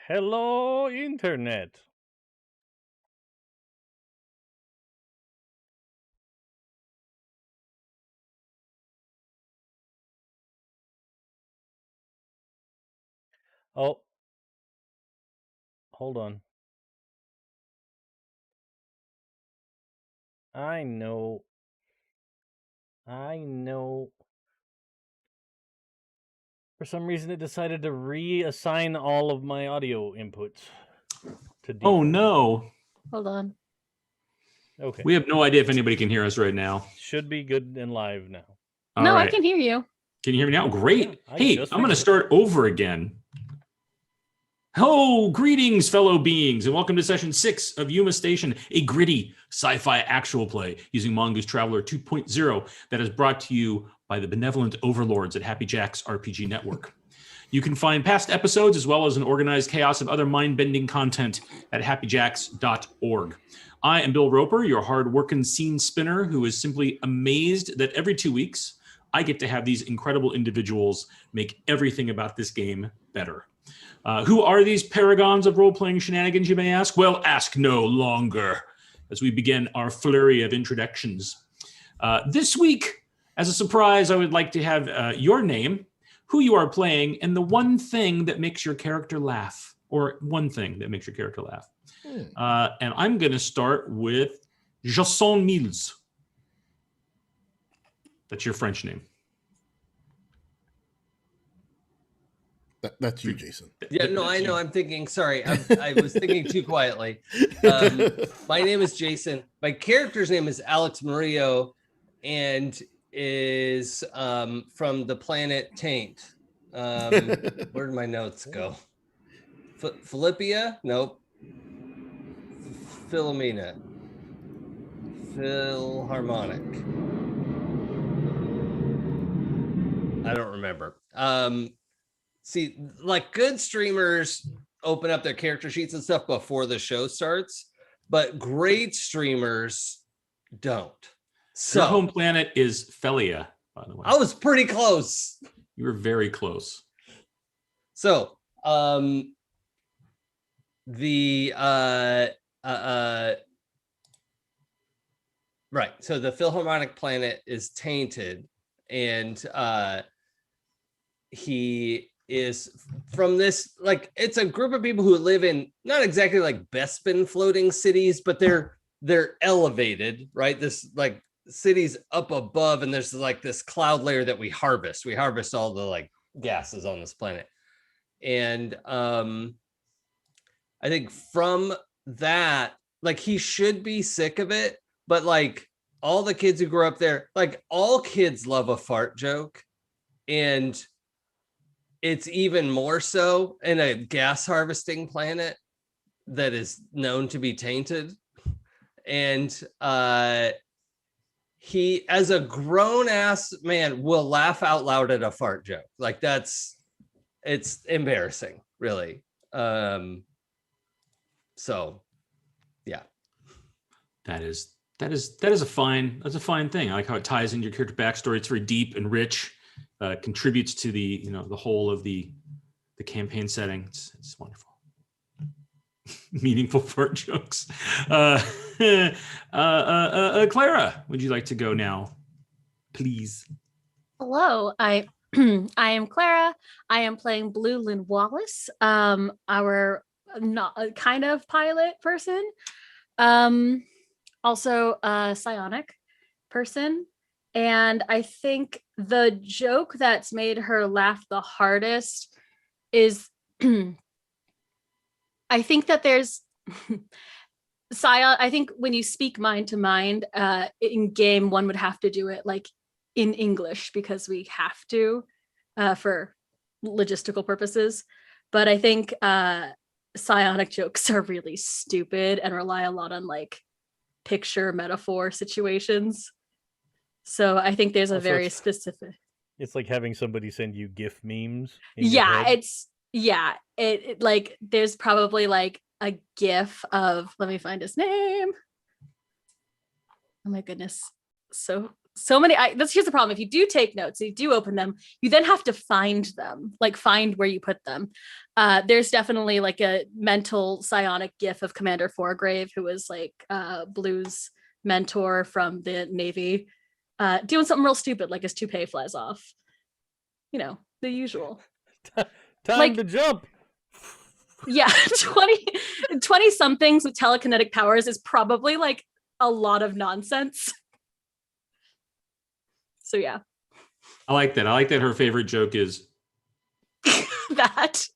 Hello, Internet. Oh, hold on. I know. For some reason, it decided to reassign all of my audio inputs to default. Oh, no. Hold on. Okay. We have no idea if anybody can hear us right now. Should be good and live now. All no, right. I can hear you. Can you hear me now? Great. Yeah, Hey, I'm going to start over again. Hello, greetings, fellow beings, and welcome to session 6 of Yuma Station, a gritty sci-fi actual play using Mongoose Traveler 2.0 that is brought to you by the benevolent overlords at Happy Jack's RPG Network. You can find past episodes as well as an organized chaos of other mind-bending content at happyjacks.org. I am Bill Roper, your hard-working scene spinner who is simply amazed that every 2 weeks I get to have these incredible individuals make everything about this game better. Who are these paragons of role-playing shenanigans, you may ask? Well, ask no longer as we begin our flurry of introductions. This week, as a surprise, I would like to have your name, who you are playing, and the one thing that makes your character laugh, or one thing that makes your character laugh. And I'm going to start with Jason Mills. That's your French name. That's you, Jason. Yeah, no, I know. I'm thinking, sorry, I was thinking too quietly. My name is Jason. My character's name is Alex Murillo and is from the planet Taint. Where did my notes go? Philippia? Nope. Philomena. Philharmonic. I don't remember. See, like good streamers open up their character sheets and stuff before the show starts, but great streamers don't. So your home planet is Felia, by the way. I was pretty close. You were very close. So, right. So the Philharmonic planet is tainted, and he is from this, like, it's a group of people who live in not exactly like Bespin floating cities, but they're elevated, right? This like cities up above, and there's like this cloud layer that we harvest all the like gases on this planet. And I think from that, like, he should be sick of it, but like all the kids who grew up there, like all kids love a fart joke, and it's even more so in a gas harvesting planet that is known to be tainted. And he, as a grown ass man, will laugh out loud at a fart joke. Like it's embarrassing, really. So yeah. That is a fine thing. I like how it ties into your character backstory. It's very deep and rich. Contributes to the the whole of the campaign setting. It's wonderful. Meaningful fart jokes. Clara, would you like to go now, please? Hello, I am Clara. I am playing Blue Lynn Wallace, our not kind of pilot person, also a psionic person. And I think the joke that's made her laugh the hardest is I think that there's I think when you speak mind to mind in game, one would have to do it like in English because we have to for logistical purposes. But I think psionic jokes are really stupid and rely a lot on like picture metaphor situations. So I think there's a Also, very specific. It's like having somebody send you GIF memes. It like there's probably like a GIF of, let me find his name. Oh my goodness. So so many. Here's the problem: if you do take notes, you do open them, you then have to find them, like find where you put them. There's definitely like a mental psionic gif of Commander Foregrave, who was like Blue's mentor from the Navy, doing something real stupid, like his toupee flies off. You know, the usual. Time to jump. Yeah, 20 somethings with telekinetic powers is probably like a lot of nonsense. So yeah. I like that. I like that her favorite joke is that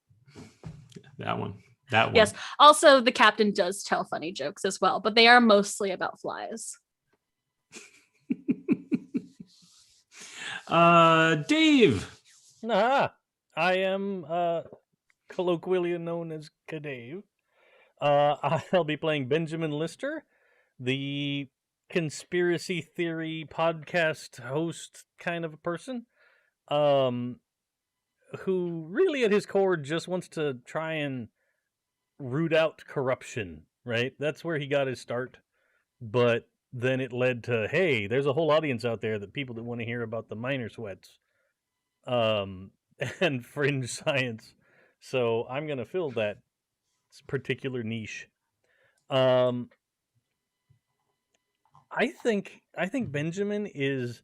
one. Yes. Also, the captain does tell funny jokes as well, but they are mostly about flies. Dave. I am colloquially known as CADave. I'll be playing Benjamin Lister, the conspiracy theory podcast host kind of a person, who really at his core just wants to try and root out corruption, right? That's where he got his start. But then it led to, hey, there's a whole audience out there that people that want to hear about the minor sweats and fringe science. So I'm going to fill that particular niche. I think Benjamin is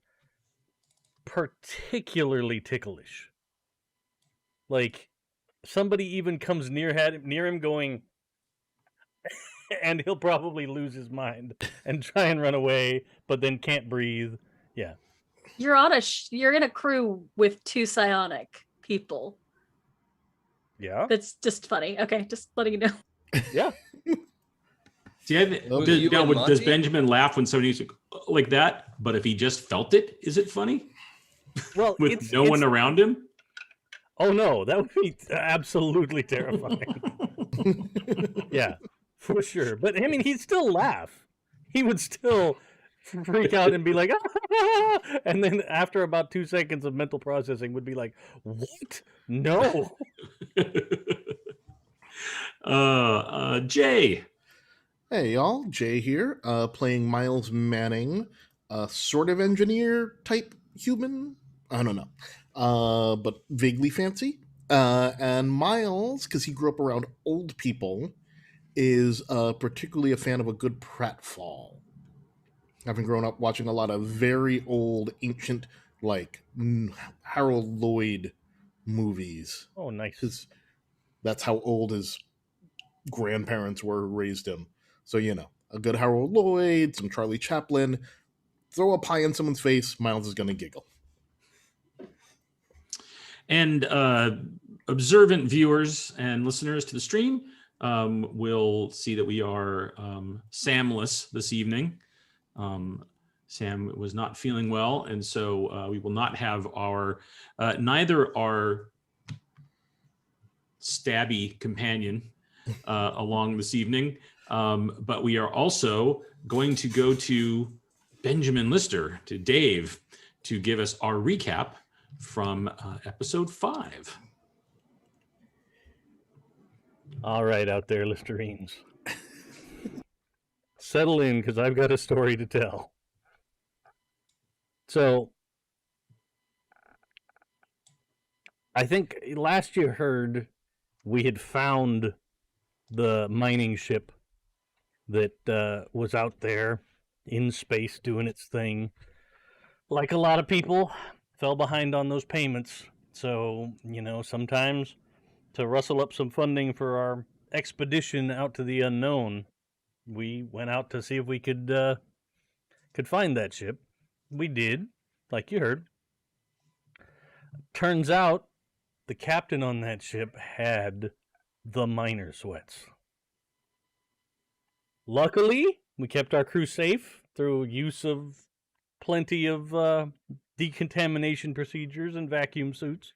particularly ticklish. Like, somebody even comes near him going, and he'll probably lose his mind and try and run away, but then can't breathe. Yeah. You're in a crew with 2 psionic people. Yeah. That's just funny. Okay, just letting you know. Yeah. Does Benjamin laugh when somebody's like that? But if he just felt it, is it funny? Well, with no one around him? Oh no, that would be absolutely terrifying. Yeah, for sure. But I mean, he'd still laugh. He would still freak out and be like, ah! And then after about 2 seconds of mental processing would be like, what? No. Jay. Hey y'all, Jay here, playing Miles Manning, a sort of engineer type human. I don't know, but vaguely fancy. And Miles, because he grew up around old people, is particularly a fan of a good pratfall. Having grown up watching a lot of very old, ancient, like Harold Lloyd movies. Oh, nice. Because that's how old his grandparents were who raised him. So, you know, a good Harold Lloyd, some Charlie Chaplin. Throw a pie in someone's face, Miles is going to giggle. And observant viewers and listeners to the stream will see that we are Samless this evening. Sam was not feeling well, and so we will not have neither our stabby companion along this evening, but we are also going to go to Benjamin Lister, to Dave, to give us our recap from episode 5. All right, out there, Listerines. Settle in, because I've got a story to tell. So, I think last you heard we had found the mining ship that was out there in space doing its thing. Like a lot of people, fell behind on those payments. So, you know, sometimes to rustle up some funding for our expedition out to the unknown, we went out to see if we could find that ship. We did, like you heard. Turns out the captain on that ship had the minor sweats. Luckily, we kept our crew safe through use of plenty of decontamination procedures and vacuum suits.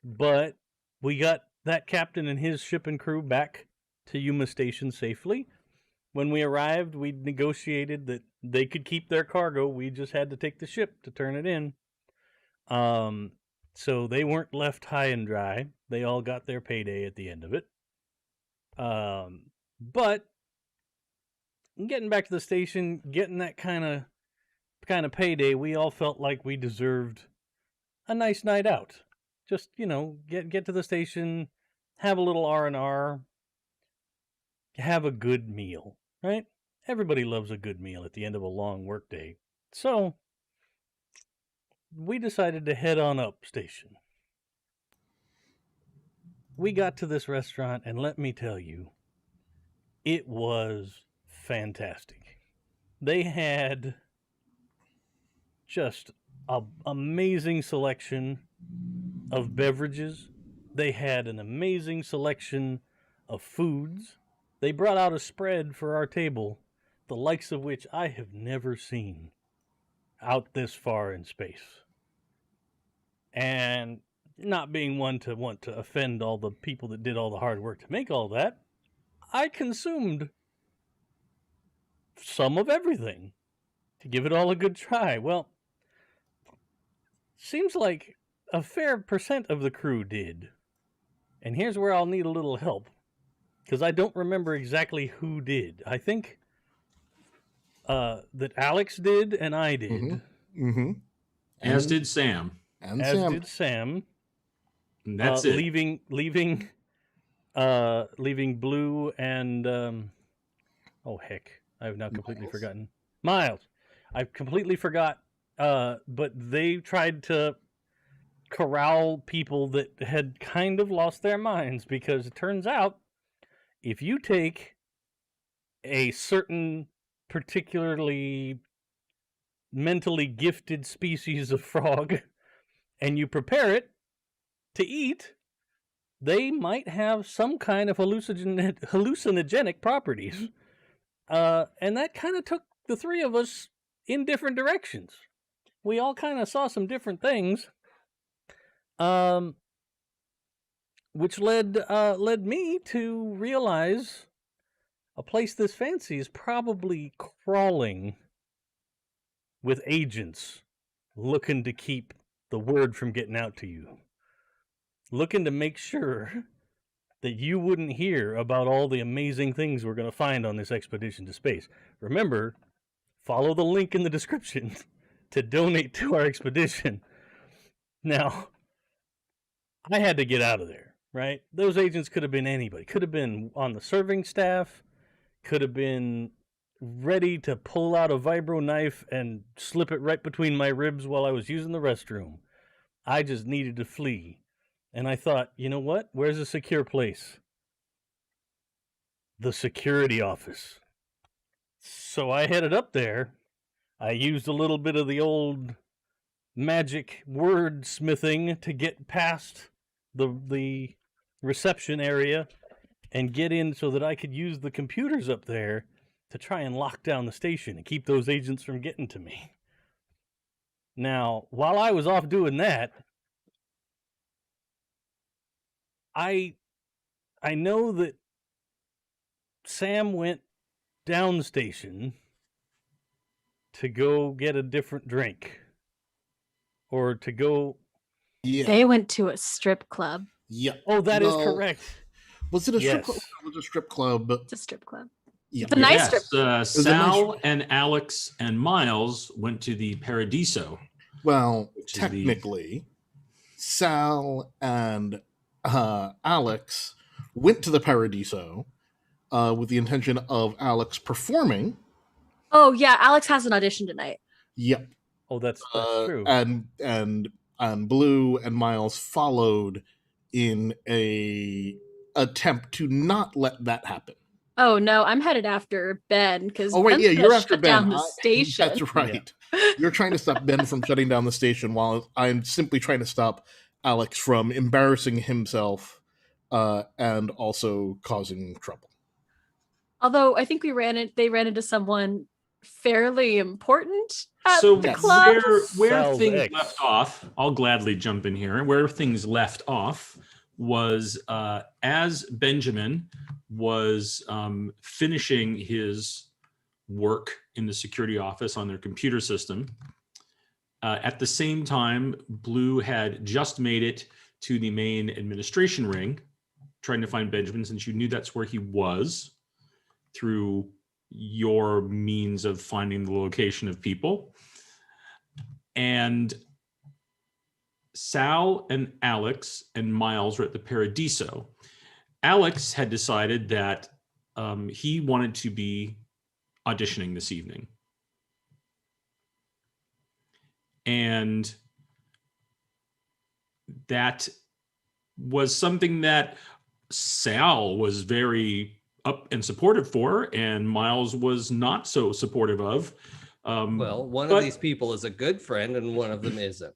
But we got that captain and his ship and crew back to Yuma Station safely. When we arrived, we negotiated that they could keep their cargo. We just had to take the ship to turn it in. So they weren't left high and dry. They all got their payday at the end of it. But getting back to the station, getting that kind of kind of payday, we all felt like we deserved a nice night out. Just, get to the station, have a little R&R, have a good meal, right? Everybody loves a good meal at the end of a long workday. So, we decided to head on up station. We got to this restaurant, and let me tell you, it was fantastic. They had just an amazing selection of beverages. They had an amazing selection of foods. They brought out a spread for our table, the likes of which I have never seen out this far in space. And not being one to want to offend all the people that did all the hard work to make all that, I consumed some of everything to give it all a good try. Well, seems like a fair percent of the crew did. And here's where I'll need a little help, because I don't remember exactly who did. I think that Alex did and I did. Mm-hmm. As did Sam. And As Sam. did Sam. And that's it. Leaving Blue and oh heck, I've now completely forgotten. Miles. I've completely forgot. But they tried to corral people that had kind of lost their minds, because it turns out if you take a certain particularly mentally gifted species of frog and you prepare it to eat, they might have some kind of hallucinogenic properties. And that kind of took the three of us in different directions. We all kind of saw some different things, which led me to realize a place this fancy is probably crawling with agents looking to keep the word from getting out to you, looking to make sure that you wouldn't hear about all the amazing things we're going to find on this expedition to space. Remember, follow the link in the description to donate to our expedition. Now, I had to get out of there, right? Those agents could have been anybody. Could have been on the serving staff, could have been ready to pull out a vibro knife and slip it right between my ribs while I was using the restroom. I just needed to flee. And I thought, you know what? Where's a secure place? The security office. So I headed up there. I used a little bit of the old magic wordsmithing to get past the reception area and get in so that I could use the computers up there to try and lock down the station and keep those agents from getting to me. Now, while I was off doing that, I know that Sam went down station to go get a different drink, or to go. Yeah. They went to a strip club. Yeah. Oh, that is correct. Was it a strip Yes. club? It was a strip club. It's a strip club. Yeah. It's a nice strip. Sal and Alex and Miles went to the Paradiso. Well, Which is technically, Sal and Alex went to the Paradiso with the intention of Alex performing. Oh yeah, Alex has an audition tonight. Yep. Oh, that's true. And Blue and Miles followed in a attempt to not let that happen. Oh no, I'm headed after Ben because You're after Ben. down the station. That's right. You're trying to stop Ben from shutting down the station, while I'm simply trying to stop Alex from embarrassing himself and also causing trouble. Although I think they ran into someone fairly important at So the club. where Sal's things ex. left off, I'll gladly jump in here. Where things left off was as Benjamin was finishing his work in the security office on their computer system. At the same time, Blue had just made it to the main administration ring, trying to find Benjamin, since you knew that's where he was through your means of finding the location of people. And Sal and Alex and Miles were at the Paradiso. Alex had decided that he wanted to be auditioning this evening. And that was something that Sal was very up and supportive for, and Miles was not so supportive of. Well, one of these people is a good friend, and one of them isn't.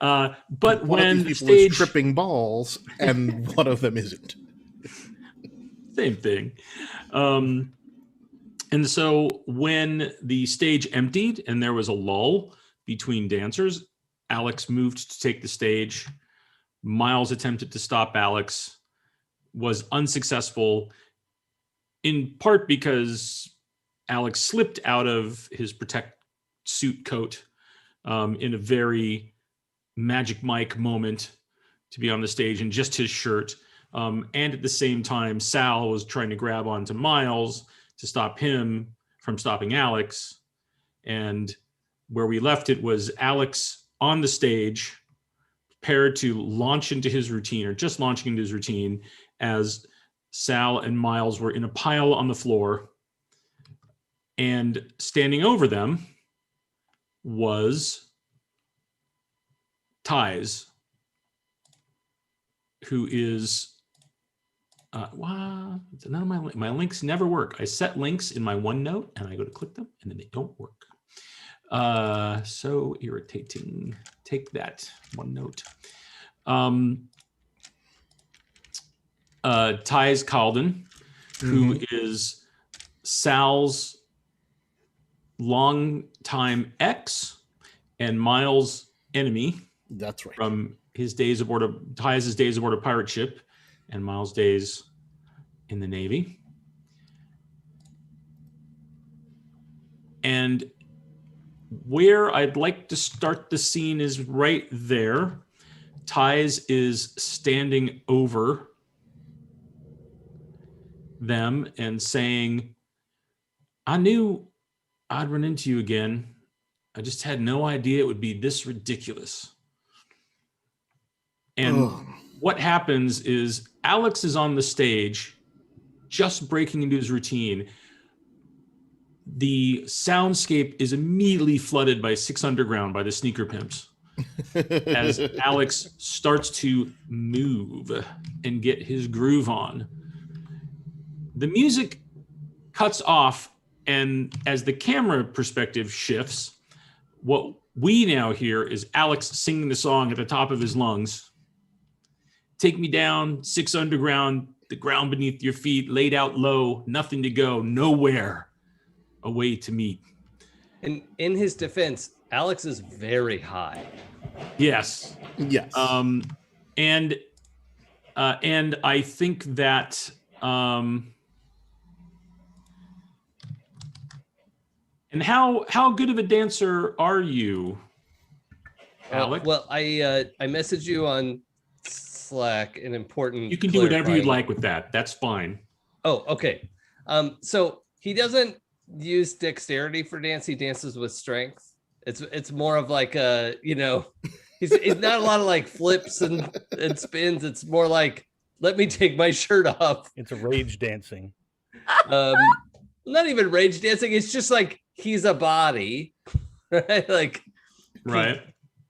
But One when of the these people stage is tripping balls, and one of them isn't. same thing. And so when the stage emptied and there was a lull between dancers, Alex moved to take the stage. Miles attempted to stop Alex, was unsuccessful, in part because Alex slipped out of his protect suit coat in a very Magic Mike moment to be on the stage in just his shirt. And at the same time, Sal was trying to grab onto Miles to stop him from stopping Alex. And where we left it was Alex on the stage, prepared to launch into his routine, or just launching into his routine, as Sal and Miles were in a pile on the floor. And standing over them was Ties, who is wow, none of my links never work. I set links in my OneNote and I go to click them and then they don't work. So irritating. Take that, OneNote. Ties Calden, who is Sal's longtime ex and Miles' enemy. That's right. From his days aboard Ties' days aboard a pirate ship and Miles' days in the Navy. And where I'd like to start the scene is right there. Ties is standing over them and saying, I knew I'd run into you again. I just had no idea it would be this ridiculous. And what happens is Alex is on the stage, just breaking into his routine. The soundscape is immediately flooded by Six Underground by the Sneaker Pimps as Alex starts to move and get his groove on. The music cuts off, and as the camera perspective shifts, what we now hear is Alex singing the song at the top of his lungs. Take me down, Six Underground, the ground beneath your feet, laid out low, nothing to go, nowhere, a way to meet. And in his defense, Alex is very high. Yes. Yes. And I think that and how good of a dancer are you, Alex? Well, I messaged you on Slack an important. You can do whatever you'd like with that. That's fine. Oh, okay. So he doesn't use dexterity for dance. He dances with strength. It's more of like a, it's not a lot of like flips and spins. It's more like, let me take my shirt off. It's a rage dancing. Not even rage dancing. It's just like he's a body, right? Like, right.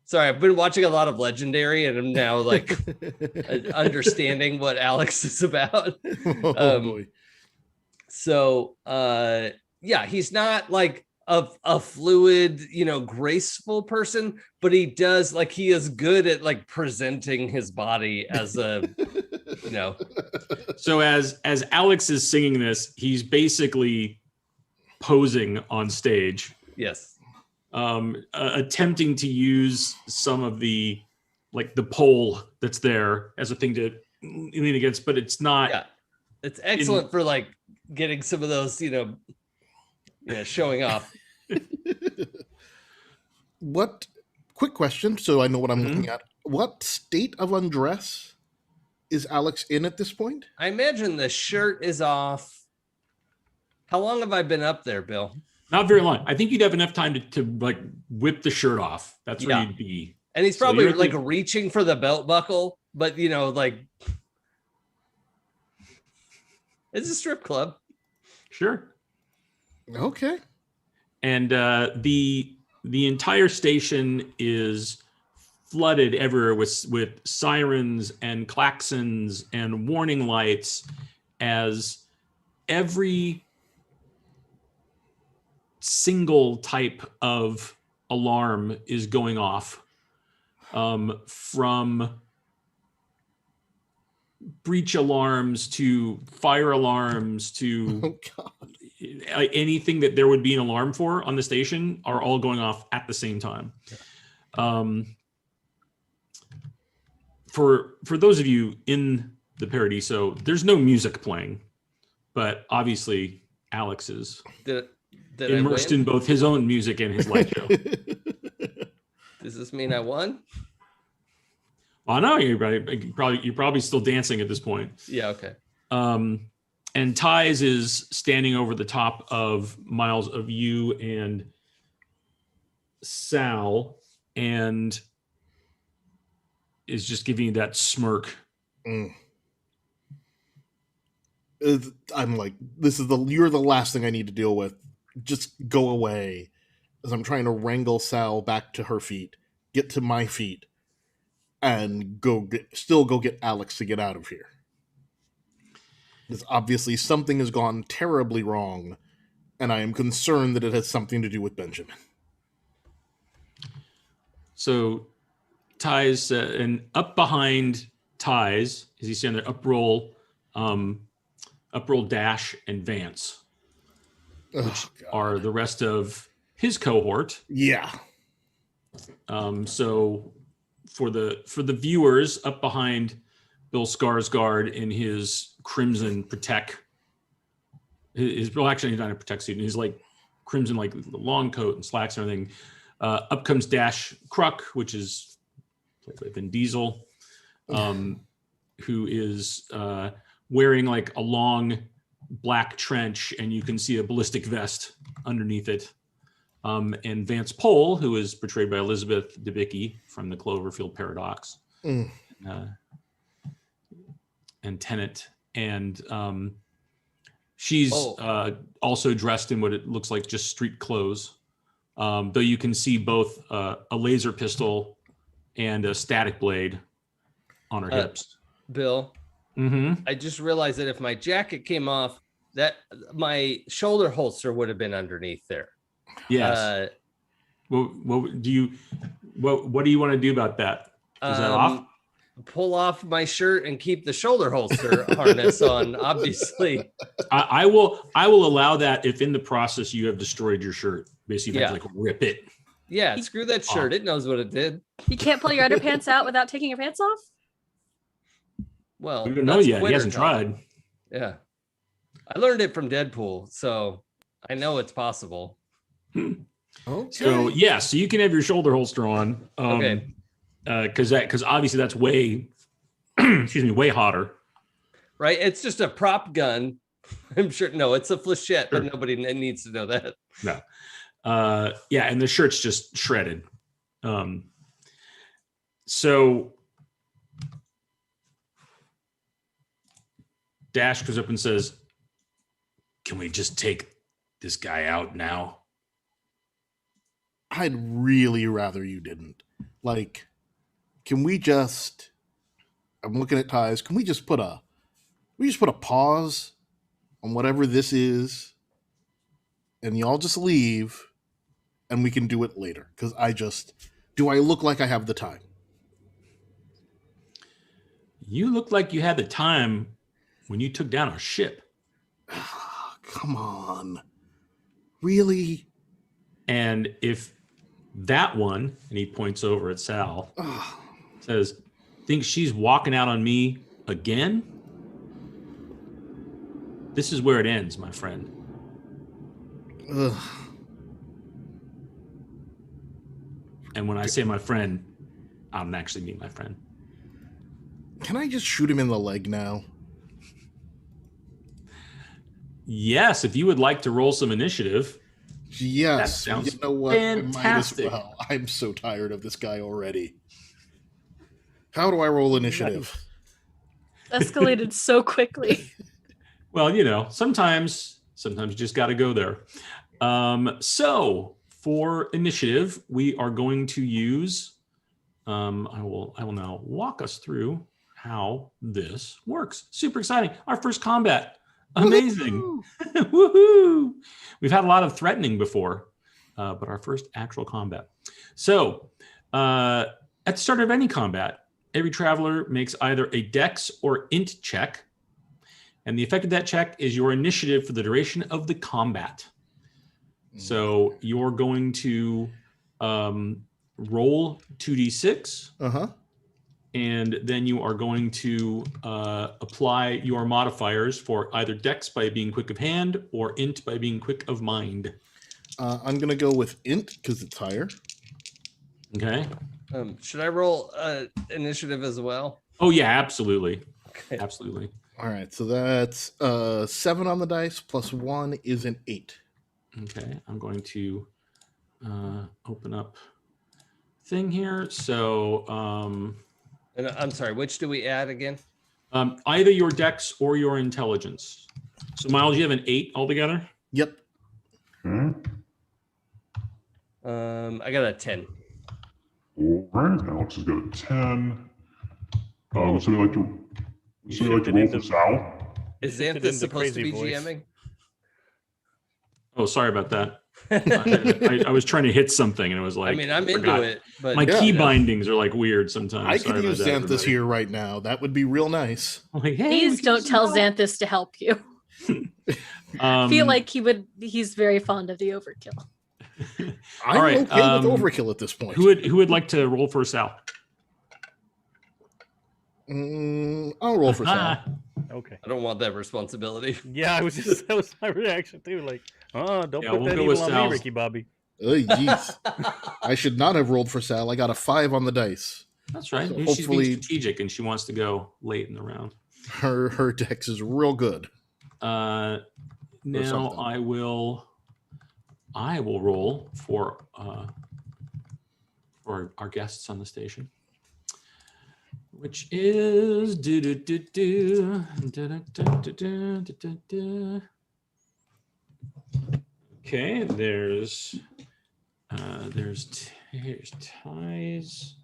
Sorry, I've been watching a lot of Legendary, and I'm now like understanding what Alex is about. Boy. So, yeah, he's not like a fluid, graceful person, but he does like he is good at like presenting his body as a, So as Alex is singing this, he's basically posing on stage. Yes. Attempting to use some of the pole that's there as a thing to lean against, but it's not. Yeah, it's excellent for like getting some of those, showing off. What? Quick question, so I know what I'm looking at. What state of undress is Alex in at this point? I imagine the shirt is off. How long have I been up there, Bill? Not very long. I think you'd have enough time to like whip the shirt off. That's where Yeah. you'd be. And he's So probably you're like like- reaching for the belt buckle, but like it's a strip club. Sure. Okay. And the entire station is flooded everywhere with sirens and klaxons and warning lights, as every single type of alarm is going off, from breach alarms to fire alarms to Oh God. anything that there would be an alarm for on the station are all going off at the same time. For those of you in the Paradiso, there's no music playing, but obviously Alex is Did I immersed win? in both his own music and his light show. Does this mean I won? Oh no, you're probably still dancing at this point. Yeah, okay. And Ties is standing over the top of Miles, of you and Sal, and is just giving you that smirk. Mm. I'm like, you're the last thing I need to deal with. Just go away. As I'm trying to wrangle Sal back to her feet, get to my feet, and go get Alex to get out of here. Because obviously something has gone terribly wrong, and I am concerned that it has something to do with Benjamin. So Ties, and up behind Ties, as he's standing there, up roll Dash and Vance, Which are the rest of his cohort. Yeah. So for the viewers, up behind Bill Skarsgård in his crimson Protect, well, actually he's not a Protect suit, and he's like crimson, like the long coat and slacks and everything. Up comes Dash Kruk, which is played by Vin Diesel, who is wearing like a long black trench, and you can see a ballistic vest underneath it. And Vance Pohl, who is portrayed by Elizabeth Debicki from the Cloverfield Paradox, and Tenet, and she's also dressed in what it looks like just street clothes, though you can see both a laser pistol and a static blade on her hips. Bill, I just realized that if my jacket came off, that my shoulder holster would have been underneath there. Yes. What do you want to do about that? Is that off? Pull off my shirt and keep the shoulder holster harness on, obviously. I will allow that if in the process you have destroyed your shirt. Basically, you have to like rip it. Yeah, screw that shirt. It knows what it did. You can't pull your underpants out without taking your pants off? Well, We don't know that's yet. He winter hasn't time. tried. Yeah. I learned it from Deadpool, so I know it's possible. Okay. So so you can have your shoulder holster on. Okay. Because obviously that's way, way hotter. Right? It's just a prop gun. I'm sure. No, it's a flechette, but nobody needs to know that. No. And the shirt's just shredded. So Dash goes up and says, "Can we just take this guy out now?" I'd really rather you didn't. Like, can we just? I'm looking at Ties. Can we just put a pause on whatever this is, and y'all just leave, and we can do it later? Because do I look like I have the time? You look like you had the time when you took down our ship. Come on, really? And if that one, and he points over at Sal, says, "Think she's walking out on me again? This is where it ends, my friend." Ugh. And when I say my friend, I don't actually mean my friend. Can I just shoot him in the leg now? Yes, if you would like to roll some initiative. Yes, That sounds you know what? fantastic. I might as well. I'm so tired of this guy already. How do I roll initiative? Nice. Escalated so quickly. Well, you know, sometimes you just got to go there. So for initiative, we are going to use. I will now walk us through how this works. Super exciting! Our first combat. Amazing! Woohoo! We've had a lot of threatening before, but our first actual combat. So at the start of any combat, every traveler makes either a Dex or Int check. And the effect of that check is your initiative for the duration of the combat. So you're going to roll 2d6. Uh-huh. And then you are going to apply your modifiers for either Dex by being quick of hand or Int by being quick of mind. I'm going to go with Int because it's higher. Okay. Should I roll initiative as well? Oh, yeah, absolutely. Okay. Absolutely. All right, so that's 7 on the dice plus 1 is an 8. Okay, I'm going to open up thing here. So And I'm sorry, which do we add again? either your Dex or your intelligence. So Miles, you have an 8 altogether? Yep. Okay. I got a 10. All right. Alex has got a 10. Would somebody like to shifted roll into- for Sal? Is shifted Xanthus into supposed to crazy be voice. GMing? Oh, sorry about that. I was trying to hit something and it was like, I mean, I'm forgot. into it, but My Yeah. key bindings are like weird sometimes. I Sorry could about use that, Xanthus everybody. here right now. That would be real nice. I'm like, hey, we Please can don't use tell some help. Xanthus to help you. I feel like he's very fond of the overkill. I'm All right, okay with overkill at this point. who would like to roll for Sal? I'll roll for Sal. Okay. I don't want that responsibility. Yeah, that was my reaction too. Like, oh, don't Yeah, put we'll that go evil with on me, Sal's. Ricky Bobby. Oh, jeez. I should not have rolled for Sal. I got a 5 on the dice. That's right. So Maybe she's being hopefully- strategic and she wants to go late in the round. Her dex is real good. Now something. I will roll for our guests on the station, which is okay. There's ties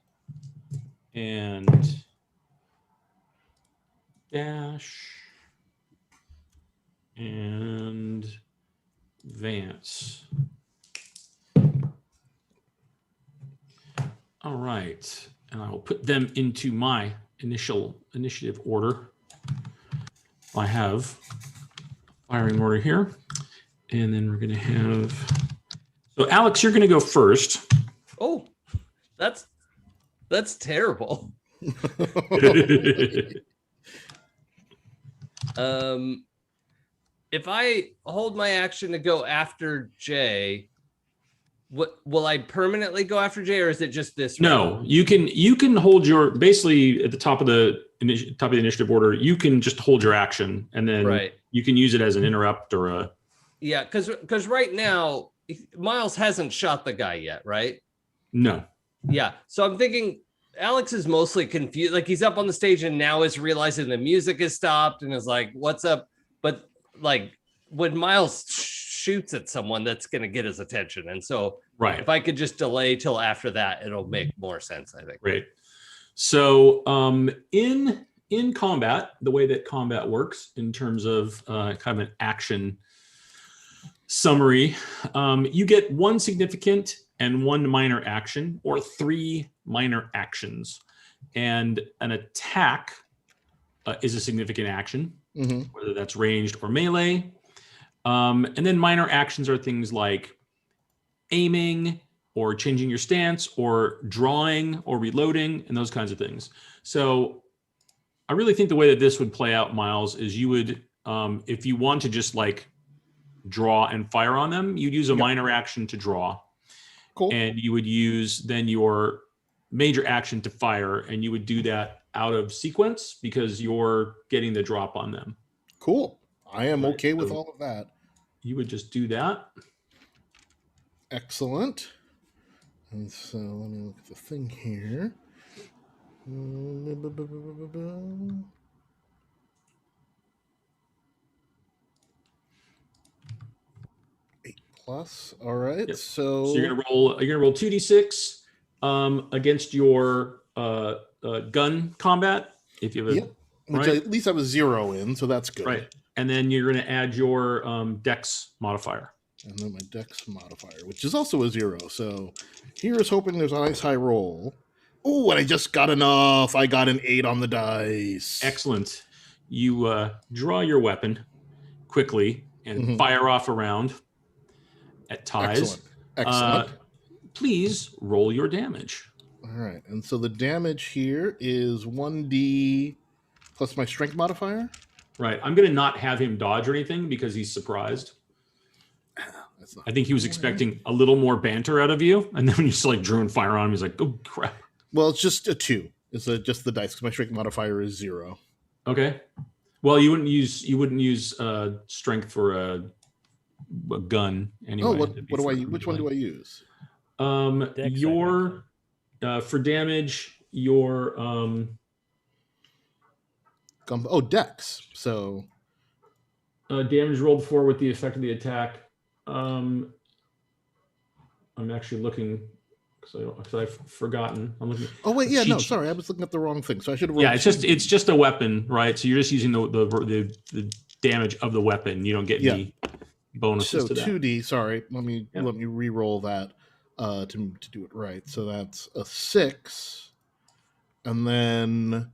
and dash and Vance. All right, and I will put them into my initiative order. I have firing order here, and then we're going to have. So, Alex, you're going to go first. Oh, that's terrible. If I hold my action to go after Jay, what will I permanently go after Jay, or is it just this? No, round? you can hold your basically at the top of the initiative order. You can just hold your action, and then Right. you can use it as an interrupt or a. Yeah, because right now Miles hasn't shot the guy yet, right? No. Yeah. So I'm thinking Alex is mostly confused. Like he's up on the stage and now is realizing the music has stopped and is like, "What's up?" But like when Miles shoots at someone, that's going to get his attention. And so Right. if I could just delay till after that, it'll make more sense, I think. Right. So in combat, the way that combat works in terms of kind of an action summary, you get one significant and one minor action, or 3 minor actions, and an attack is a significant action, whether that's ranged or melee. And then minor actions are things like aiming or changing your stance or drawing or reloading and those kinds of things. So I really think the way that this would play out, Miles, is you would, if you want to just like draw and fire on them, you'd use a minor action to draw. Cool. And you would use then your major action to fire, and you would do that out of sequence because you're getting the drop on them. Cool. I am Right, okay with so- all of that. You would just do that. Excellent. And so let me look at the thing here. 8+. All right. Yep. So So you're gonna roll 2d6 against your gun combat if you have a yep. Which right? at least I was 0 in, so that's good. right, and then you're gonna add your dex modifier. And then my dex modifier, which is also a 0. So here is hoping there's a nice high roll. Oh, and I just got enough. I got an 8 on the dice. Excellent. You draw your weapon quickly and fire off a round at ties. Excellent. Please roll your damage. All right. And so the damage here is 1d plus my strength modifier. Right. I'm going to not have him dodge or anything because he's surprised. That's not I think he was expecting a little more banter out of you. And then when you just like drew and fire on him, he's like, oh, crap. Well, it's just a 2. It's just the dice because my strength modifier is 0. Okay. Well, you wouldn't use strength for a gun anyway. Oh, what do I? Which one do I use? Dex, Your for damage, your Dex. So damage rolled 4 with the effect of the attack. I'm actually looking because I've forgotten. I'm looking. oh wait, yeah, no, sorry, I was looking at the wrong thing. So I should have. Yeah, it's just a weapon, right? So you're just using the damage of the weapon. You don't get any bonuses so to that. 2d. Sorry, let me re-roll that to do it right. So that's a 6, and then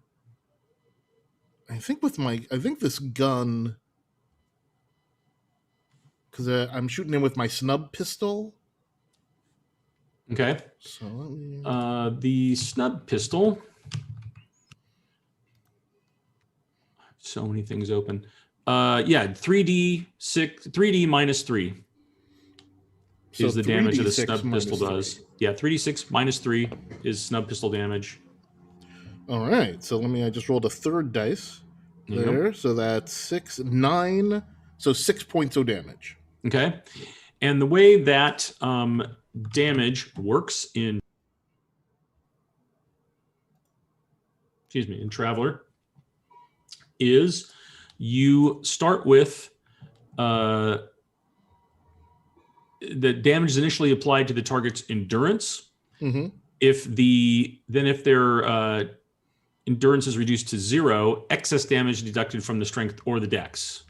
I think this gun, because I'm shooting him with my snub pistol. Okay. So let me... the snub pistol. So many things open. 3d minus 3 So is the damage that a 3d6 snub pistol does. 3. Yeah, 3d6 minus 3 is snub pistol damage. All right. So I just rolled a third dice There you there. So that's 6, 9. So 6 points of damage. Okay. And the way that damage works in Traveler is you start with the damage is initially applied to the target's endurance. Mm-hmm. If their endurance is reduced to 0, excess damage is deducted from the strength or the dex,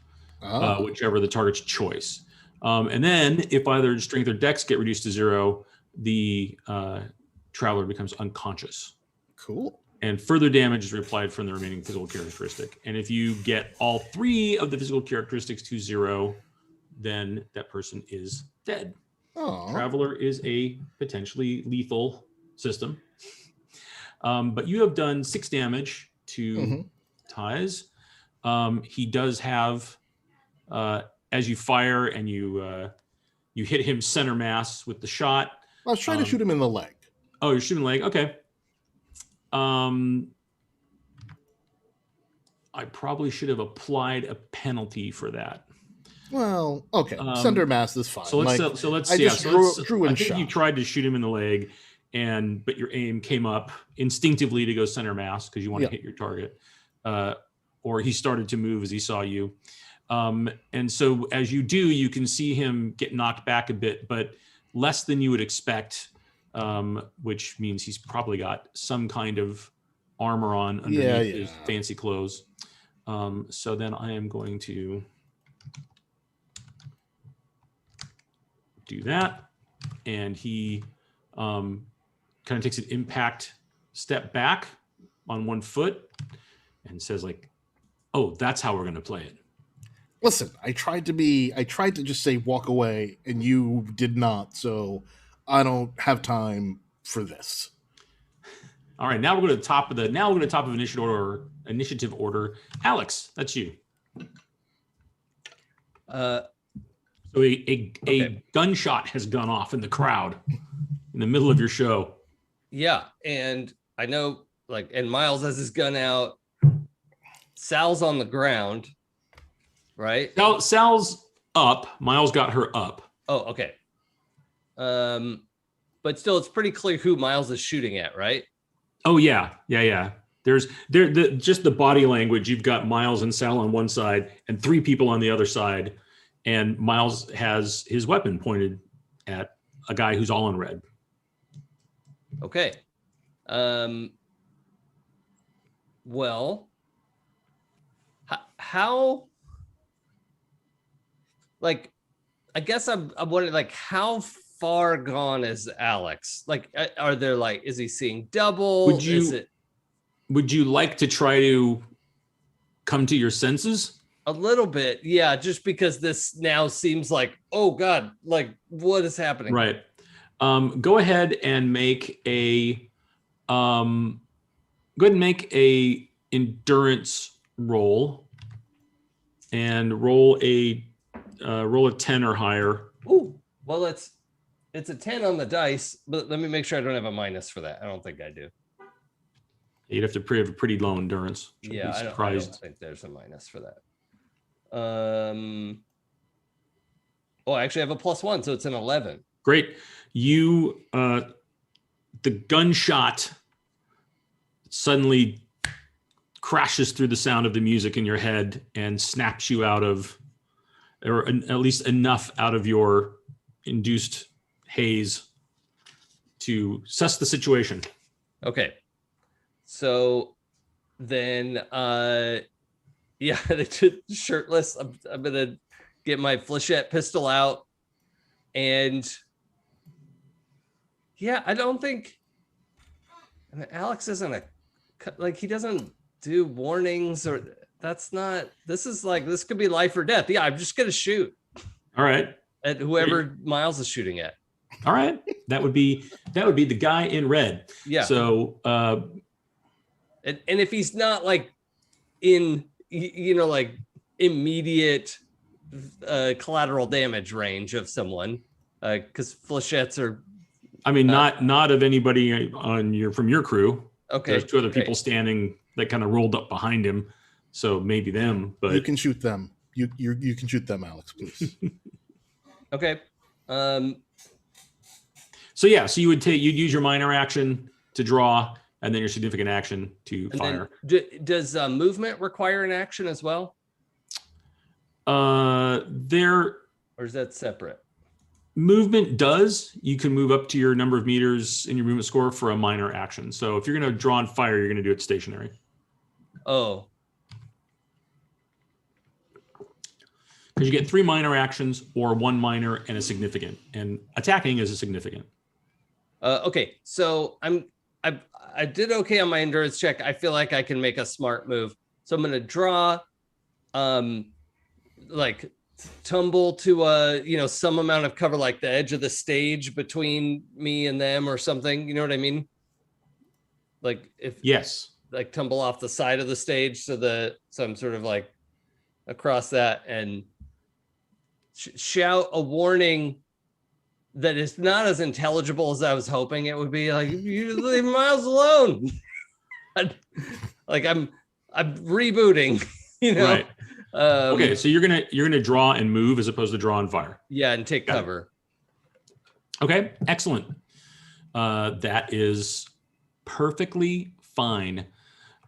whichever the target's choice. And then if either strength or dex get reduced to 0, the Traveler becomes unconscious. Cool. And further damage is reapplied from the remaining physical characteristic. And if you get all 3 of the physical characteristics to 0, then that person is dead. Oh. Traveler is a potentially lethal system. But you have done 6 damage to Ties. He does have, as you fire and you hit him center mass with the shot. I was trying to shoot him in the leg. Oh, you're shooting leg? Okay. I probably should have applied a penalty for that. Well, okay. Center mass is fine. So let's I just drew I and think shot. you tried to shoot him in the leg, but your aim came up instinctively to go center mass because you want to hit your target. Or he started to move as he saw you. And so as you do, you can see him get knocked back a bit, but less than you would expect, which means he's probably got some kind of armor on underneath his fancy clothes. So then I am going to do that. And he kind of takes an impact step back on one foot and says like, oh, that's how we're going to play it. Listen, I tried to just say walk away, and you did not. So I don't have time for this. All right, now we're going to top of initiative order. Alex, that's you. So a gunshot has gone off in the crowd in the middle of your show. Yeah, and I know, and Miles has his gun out. Sal's on the ground, right? Sal's up. Miles got her up. Oh, okay. But still, it's pretty clear who Miles is shooting at, right? Oh yeah. There's just the body language. You've got Miles and Sal on one side and 3 people on the other side, and Miles has his weapon pointed at a guy who's all in red. Okay. Well, how? Like, I guess I'm wondering, like, how far gone is Alex? Like, are there like, is he seeing double? Would you like to try to come to your senses? A little bit, yeah. Just because this now seems like, oh God, like what is happening? Right. Go ahead and make a endurance roll, and roll a 10 or higher. Ooh, well, it's a 10 on the dice, but let me make sure I don't have a minus for that. I don't think I do. You'd have to have a pretty low endurance. Yeah, I don't think there's a minus for that. Oh, I actually have a +1, so it's an 11. Great. You, the gunshot suddenly crashes through the sound of the music in your head and snaps you out of, or at least enough out of your induced haze to suss the situation. Okay. So then, yeah, shirtless, I'm gonna get my flechette pistol out, and yeah, I don't think, I mean, Alex isn't like, he doesn't do warnings, or that's not, this is like, this could be life or death. Yeah, I'm just gonna shoot. All right. At whoever Miles is shooting at. All right. That would be the guy in red. Yeah. So, and if he's not like in, like immediate collateral damage range of someone, because flechettes are. I mean, not of anybody from your crew. Okay. There's 2 other people standing that kind of rolled up behind him, so maybe them. But you can shoot them. You can shoot them, Alex, please. Okay. So you'd use your minor action to draw, and then your significant action to fire. Does movement require an action as well? Or is that separate? Movement does. You can move up to your number of meters in your movement score for a minor action. So if you're going to draw and fire, you're going to do it stationary. Oh. Because you get 3 minor actions, or 1 minor and a significant, and attacking is a significant. Okay, so I did okay on my endurance check. I feel like I can make a smart move. So I'm gonna draw, like tumble to some amount of cover, like the edge of the stage between me and them or something. You know what I mean? Like yes, like tumble off the side of the stage so I'm sort of like across that and shout a warning that is not as intelligible as I was hoping it would be. Like, you leave Miles alone. Like I'm rebooting, Right. Okay, so you're gonna draw and move as opposed to draw and fire. Yeah, and take cover. Okay, excellent. That is perfectly fine.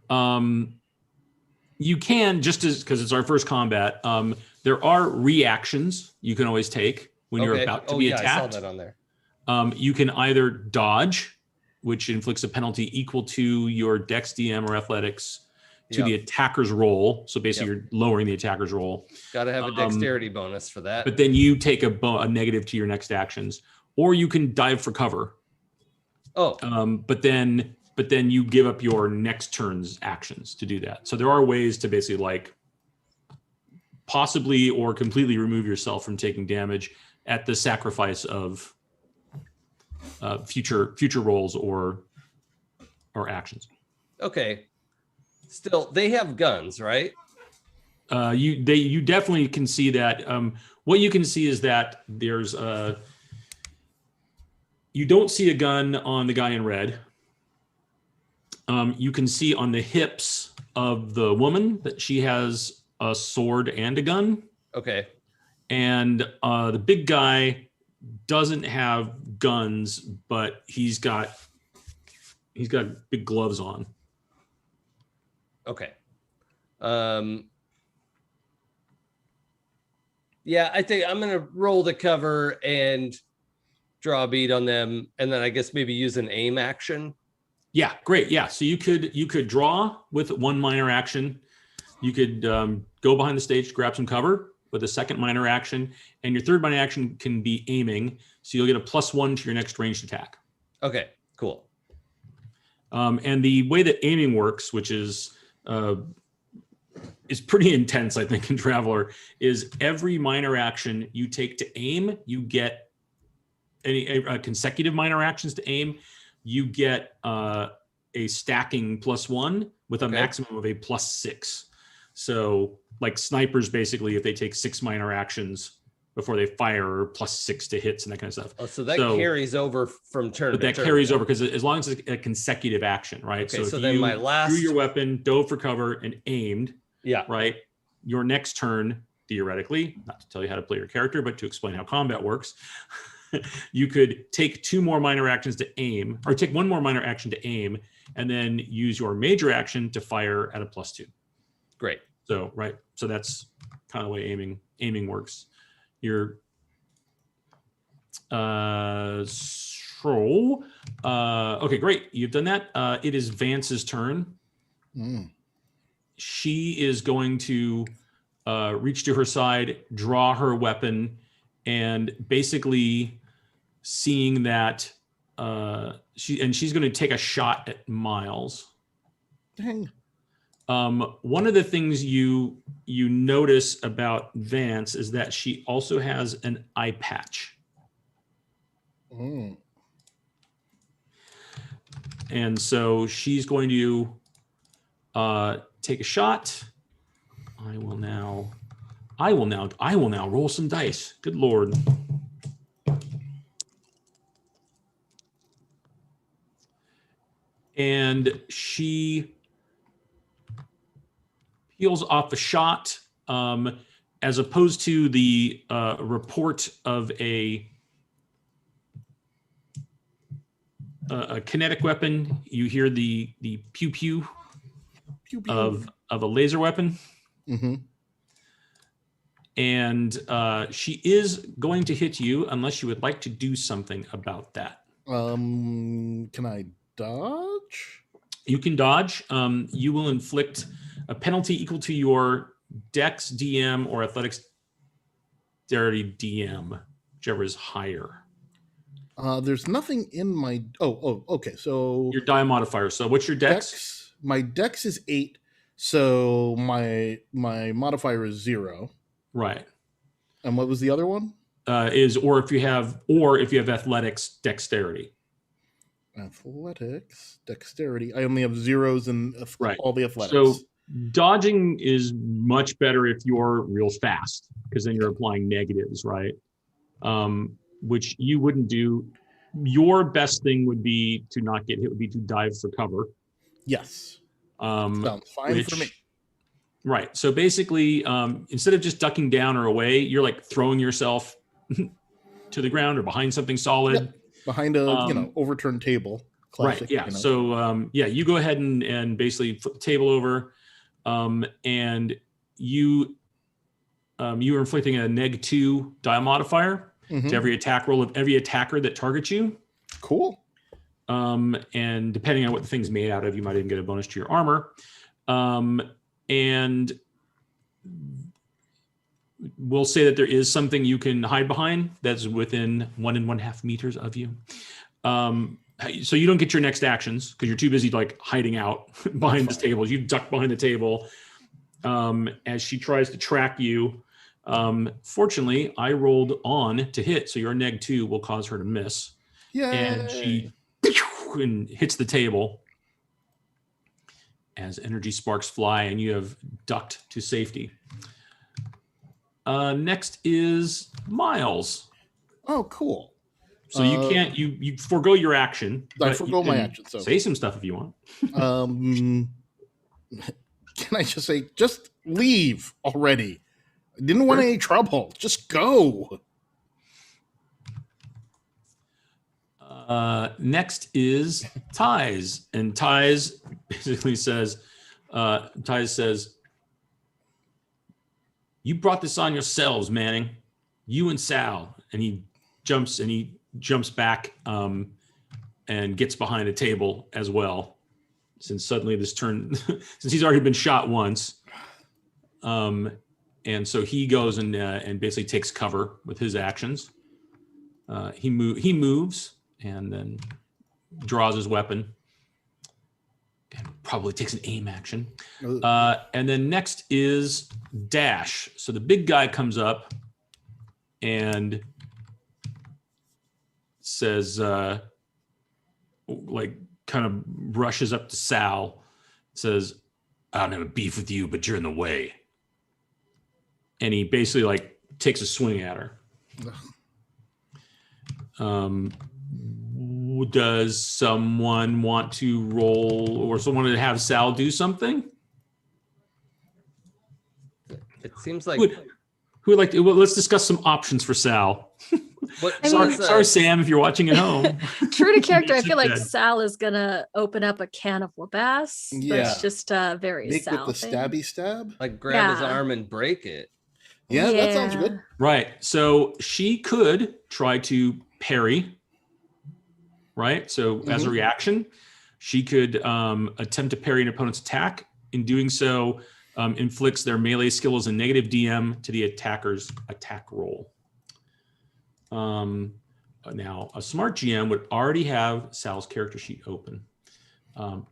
You can, just as, because it's our first combat, there are reactions you can always take when you're about to be attacked. I saw that on there. You can either dodge, which inflicts a penalty equal to your Dex, DM, or Athletics to the attacker's roll. So basically, you're lowering the attacker's roll. Got to have a dexterity bonus for that. But then you take a negative to your next actions, or you can dive for cover. Oh. But then you give up your next turn's actions to do that. So there are ways to basically like possibly or completely remove yourself from taking damage at the sacrifice of future rolls or actions. Okay. Still, they have guns, right? You definitely can see that. What you can see is that there's you don't see a gun on the guy in red. You can see on the hips of the woman that she has a sword and a gun. Okay. And the big guy doesn't have guns, but he's got big gloves on. Okay. Yeah, I think I'm gonna roll the cover and draw a bead on them, and then I guess maybe use an aim action. Yeah, great. Yeah, so you could draw with one minor action. You could go behind the stage to grab some cover with a second minor action, and your third minor action can be aiming. So you'll get a +1 to your next ranged attack. Okay, cool. And the way that aiming works, which is pretty intense, I think, in Traveler, is every minor action you take to aim, you get any consecutive minor actions to aim, you get a stacking +1 with a maximum of a +6. So like snipers, basically, if they take 6 minor actions before they fire, +6 to hits and that kind of stuff. Oh, so that carries over from turn to turn. But that carries over because as long as it's a consecutive action, right? Okay, so so if then you my last drew your weapon, dove for cover, and aimed, yeah, right? Your next turn, theoretically, not to tell you how to play your character, but to explain how combat works, you could take 2 more minor actions to aim, or take 1 more minor action to aim, and then use your major action to fire at a +2. Great. So, right. So that's kind of the way aiming works. Your okay, great. You've done that. It is Vance's turn. She is going to reach to her side, draw her weapon, and basically seeing that she's going to take a shot at Miles. Dang. One of the things you notice about Vance is that she also has an eye patch. And so she's going to take a shot. I will now roll some dice. Good Lord. And she peels off a shot, as opposed to the report of a kinetic weapon. You hear the pew pew of a laser weapon. And she is going to hit you unless you would like to do something about that. Can I dodge? You can dodge. You will inflict a penalty equal to your Dex DM or Athletics Dexterity DM, whichever is higher. There's nothing in my. Oh, okay. So your die modifier. So what's your Dex? My Dex is 8, so my modifier is 0. Right. And what was the other one? Or if you have Athletics Dexterity. Athletics Dexterity. I only have zeros in all the athletics. So dodging is much better if you're real fast, because then you're applying negatives, right? Which you wouldn't do. Your best thing would be to not get hit, would be to dive for cover. Yes. Sounds fine for me. Right. So basically, instead of just ducking down or away, you're like throwing yourself to the ground or behind something solid. Yep. Behind a overturned table. Classic, right. Yeah. So you go ahead and basically flip the table over, and you are inflicting a -2 die modifier to every attack roll of every attacker that targets you. Cool. And depending on what the thing's made out of, you might even get a bonus to your armor. And we'll say that there is something you can hide behind that's within 1 1/2 meters of you. So you don't get your next actions because you're too busy like hiding out behind this table. You duck behind the table as she tries to track you. Fortunately, I rolled on to hit, so your -2 will cause her to miss. Yeah. And she hits the table as energy sparks fly, and you have ducked to safety. Next is Miles. Oh, cool. So you can't you forego your action. I forego my action. So say some stuff if you want. Can I just say, just leave already? I didn't want any trouble. Just go. Next is Ties, and Ties basically says, "You brought this on yourselves, Manning. You and Sal." And he jumps back and gets behind a table as well. Since suddenly this turn, since he's already been shot once, and so he goes and basically takes cover with his actions. He moves and then draws his weapon and probably takes an aim action. And then next is Dash. So the big guy comes up and says, like, kind of brushes up to Sal, says, "I don't have a beef with you, but you're in the way." And he basically like takes a swing at her. Does someone want to roll, or someone to have Sal do something? It seems like Who would like to? Well, let's discuss some options for Sal. Sorry, Sam, if you're watching at home. True to character, I feel like Dead. Sal is gonna open up a can of Labass. Yeah. That's just very Nick Sal with the thing. stabby stab. like grab his Yeah. arm and break it. Yeah, that sounds good. Right. So she could try to parry. Right. So as a reaction, she could attempt to parry an opponent's attack. In doing so, inflicts their melee skill as a negative DM to the attacker's attack roll. Now, a smart GM would already have Sal's character sheet open.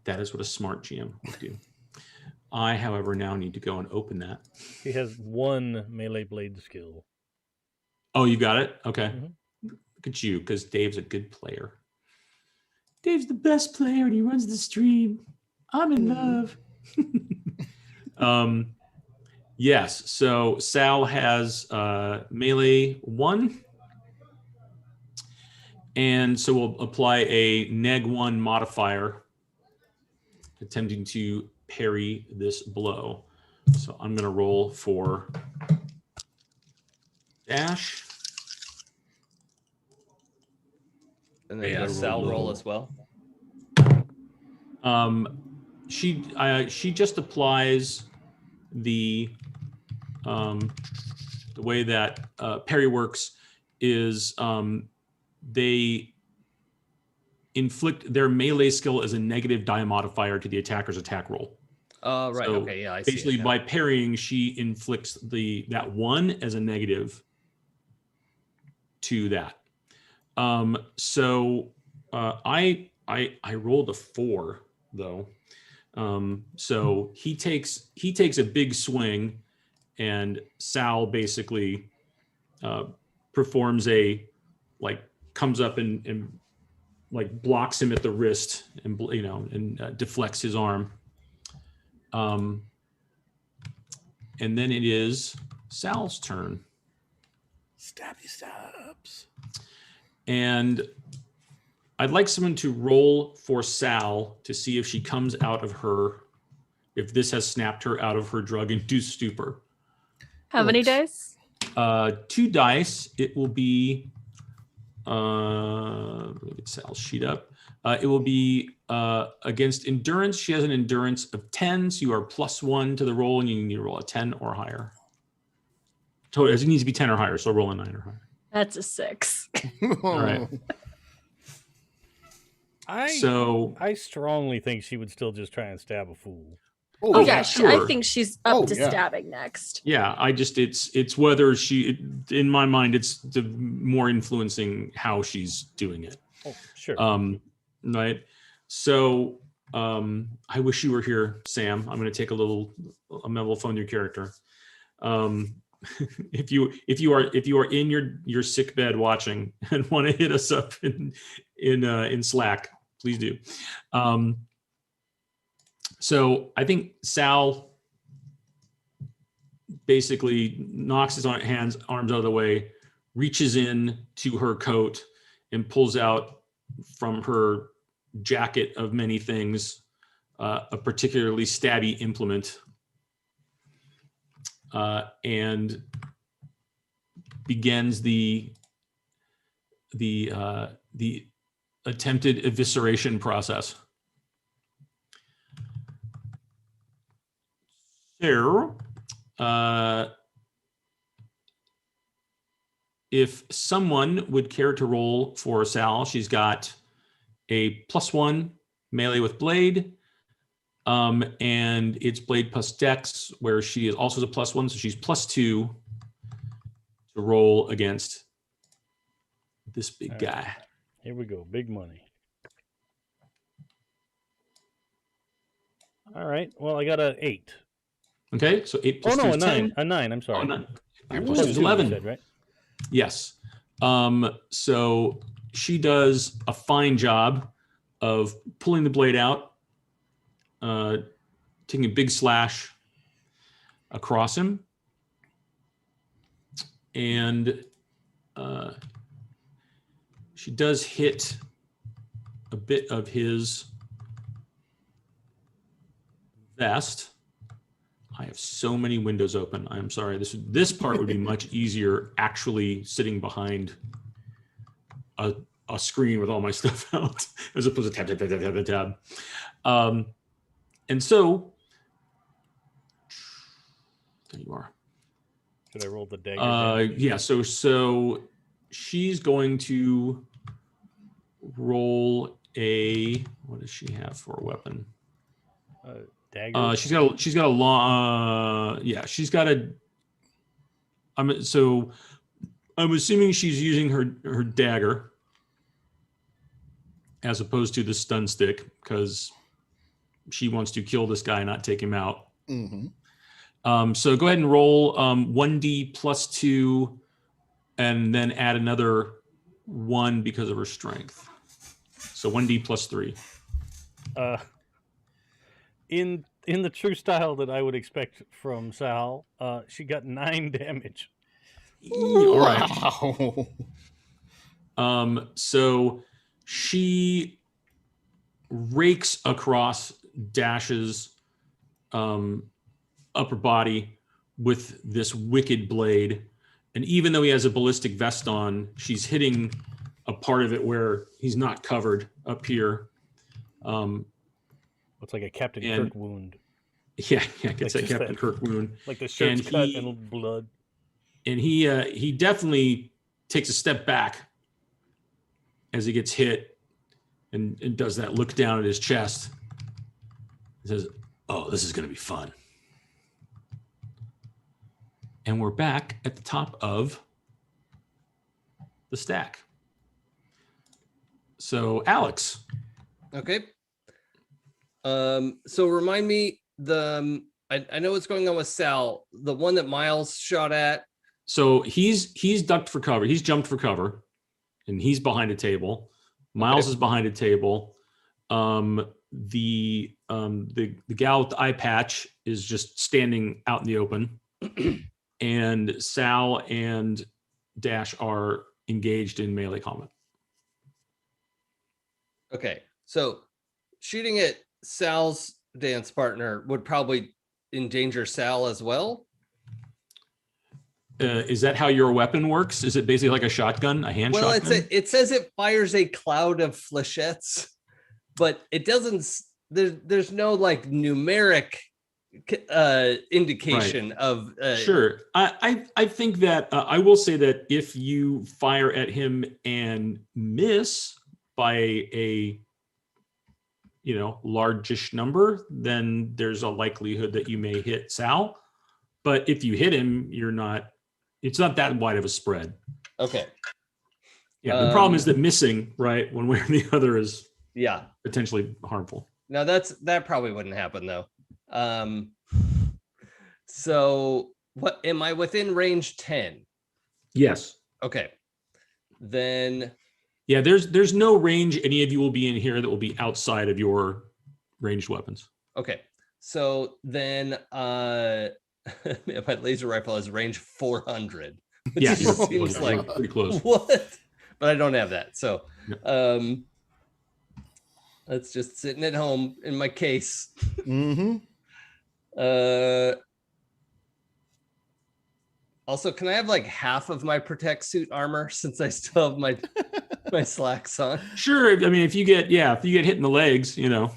That is what a smart GM would do. I, however, now need to go and open that. He has one melee blade skill. Oh, you got it? Okay. Mhm. Look at you, because Dave's a good player. Dave's the best player and he runs the stream. I'm in love. Yes, so Sal has melee 1. And so we'll apply a neg1 modifier, attempting to parry this blow. So I'm going to roll for Dash. And then Yeah, does Sal roll roll low. as well? She just applies the way that parry works is they inflict their melee skill as a negative die modifier to the attacker's attack roll. Right. So okay. Yeah. I see. basically, it now. by parrying, she inflicts that 1 as a negative to that. So I rolled a 4 though. So he takes a big swing, and Sal basically performs comes up and like blocks him at the wrist and deflects his arm. And then it is Sal's turn. Stabby stabs. And I'd like someone to roll for Sal to see if she comes out of if this has snapped her out of her drug-induced stupor. How many Looks- dice? 2 dice. It will be, let me get Sal's sheet up. It will be against endurance. She has an endurance of 10, so you are +1 to the roll, and you need to roll a 10 or higher. So it needs to be 10 or higher, so roll a 9 or higher. That's a 6. All right. I strongly think she would still just try and stab a fool. Oh yeah, sure. I think she's up Oh, to yeah. stabbing next. Yeah, it's whether in my mind, it's the more influencing how she's doing it. Oh, sure. Right. So I wish you were here, Sam. I'm going to take a little phone your character. If you are in your sick bed watching and want to hit us up in Slack, please do. So I think Sal basically knocks his arms out of the way, reaches in to her coat, and pulls out from her jacket of many things a particularly stabby implement, and begins the attempted evisceration process. So, if someone would care to roll for Sal, she's got a +1 melee with blade, and it's blade plus dex, where she is also a +1, so she's +2 to roll against this big All guy. right. Here we go. Big money. All right. Well, I got a 8. Okay, so 8 Oh plus no, 2 a is 9. 10. A 9. I'm Oh, sorry. 9. 9 Ooh, plus 2 is you 11. said, right? Yes. So she does a fine job of pulling the blade out, taking a big slash across him, and she does hit a bit of his vest. I have so many windows open. I'm sorry. This part would be much easier actually sitting behind a screen with all my stuff out as opposed to tab. And so there you are. Should I roll the dagger? Yeah. So she's going to roll a. What does she have for a weapon? Dagger. She's got a long. Yeah, she's got a. I'm assuming she's using her dagger as opposed to the stun stick because she wants to kill this guy, not take him out. Mm-hmm. So go ahead and roll 1d plus 2, and then add another 1 because of her strength. So 1d plus 3. In the true style that I would expect from Sal, she got 9 damage. All right. Wow. So she rakes across Dash's upper body with this wicked blade. And even though he has a ballistic vest on, she's hitting a part of it where he's not covered up here. It's like a Captain Kirk wound. Yeah, it's Like a Captain that. Kirk wound. Like the shirt's And cut he- and blood. And he definitely takes a step back as he gets hit and does that look down at his chest. He says, "Oh, this is going to be fun." And we're back at the top of the stack. So, Alex. Okay. So remind me I know what's going on with Sal, the one that Miles shot at. So he's ducked for cover. He's jumped for cover, and he's behind a table. Miles is behind a table. The gal with the eye patch is just standing out in the open, and Sal and Dash are engaged in melee combat. Okay. So shooting at Sal's dance partner would probably endanger Sal as well. Is that how your weapon works? Is it basically like a shotgun, a hand Well, shotgun? it says it fires a cloud of flechettes, but it doesn't. There's no like numeric indication of. Sure. I think that I will say that if you fire at him and miss by a largish number, then there's a likelihood that you may hit Sal. But if you hit him, it's not that wide of a spread. Okay. Yeah. The problem is that missing, right, one way or the other is Yeah. potentially harmful. Now that probably wouldn't happen though. So what am I within range 10? Yes. Okay. Then Yeah, there's no range any of you will be in here that will be outside of your ranged weapons. okay. So then my laser rifle has range 400. Which Yeah, just you're seems like pretty close. what? But I don't have that. So No. that's just sitting at home in my case. Mm-hmm. Also, can I have like half of my protect suit armor since I still have my my slacks on. Sure. I mean, if you get hit in the legs, you know.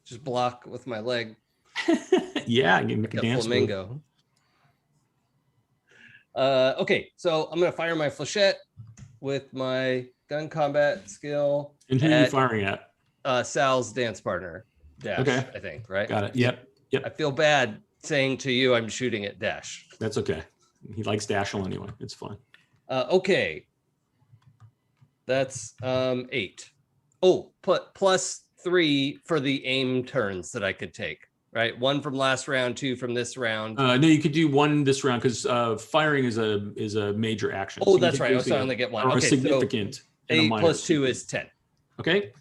Just block with my leg. Yeah, you can make Like a a dance flamingo. Okay, so I'm gonna fire my flechette with my gun combat skill. And who are you firing at? Sal's dance partner, Dash. Okay. I think, right? Got it. Yep. I feel bad saying to you I'm shooting at Dash. That's okay. He likes Dashel anyway. It's fine. Okay. That's 8. Oh, plus 3 for the aim turns that I could take. Right, 1 from last round, 2 from this round. No, you could do 1 this round because firing is a major action. Oh, So that's right. So I only get 1. Or Okay, a significant. So and a 8 minor plus 2 significant. is 10. Okay.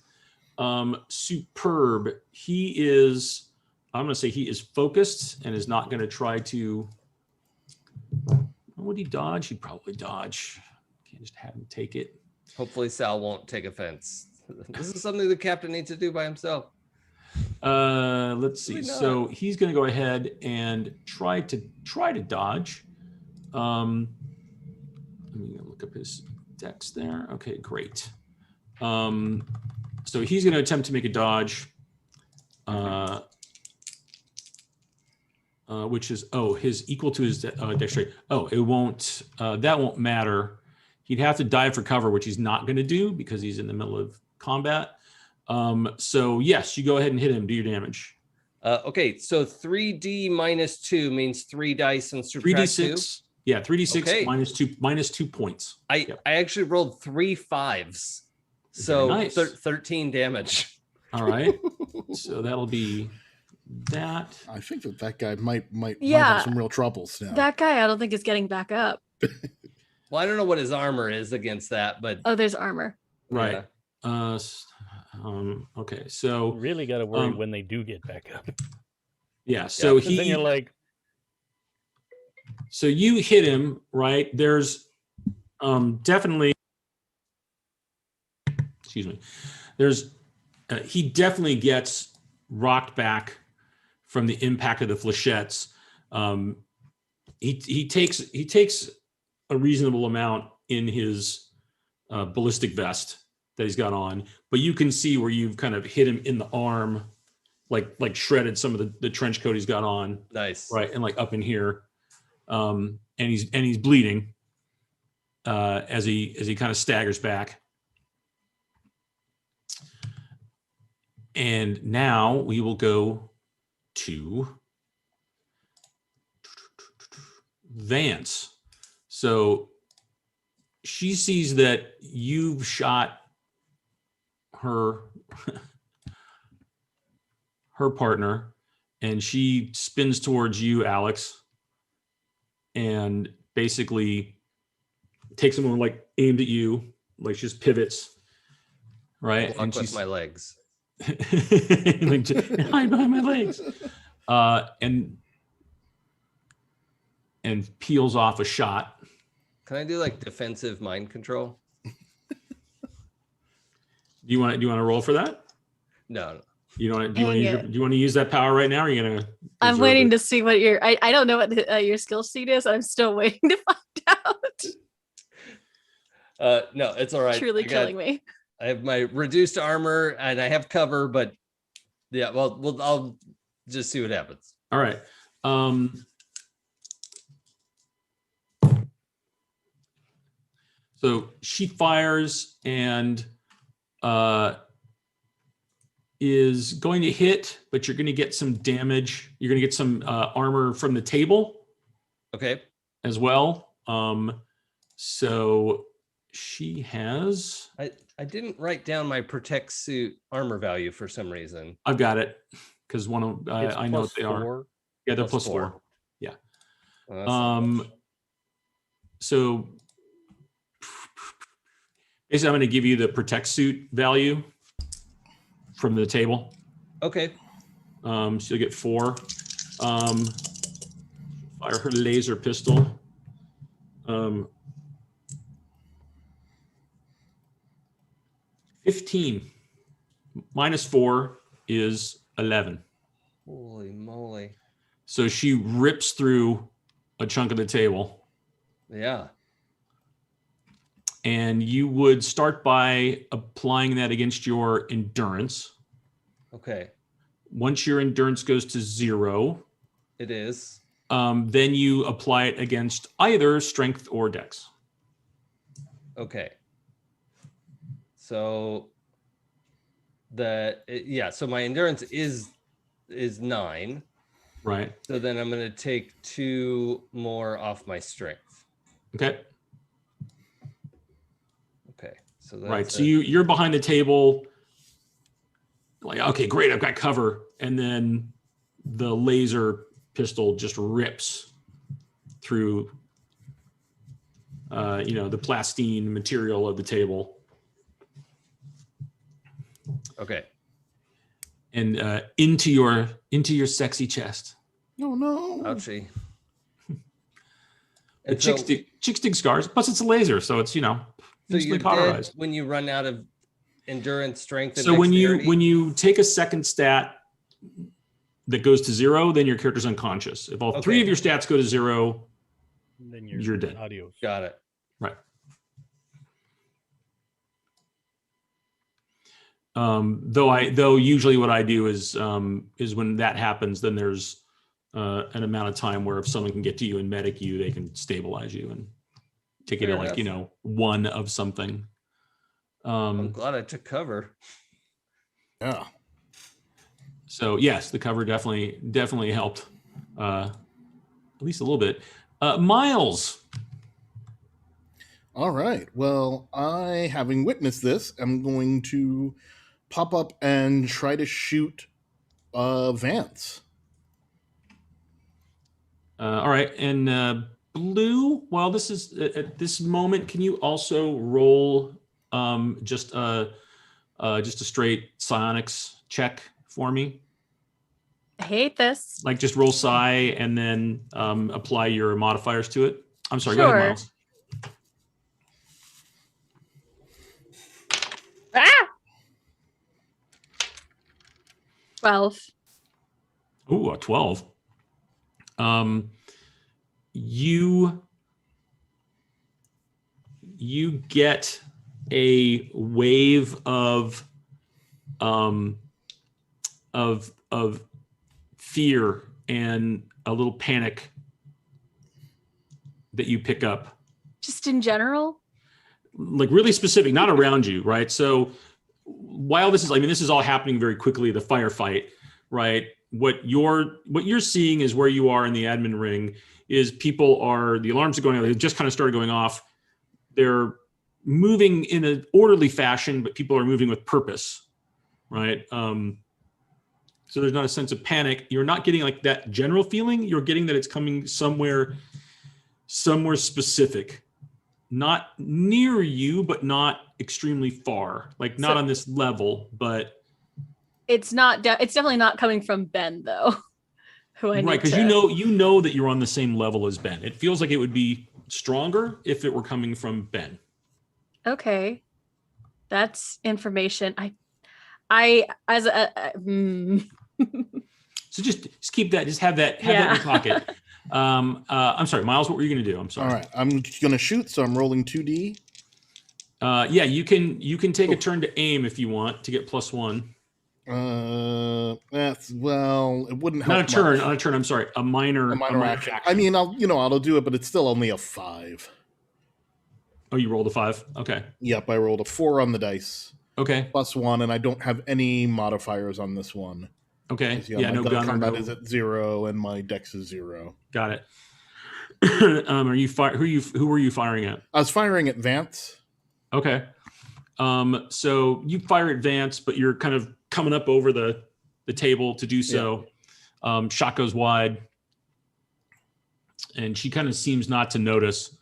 Superb. He is. I'm going to say he is focused and is not going to try to. Would he dodge? He'd probably dodge. Can't just have him take it. Hopefully Sal won't take offense. This is something the captain needs to do by himself. Let's see. Probably not. So he's going to go ahead and try to dodge. Let me look up his dex there. Okay, great. So he's going to attempt to make a dodge, which is his equal to his dexterity. Oh, it won't. That won't matter. He'd have to dive for cover, which he's not going to do because he's in the middle of combat. So yes, you go ahead and hit him. Do your damage. Okay, so 3d minus 2 means 3 dice and subtract 3d6. Yeah, 3d6 Okay. minus 2 points. I actually rolled 3 5s, so Very nice. 13 damage. All right. So that'll be that. I think that guy might Yeah. have some real troubles now. That guy, I don't think is getting back up. Well, I don't know what his armor is against that, but Oh, there's armor. Right. Okay. So Really got to worry when they do get back up. yeah. So 'Cause then you're like, So you hit him, right? There's definitely, excuse me. There's he definitely gets rocked back from the impact of the flechettes. He takes a reasonable amount in his ballistic vest that he's got on, but you can see where you've kind of hit him in the arm, like shredded some of the trench coat he's got on, nice. right, and like up in here, and he's bleeding as he kind of staggers back. And now we will go to Vance. So she sees that you've shot her partner, and she spins towards you, Alex, and basically takes someone like aimed at you, like just pivots, right? Block And with she's my legs. like, just hide behind my legs, and peels off a shot. Can I do like defensive mind control? Do you want to roll for that? No. Do you want Hang to use that power right now? Or are you gonna? I'm waiting to see what your I don't know what your skill sheet is. I'm still waiting to find out. No, it's all right. Truly killing me. I have my reduced armor and I have cover, but yeah, well, I'll just see what happens. All right. So she fires and is going to hit, but you're going to get some damage. You're going to get some armor from the table. Okay. As well. So she has. I didn't write down my protect suit armor value for some reason. I've got it because one of I know what they are. Yeah, they're plus four. Yeah. So basically, I'm going to give you the protect suit value from the table. Okay. So you'll get 4. Fire her laser pistol. 15 minus 4 is 11. Holy moly. So she rips through a chunk of the table. Yeah. and you would start by applying that against your endurance. Okay. Once your endurance goes to 0, It is. then you apply it against either strength or dex. Okay. So so my endurance is 9. Right. So then I'm going to take 2 more off my strength. Okay. Okay. So that's Right. So you're behind the table. Like, okay, great, I've got cover. And then the laser pistol just rips through, the plastine material of the table. okay. And into your sexy chest. No, no. Ouchie. The And so, chicks dig scars. Plus, it's a laser, so it's so you're instantly dead cauterized. when you run out of endurance, strength, and So when dexterity? you take a second stat that goes to 0, then your character's unconscious. If all 3 Okay. of your stats go to 0, Then you're dead. Adios. Got it. Right. Though usually what I do is when that happens, then there's an amount of time where if someone can get to you and medic you, they can stabilize you and take you Fair to like enough. 1 of something. I'm glad I took cover. Yeah. So yes, the cover definitely helped, at least a little bit. Miles. All right. Well, having witnessed this, am going to pop up and try to shoot Vance. All right, and Blue. Well, this is at this moment. Can you also roll just a straight psionics check for me? I hate this. Like just roll psi and then apply your modifiers to it. I'm sorry. Go ahead, Sure. Miles. Ah! 12. Ooh, a 12. You get a wave of fear and a little panic that you pick up, Just in general? like really specific, not around you, right? So while this is all happening very quickly, the firefight, right? What you're seeing is where you are in the admin ring is the alarms are going off. They just kind of started going off. They're moving in an orderly fashion, but people are moving with purpose, right? So there's not a sense of panic. You're not getting like that general feeling. You're getting that it's coming somewhere specific, not near you, but not extremely far, like not on this level, but It's not. It's definitely not coming from Ben though. Who I need right, because to... you know that you're on the same level as Ben. It feels like it would be stronger if it were coming from Ben. Okay, that's information. I as a. So just keep that. Just have that in your pocket. I'm sorry, Miles. What were you going to do? I'm sorry. All right. I'm going to shoot, so I'm rolling 2D. Yeah, you can take a turn to aim if you want to get +1. It wouldn't help. Not a turn. I'm sorry, a minor action. I mean, I'll do it, but it's still only a 5. Oh, you rolled a 5. Okay. Yep, I rolled a 4 on the dice. Okay. +1, and I don't have any modifiers on this one. Okay. My no gun combat or is at 0, and my dex is 0. Got it. Are you who were you firing at? I was firing at Vance. Okay. So you fire at Vance, but you're kind of coming up over the table to do so. Yeah. Shot goes wide, and she kind of seems not to notice.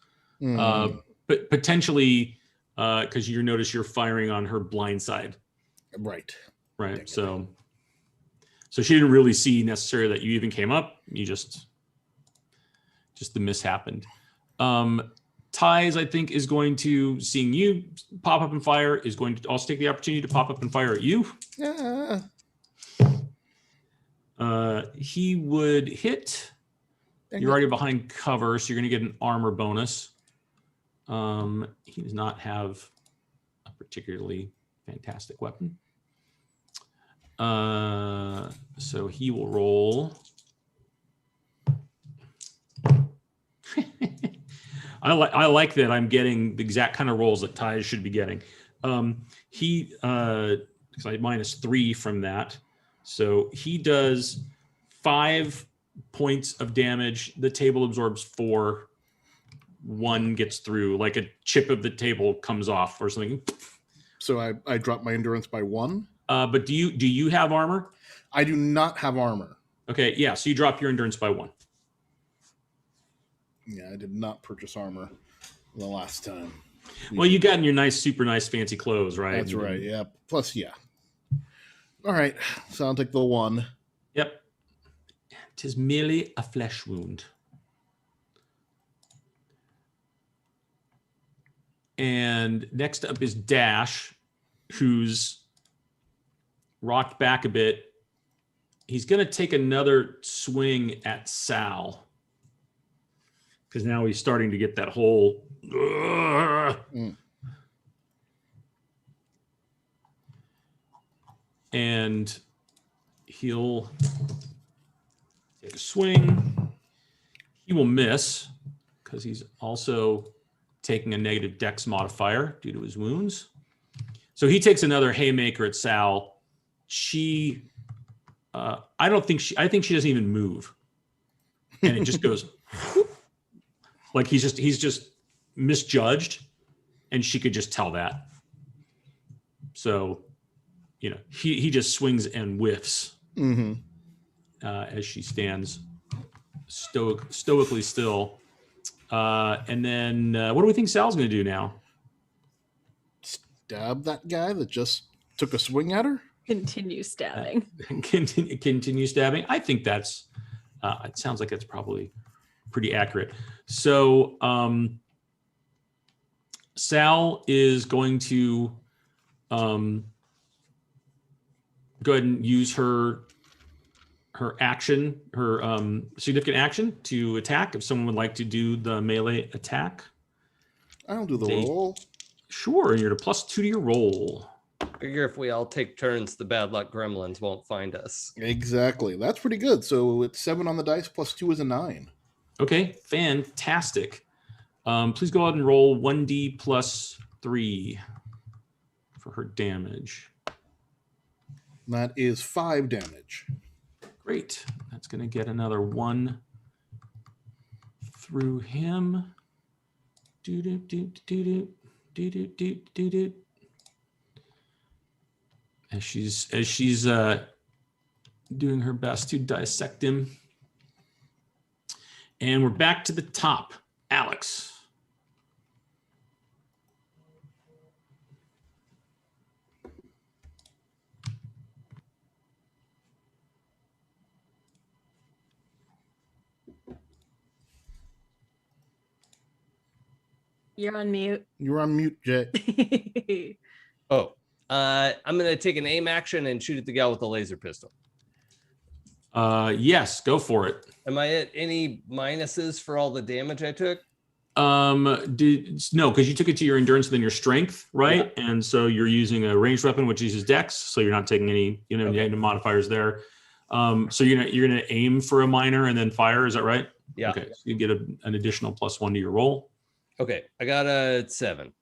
But potentially, because you notice you're firing on her blind side. Right. So she didn't really see necessarily that you even came up. You just the miss happened. Ties, I think, is going to, seeing you pop up and fire, is going to also take the opportunity to pop up and fire at you. Yeah. He would hit. You're already behind cover, so you're going to get an armor bonus. He does not have a particularly fantastic weapon. So he will roll. I like that I'm getting the exact kind of rolls that Ty should be getting. He because I -3 from that, so he does 5 points of damage. The table absorbs 4. 1 gets through, like a chip of the table comes off or something. So I drop my endurance by 1. But do you have armor? I do not have armor. Okay, yeah. So you drop your endurance by 1. Yeah, I did not purchase armor the last time. Well, you got in your super nice, fancy clothes, right? That's right. Yeah. Plus, yeah. All right. So I'll take the 1. Yep. 'Tis merely a flesh wound. And next up is Dash, who's rocked back a bit. He's going to take another swing at Sal, because now he's starting to get that whole. And he'll take a swing. He will miss because he's also taking a negative dex modifier due to his wounds. So he takes another haymaker at Sal. I think she doesn't even move. And it just goes like he's just misjudged, and she could just tell that. So, he just swings and whiffs as she stands stoically still. And then what do we think Sal's going to do now? Stab that guy that just took a swing at her? Continue stabbing. Continue stabbing. I think that's, it sounds like that's probably pretty accurate. So Sal is going to go ahead and use her action, her significant action to attack. If someone would like to do the melee attack. I'll do the roll. Sure, and you're at a +2 to your roll. Figure if we all take turns, the bad luck gremlins won't find us. Exactly. That's pretty good. So it's 7 on the dice, +2 is a 9. Okay, fantastic. Please go ahead and roll 1d +3 for her damage. That is 5 damage. Great. That's going to get another 1 through him. As she's doing her best to dissect him. And we're back to the top. Alex. You're on mute. You're on mute, Jay. Oh, I'm going to take an aim action and shoot at the gal with the laser pistol. Yes, go for it. Am I at any minuses for all the damage I took? No, because you took it to your endurance and then your strength, right? Yeah. And so you're using a ranged weapon, which uses dex, so you're not taking any, negative modifiers there. So you're gonna aim for a minor and then fire. Is that right? Yeah. Okay. So you get an additional +1 to your roll. Okay, I got a 7.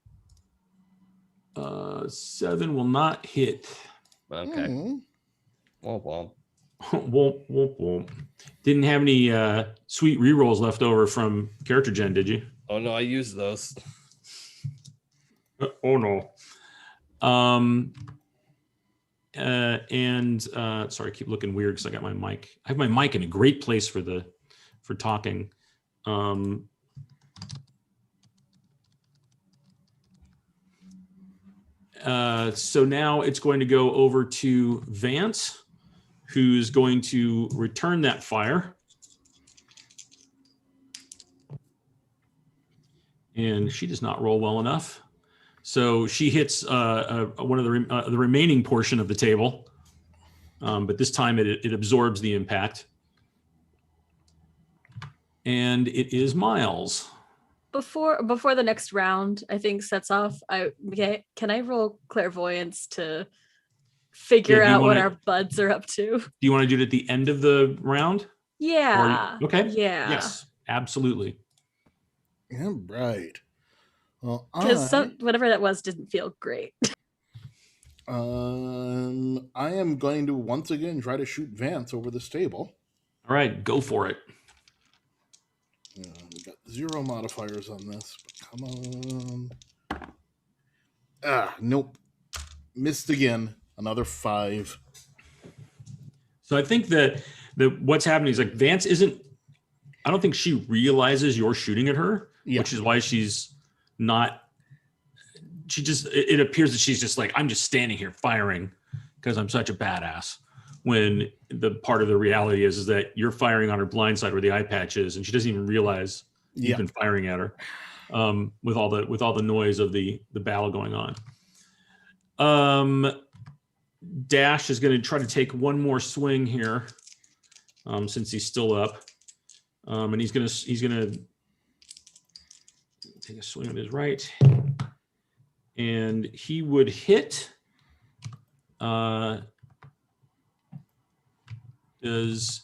7 will not hit. Okay. Womp womp womp. Didn't have any sweet rerolls left over from character gen, did you? Oh no, I used those. Oh no. Sorry, I keep looking weird because I got my mic. I have my mic in a great place for talking. So now it's going to go over to Vance, who's going to return that fire. And she does not roll well enough. So she hits one of the remaining portion of the table. But this time it absorbs the impact. And it is Miles. before the next round, I think sets off, can I roll clairvoyance to figure do you out what wanna- our buds are up to? Do you want to do it at the end of the round? Yeah. Okay. Yeah. Yes, absolutely. Yeah, right. Well, Because whatever that was didn't feel great. I am going to once again try to shoot Vance over this table. All right, go for it. We got 0 modifiers on this, but come on. Nope. Missed again. Another 5. So I think that what's happening is like Vance isn't. I don't think she realizes you're shooting at her, which is why she's not. She just. It appears that she's just like, I'm just standing here firing because I'm such a badass. When the part of the reality is that you're firing on her blind side where the eye patch is, and she doesn't even realize you've been firing at her with all the noise of the battle going on. Dash is going to try to take one more swing here, since he's still up, and he's gonna take a swing with his right, and he would hit. Does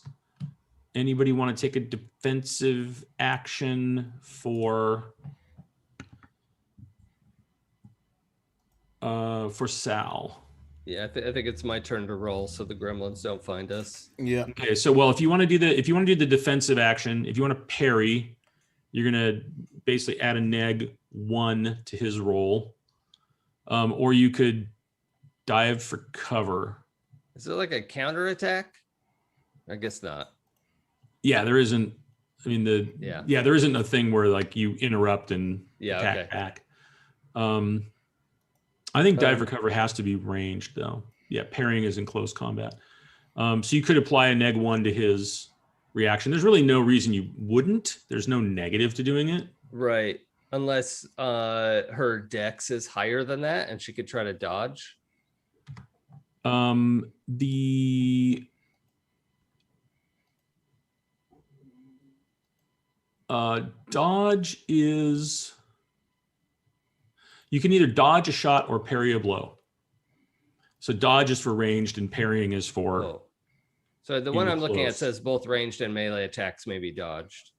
anybody want to take a defensive action for Sal? Yeah, I think it's my turn to roll, so the gremlins don't find us. Yeah. Okay, so well, if you want to do the defensive action, if you want to parry, you're gonna basically add a -1 to his roll, or you could dive for cover. Is it like a counterattack? I guess not. Yeah, there isn't. I mean, there isn't a thing where like you interrupt and attack back. I think dive for cover has to be ranged though. Yeah, parrying is in close combat. So you could apply a -1 to his reaction. There's really no reason you wouldn't. There's no negative to doing it. Right. Unless her dex is higher than that and she could try to dodge. The dodge is, you can either dodge a shot or parry a blow. So dodge is for ranged and parrying is for. Oh. So the one I'm looking at close. says both ranged and melee attacks may be dodged.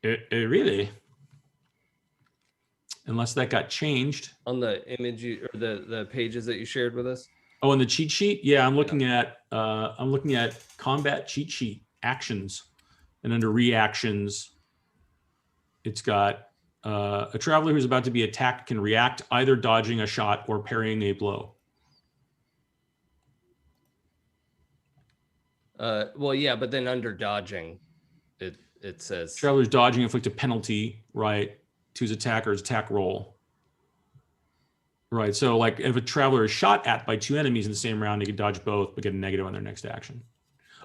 It really? Unless that got changed. On the image or the pages that you shared with us? Oh, and the cheat sheet? Yeah, I'm looking at combat cheat sheet actions. And under reactions, it's got a traveler who's about to be attacked can react either dodging a shot or parrying a blow. Well, yeah, but then under dodging, it says Travelers dodging inflict a penalty, right, to his attacker's attack roll. Right, so like if a traveler is shot at by 2 enemies in the same round, they can dodge both, but get a negative on their next action.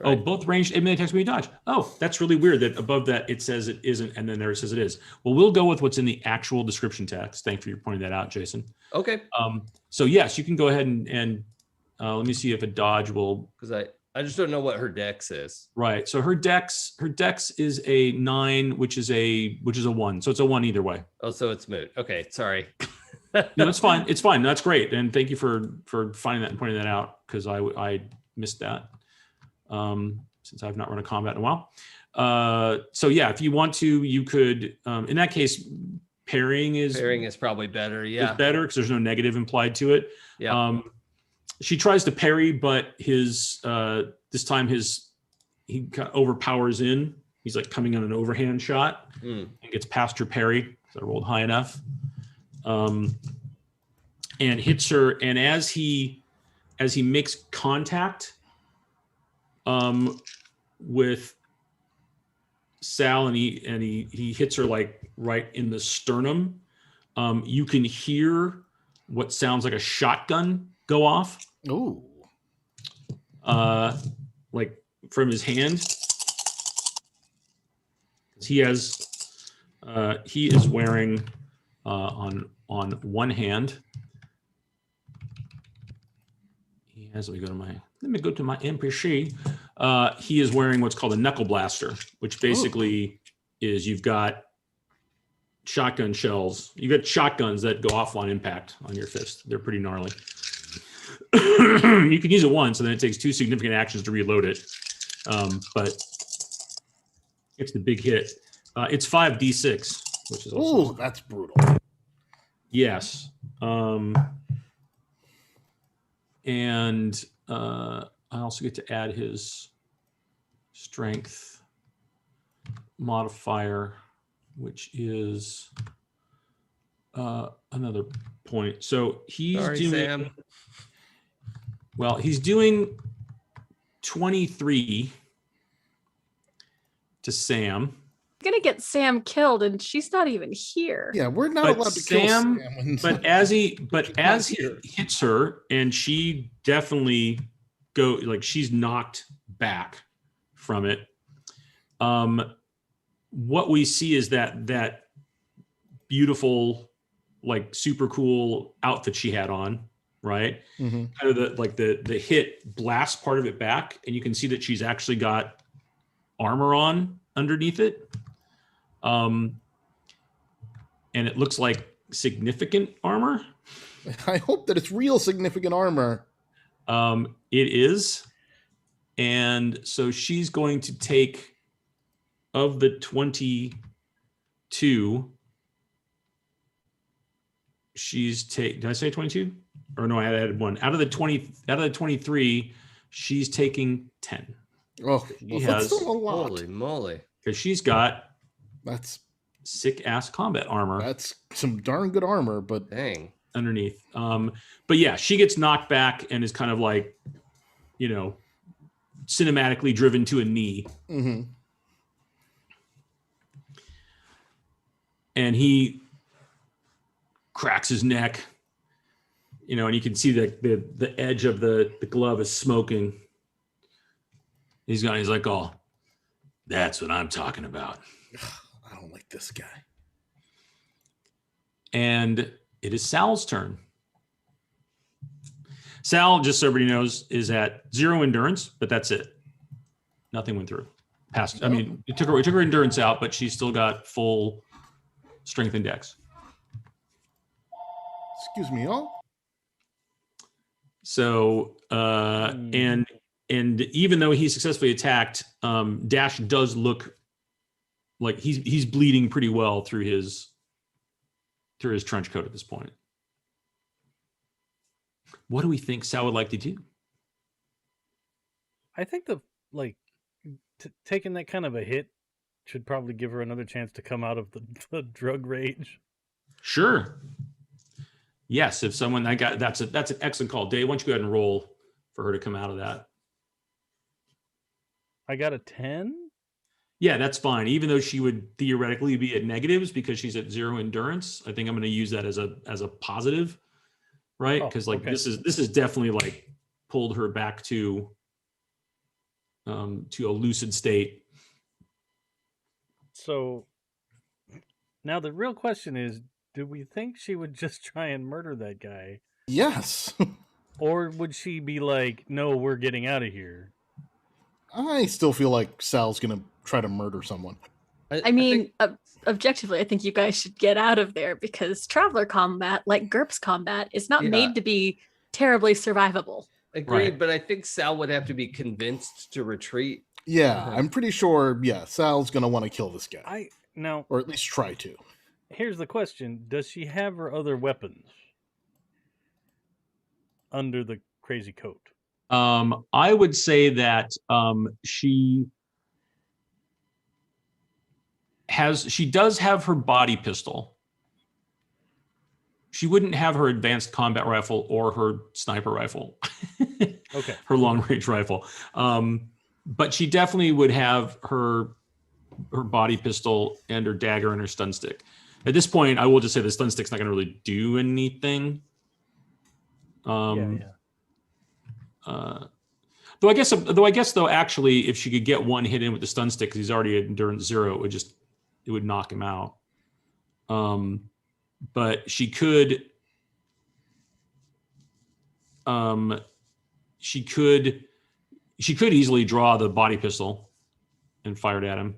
Right. Oh, both ranged and melee attacks may be dodged. Oh, that's really weird that above that it says it isn't, and then there it says it is. Well, we'll go with what's in the actual description text. Thank you for pointing that out, Jason. Okay. So yes, you can go ahead and let me see if a dodge will. Because I just don't know what her dex is. Right. So her dex is a 9, which is a 1. So it's a 1 either way. Oh, so it's moot. Okay, sorry. No, it's fine. It's fine. That's great. And thank you for finding that and pointing that out, because I missed that. Since I've not run a combat in a while. So yeah, if you want to, you could, in that case, parrying is probably better. Yeah. It's better because there's no negative implied to it. Yeah. She tries to parry, but his, this time he overpowers in. He's like coming on an overhand shot and gets past her parry because I rolled high enough. And hits her. And as he makes contact, with Sal and he hits her like right in the sternum. You can hear what sounds like a shotgun go off. Oh. Like from his hand. He is wearing on one hand. He has. Let me go to my NPC. He is wearing what's called a Knuckle Blaster, which basically is you've got shotgun shells. You got shotguns that go off on impact on your fist. They're pretty gnarly. You can use it once, and then it takes 2 significant actions to reload it. But it's the big hit. It's 5d6, which is also... Oh, that's brutal. Yes. And I also get to add his strength modifier, which is another point. So he's doing... Sam. Well, he's doing 23 to Sam. I'm gonna get Sam killed, and she's not even here. Yeah, we're not But allowed to Sam- kill Sam. when- But as he here. hits her, and she definitely she's knocked back from it. What we see is that beautiful, like super cool outfit she had on, right? Mhm. Kind of the hit blasts part of it back, and you can see that she's actually got armor on underneath it. And it looks like significant armor. I hope that it's real significant armor. It is. And so she's going to take, of the 22, did I say 22? Or no, I added 1. Out of the 23, she's taking 10. Oh, She well, has- that's still a lot. Holy moly. Because she's got That's sick ass combat armor some darn good armor, but Dang. underneath. But yeah, she gets knocked back and is kind of like, cinematically driven to a knee. mhm. And he cracks his neck, and you can see the edge of the glove is smoking. He's like, oh, that's what I'm talking about. I don't like this guy. And it is Sal's turn. Sal, just so everybody knows, is at 0 endurance, but that's it. Nothing went through. It took her endurance out, but she's still got full strength and dex. Excuse me, y'all. So, and even though he successfully attacked, Dash does look like he's bleeding pretty well through his trench coat at this point. What do we think Sal would like to do? I think taking that kind of a hit should probably give her another chance to come out of the drug rage. Sure. Yes, if someone that's an excellent call. Dave, why don't you go ahead and roll for her to come out of that? I got a 10. Yeah, that's fine. Even though she would theoretically be at negatives because she's at 0 endurance, I think I'm going to use that as a positive, right? Because okay. this is definitely like pulled her back to a lucid state. So now the real question is, do we think she would just try and murder that guy? Yes. Or would she be like, no, we're getting out of here? I still feel like Sal's gonna try to murder someone. I mean, objectively, I think you guys should get out of there because traveler combat, like GURPS combat, is not Yeah. made to be terribly survivable. Agreed, Right. but I think Sal would have to be convinced to retreat. Yeah, Uh-huh. I'm pretty sure, Sal's gonna want to kill this guy. Now, Or at least try to. here's the question. Does she have her other weapons under the crazy coat? I would say that she does have her body pistol. She wouldn't have her advanced combat rifle or her sniper rifle. Okay. Her long range rifle. But she definitely would have her body pistol and her dagger and her stun stick. At this point, I will just say the stun stick's not going to really do anything. Yeah. Though I guess actually, if she could get one hit in with the stun stick, because he's already at endurance 0, it would knock him out. But she could easily draw the body pistol and fire it at him,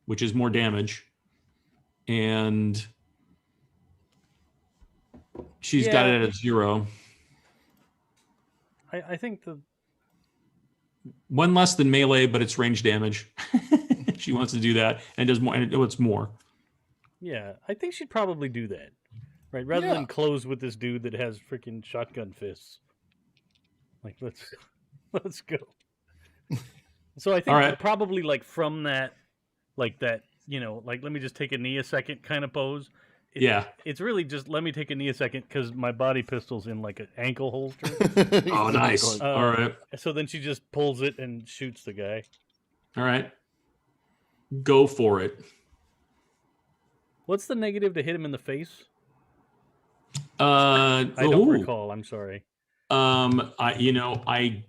which is more damage. And She's got it at a 0. I think the 1 less than melee, but it's range damage. She wants to do that and does more, and it's more. Yeah, I think she'd probably do that. Right, rather than close with this dude that has freaking shotgun fists. Like, let's go. So I think probably like from that, like that, you know, like let me just take a knee a second kind of pose. It's really just let me take a knee a second because my body pistol's in like an ankle holster. Oh, nice. All right. So then she just pulls it and shoots the guy. All right. Go for it. What's the negative to hit him in the face? I don't recall. I'm sorry. I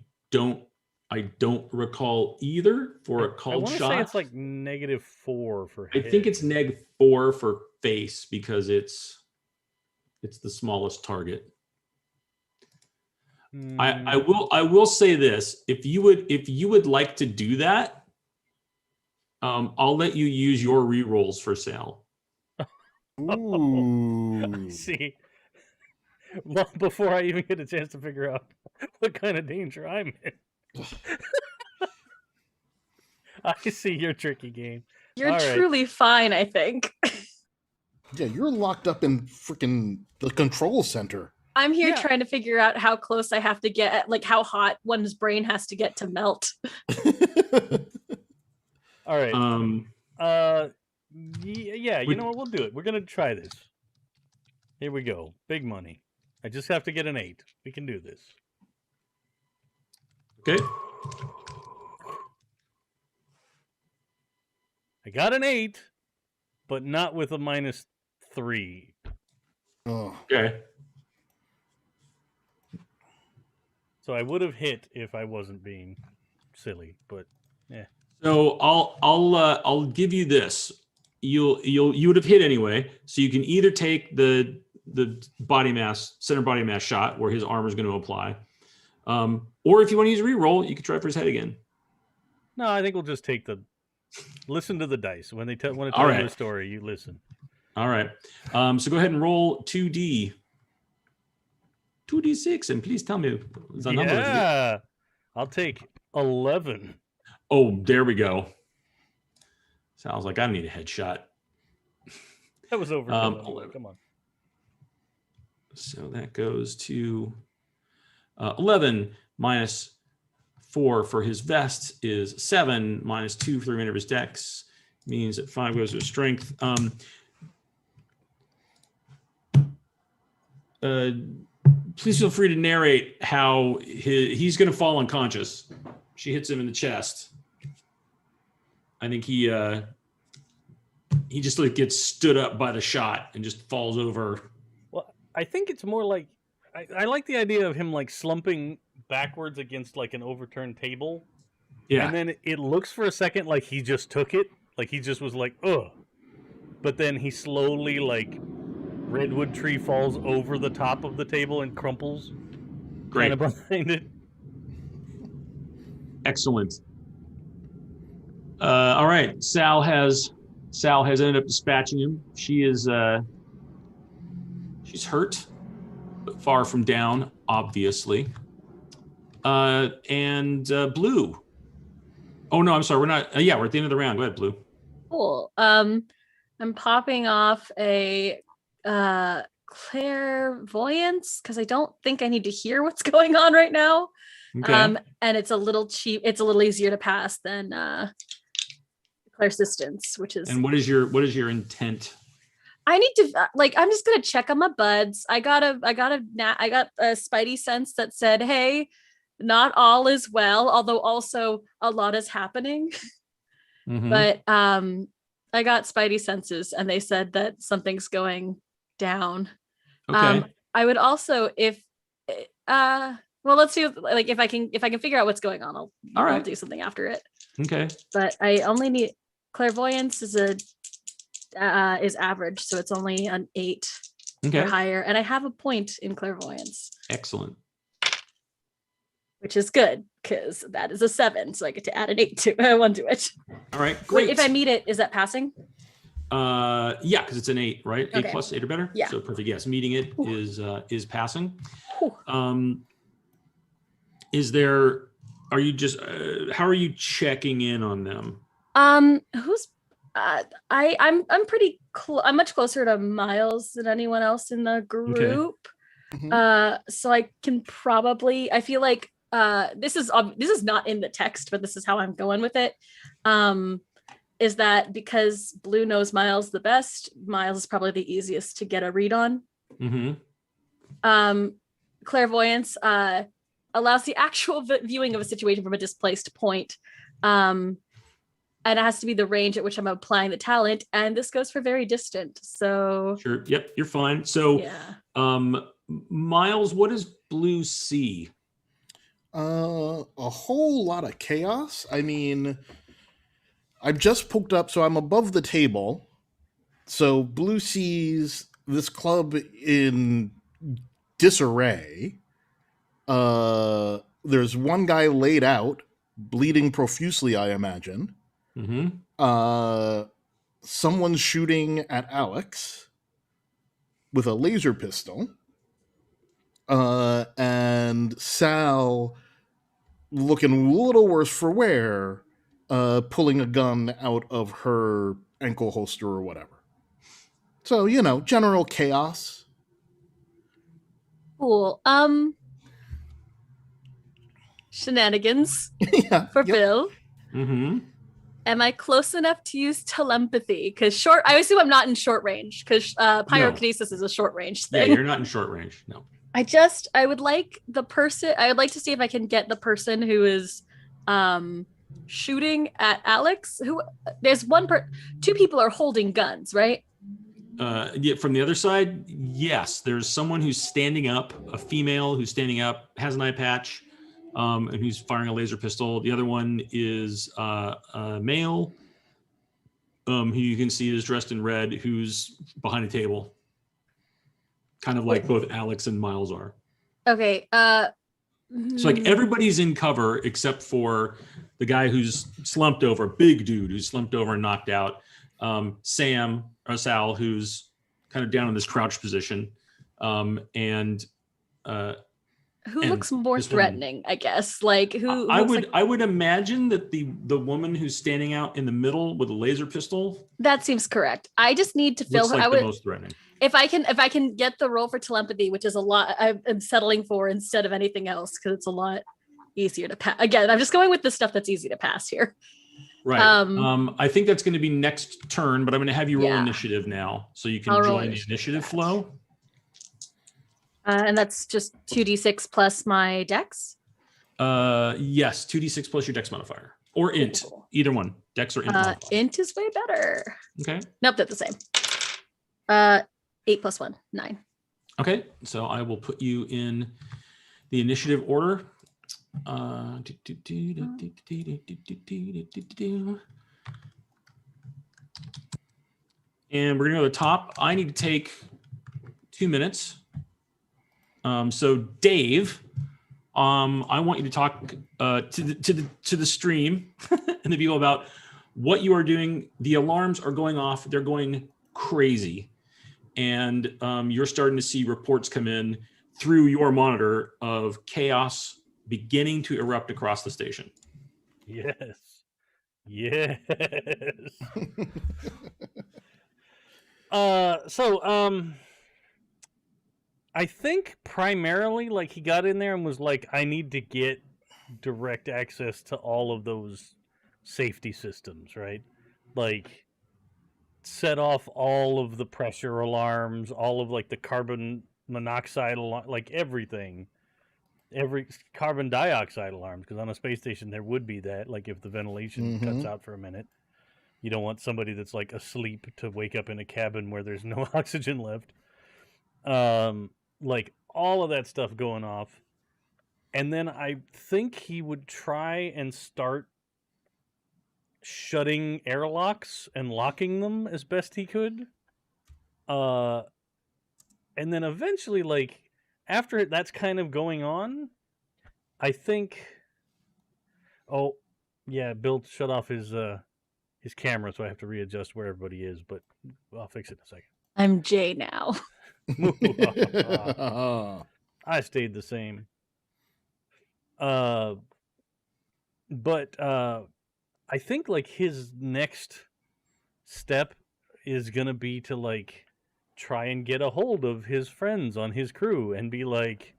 don't recall either for a called shot. I want to say it's like -4 for I think it's -4 for face because it's the smallest target. I will say this. If you would like to do that, I'll let you use your rerolls for Sal. Ooh. See. Well, before I even get a chance to figure out what kind of danger I'm in. I see your tricky game. You're truly fine, I think. Yeah, you're locked up in freaking the control center. I'm here trying to figure out how close I have to get, like how hot one's brain has to get to melt. All right. Yeah, you know what? We'll do it. We're gonna try this. Here we go. Big money. I just have to get an 8. We can do this. Okay. I got an 8, but not with a -3. Oh. Okay. So I would have hit if I wasn't being silly, but yeah. So I'll give you this. You would have hit anyway, so you can either take the body mass, center body mass shot where his armor is going to apply, or if you want to use a reroll, you can try for his head again. No, I think we'll just take listen to the dice when they want to All tell right. you a story. You listen. All right. So go ahead and roll 2d6, and please tell me the number. Yeah, I'll take 11. Oh, there we go. Sounds like I need a headshot. That was over. 11. Come on. So that goes to 11 minus 4 for his vest is 7 minus 2 for the remainder of his dex means that 5 goes to his strength. Please feel free to narrate how he's going to fall unconscious. She hits him in the chest. I think he just like gets stood up by the shot and just falls over. Well, I think it's more like I like the idea of him like slumping backwards against like an overturned table. Yeah. And then it looks for a second like he just took it. Like he just was like, ugh. But then he slowly like redwood tree falls over the top of the table and crumples. Great. Kind of behind it. Excellent. All right. Sal has ended up dispatching him. She is she's hurt, but far from down, obviously. And Blue. Oh no, I'm sorry. We're not. We're at the end of the round. Go ahead, Blue. Cool. I'm popping off a clairvoyance because I don't think I need to hear what's going on right now. Okay. And it's a little cheap. It's a little easier to pass than clairsistence, which is. And what is your intent? I need to I'm just gonna check on my buds. I got a spidey sense that said, "Hey, not all is well," although also a lot is happening. Mm-hmm. But I got spidey senses, and they said that something's going down. Okay. I would also, if let's see if I can figure out what's going on. I'll do something after it. Okay. But I only need clairvoyance is average, so it's only an 8 or higher, and I have a point in clairvoyance. Excellent. Which is good because that is a 7, so I get to add an 1 to it. All right, great. Wait, if I meet it, is that passing? Yeah, because it's an 8, right? 8 Okay. plus, 8 or better. Yeah. So perfect. Yes, meeting it Ooh. is passing. Ooh. Is there? Are you just? How are you checking in on them? Who's I'm pretty I'm much closer to Miles than anyone else in the group. Mhm. So I can probably, I feel like this is not in the text, but this is how I'm going with it. Is that because Blue knows Miles the best, Miles is probably the easiest to get a read on. Mm-hmm. Clairvoyance allows the actual viewing of a situation from a displaced point. And it has to be the range at which I'm applying the talent, and this goes for very distant. So Sure. Yep, you're fine. So, yeah. Miles, what does Blue see? A whole lot of chaos. I mean, I've just poked up, so I'm above the table. So Blue sees this club in disarray. There's one guy laid out, bleeding profusely, I imagine. Mm-hmm. Someone's shooting at Alex with a laser pistol. And Sal, looking a little worse for wear, pulling a gun out of her ankle holster or whatever. So, general chaos. Cool. Shenanigans Yeah. for Yep. Bill. Mm-hmm. Am I close enough to use telepathy? Because I assume I'm not in short range, because pyrokinesis is a short range Yeah, thing. you're not in short range. No. I would like to see if I can get the person who is shooting at Alex. There's two people are holding guns, right? Yeah, from the other side, yes. There's someone who's standing up, a female who's standing up, has an eye patch, and who's firing a laser pistol. The other one is a male, who you can see is dressed in red, who's behind a table, kind of like both Alex and Miles are. Okay. So like everybody's in cover except for the guy who's slumped over, big dude who's slumped over and knocked out. Sal, who's kind of down in this crouch position, and who looks more threatening, I guess. Like who I would imagine that the woman who's standing out in the middle with a laser pistol. That seems correct. I just need to fill her. Like the most threatening. If I can get the roll for telepathy, which is a lot I'm settling for instead of anything else, because it's a lot easier to pass. Again, I'm just going with the stuff that's easy to pass here. Right. I think that's going to be next turn, but I'm going to have you roll initiative now, so you can join the initiative flow. And that's just 2d6 plus my dex? Yes, 2d6 plus your dex modifier. Or int. Cool. Either one. Dex or int. Int is way better. Okay. Nope, they're the same. 8 plus 1, 9. Okay, so I will put you in the initiative order. And we're gonna go to the top. I need to take 2 minutes. So Dave, I want you to talk to the stream and the people about what you are doing. The alarms are going off. They're going crazy. And you're starting to see reports come in through your monitor of chaos beginning to erupt across the station. Yes. I think primarily, like, he got in there and was like, I need to get direct access to all of those safety systems, right? Like, set off all of the pressure alarms, all of, like, the carbon monoxide alarm, like, everything. Every carbon dioxide alarms, because on a space station there would be that, like, if the ventilation cuts out for a minute. You don't want somebody that's, like, asleep to wake up in a cabin where there's no oxygen left. Like, all of that stuff going off. And then I think he would try and start shutting airlocks and locking them as best he could. And then eventually, like, after that's kind of going on, I think... Oh, yeah, Bill shut off his his camera, so I have to readjust where everybody is, but I'll fix it in a second. I'm Jay now. I stayed the same. But I think like his next step is gonna be to like try and get a hold of his friends on his crew and be like,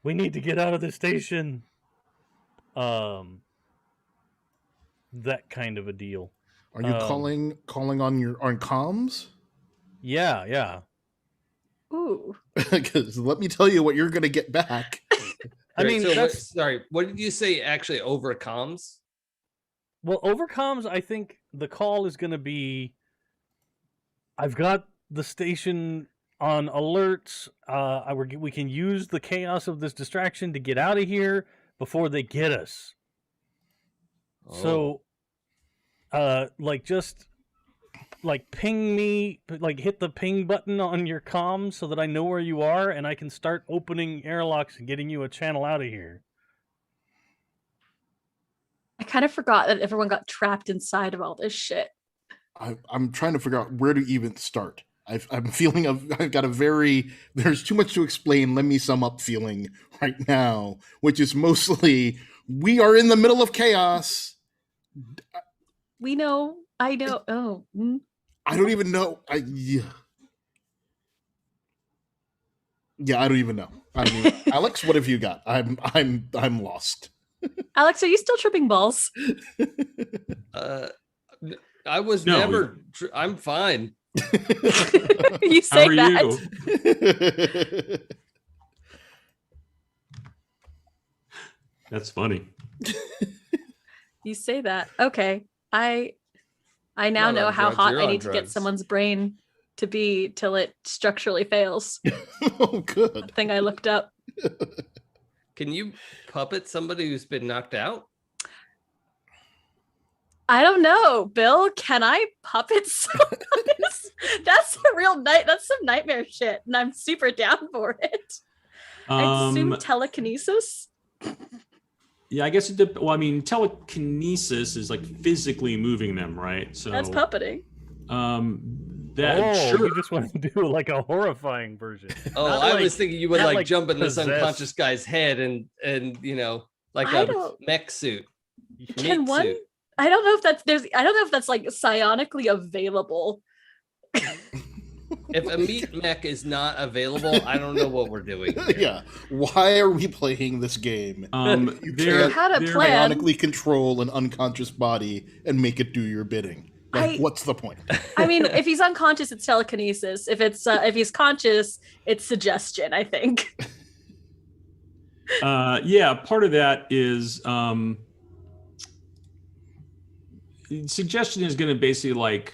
we need to get out of the station. That kind of a deal. Are you calling on comms? Yeah. Ooh. Because let me tell you what you're going to get back. I mean, so that's... what did you say actually over comms? Well, over comms, I think the call is going to be, I've got the station on alerts. We can use the chaos of this distraction to get out of here before they get us. So, just ping me, hit the ping button on your comms so that I know where you are and I can start opening airlocks and getting you a channel out of here. I kind of forgot that everyone got trapped inside of all this shit. I'm trying to figure out where to even start. I'm feeling I've got there's too much to explain. Let me sum up feeling right now, which is mostly we are in the middle of chaos. We know. I know. Oh. I don't even know. Yeah, I don't even know. Alex, what have you got? I'm lost. Alex, are you still tripping balls? I was never. I'm fine. You say How are that. You? That's funny. You say that. Okay. I now know how hot I need to get someone's brain to be till it structurally fails. Oh, good. That thing I looked up. Can you puppet somebody who's been knocked out? I don't know, Bill. Can I puppet someone? That's a real that's some nightmare shit, and I'm super down for it. I assume telekinesis. Yeah, I guess telekinesis is like physically moving them, right? So that's puppeting. Sure. You just want to do like a horrifying version. Oh, I was thinking you would jump in this unconscious guy's head and like a mech suit. Can one? Suit. I don't know if that's like psionically available. If a meat mech is not available, I don't know what we're doing here. Yeah. Why are we playing this game? You had a plan. Psionically control an unconscious body and make it do your bidding. What's the point? I mean, if he's unconscious, it's telekinesis. If he's conscious, it's suggestion, I think. Part of that is suggestion is going to basically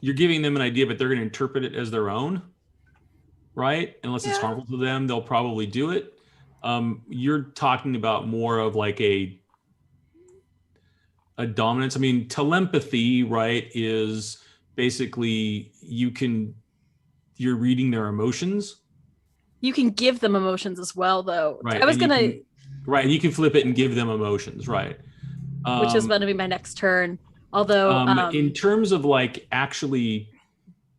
you're giving them an idea, but they're going to interpret it as their own, right? Unless it's harmful to them, they'll probably do it. You're talking about more of like a dominance. I mean, telepathy, right, is basically you're reading their emotions. You can give them emotions as well, though. Right. I was and you can flip it and give them emotions, right? Which is going to be my next turn. Although, in terms of actually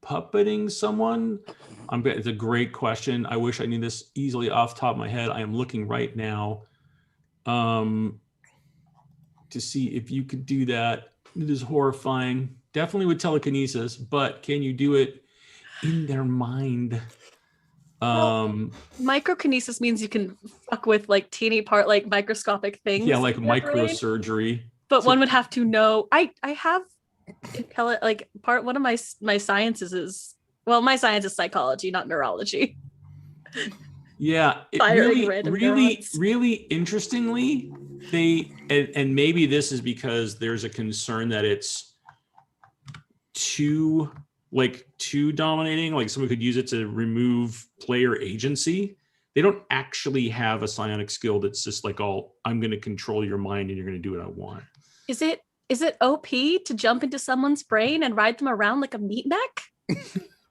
puppeting someone, it's a great question. I wish I knew this easily off the top of my head. I am looking right now to see if you could do that. It is horrifying. Definitely with telekinesis, but can you do it in their mind? Microkinesis means you can fuck with teeny part, microscopic things. Yeah, like microsurgery. But one would have to know. I have one of my sciences is my science is psychology, not neurology. Yeah, really interestingly, and maybe this is because there's a concern that it's too dominating. Like someone could use it to remove player agency. They don't actually have a psionic skill that's just I'm going to control your mind and you're going to do what I want. Is it OP to jump into someone's brain and ride them around like a meat mech?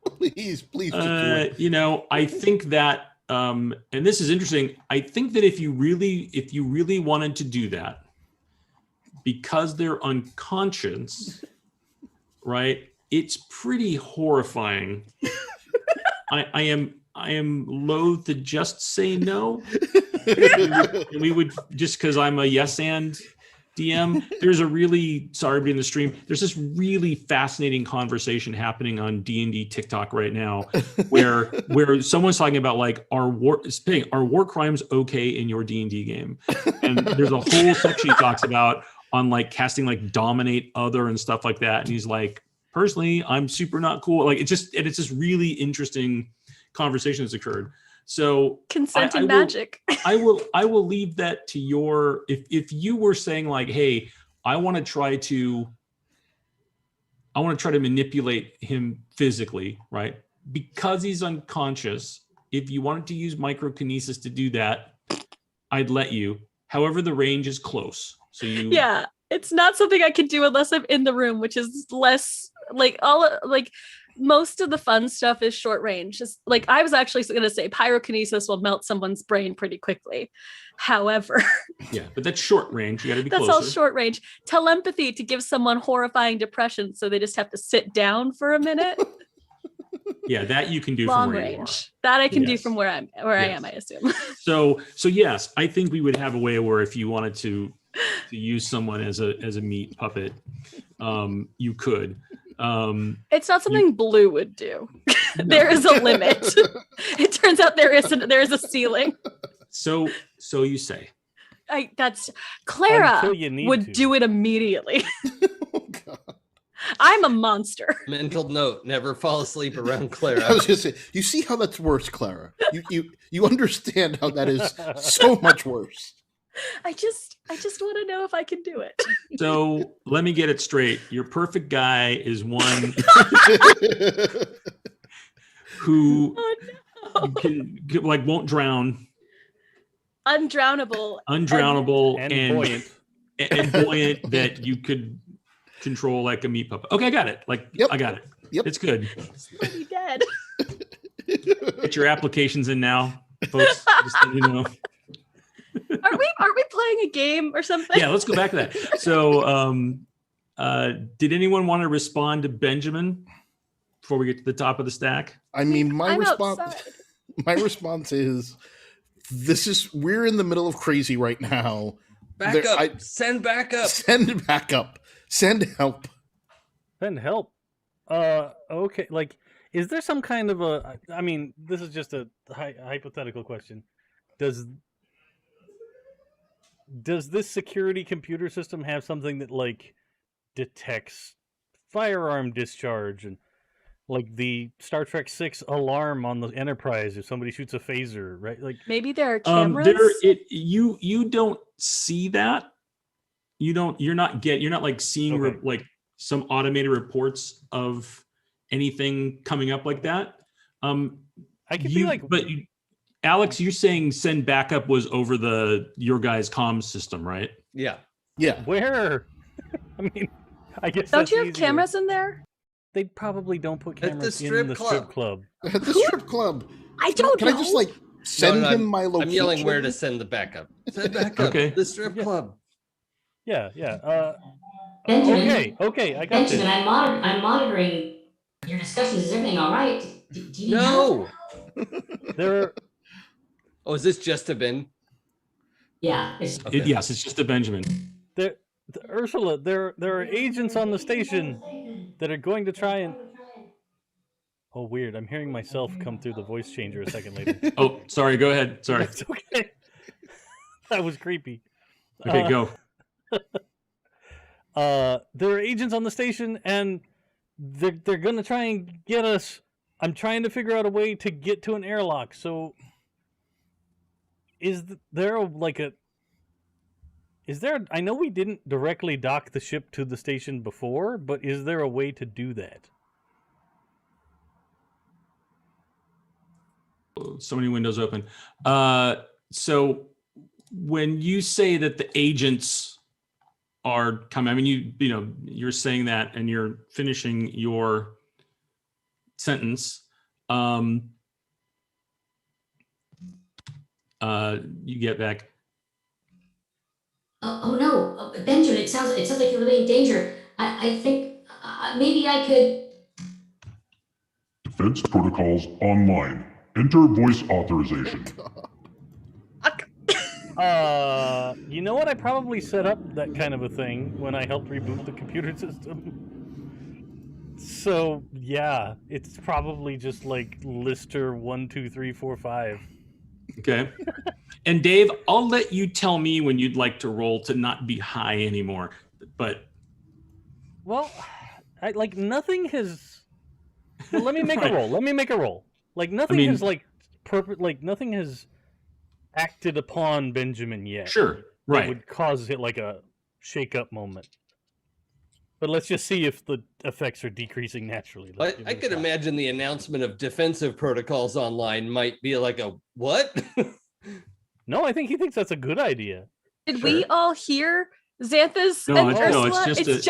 Please do it. I think that, and this is interesting. I think that if you really wanted to do that, because they're unconscious, right? It's pretty horrifying. I am loath to just say no. We would just because I'm a yes and DM. There's a really sorry to be in the stream. There's this really fascinating conversation happening on D&D TikTok right now, where someone's talking about like are war crimes okay in your D&D game? And there's a whole section he talks about on like casting like dominate other and stuff like that. And he's like, personally, I'm super not cool. Like it's this really interesting conversation that's occurred. So Consenting magic. I will leave that to your, if you were saying like, hey, I want to try to manipulate him physically, right? Because he's unconscious. If you wanted to use microkinesis to do that, I'd let you. However, the range is close. So Yeah, it's not something I can do unless I'm in the room, which is less like most of the fun stuff is short range. Just like I was actually going to say pyrokinesis will melt someone's brain pretty quickly. However, yeah, but that's short range. You got to be that's closer. all short range. Telepathy to give someone horrifying depression so they just have to sit down for a minute. Yeah, that you can do Long from where you are. range. That I can do Yes. from where I am, I assume. So yes, I think we would have a way where if you wanted to use someone as a meat puppet, you could. It's not something Blue would do. There is a limit. It turns out there is a ceiling. So you say. That's Clara Until you need would to. do it immediately. Oh, God. I'm a monster. Mental note: never fall asleep around Clara. I was just saying, you see how that's worse, Clara. You understand how that is so much worse. I just want to know if I can do it. So let me get it straight. Your perfect guy is one who Oh no. can like won't drown, Undrownable. undrownable, And buoyant. and buoyant that you could control like a meat puppet. Okay, I got it. Like Yep. I got it. Yep. It's good. He's dead. Get your applications in now, folks. Just so you know. Are we playing a game or something? Yeah, let's go back to that. So, did anyone want to respond to Benjamin before we get to the top of the stack? I mean, my I'm response outside. is we're in the middle of crazy right now. Back up. Send backup. Send backup. Send help. Then help. Okay. Like, is there some kind of a? I mean, this is just a hypothetical question. Does this security computer system have something that like detects firearm discharge and like the Star Trek 6 alarm on the Enterprise if somebody shoots a phaser, right? Like Maybe there are cameras. You don't see that. You're not like seeing Okay. like some automated reports of anything coming up like that. I could be like, Alex, you're saying send backup was over your guys' comms system, right? Yeah. Yeah. where? I mean, I guess Don't that's you have easier. cameras in there? They probably don't put At the cameras strip in the club. strip club. At the strip club. I don't Can know. I just like send No, him my location? I'm yelling where to send the backup. Send backup. Okay. The strip club. Yeah. Benjamin, Okay, I got this. Benjamin, I'm monitoring your discussions. Is everything all right? Do you need help? No. There, Oh, is this just a bin? Yeah. It's, Okay. Yes, it's just a Benjamin. Ursula, there are agents on the station that are going to try and. Oh, weird! I'm hearing myself come through the voice changer a second later. Oh, sorry. Go ahead. Sorry. It's okay. That was creepy. Okay, go. There are agents on the station, and they're gonna try and get us. I'm trying to figure out a way to get to an airlock. So, is there like a? Is there? I know we didn't directly dock the ship to the station before, but is there a way to do that? So many windows open. So when you say that the agents are coming, I mean, you're saying that and you're finishing your sentence. You get back. oh no, Benjamin, it sounds like you're really in danger. I think Maybe I could. Defense protocols online. Enter voice authorization. You know what? I probably set up that kind of a thing when I helped reboot the computer system. So yeah, it's probably just like Lister 1, 2, 3, 4, 5. Okay. And Dave, I'll let you tell me when you'd like to roll to not be high anymore. But Well, nothing has. Well, let me make Right. a roll. Let me make a roll. Like nothing mean- has nothing has acted upon Benjamin yet. sure, That right. would cause it like a shake-up moment. But let's just see if the effects are decreasing naturally. Let's give I it a could shot. imagine the announcement of defensive protocols online might be like a what? No, I think he thinks that's a good idea. Did Sure. we all hear Xanthus No, and it's, Ursula? no,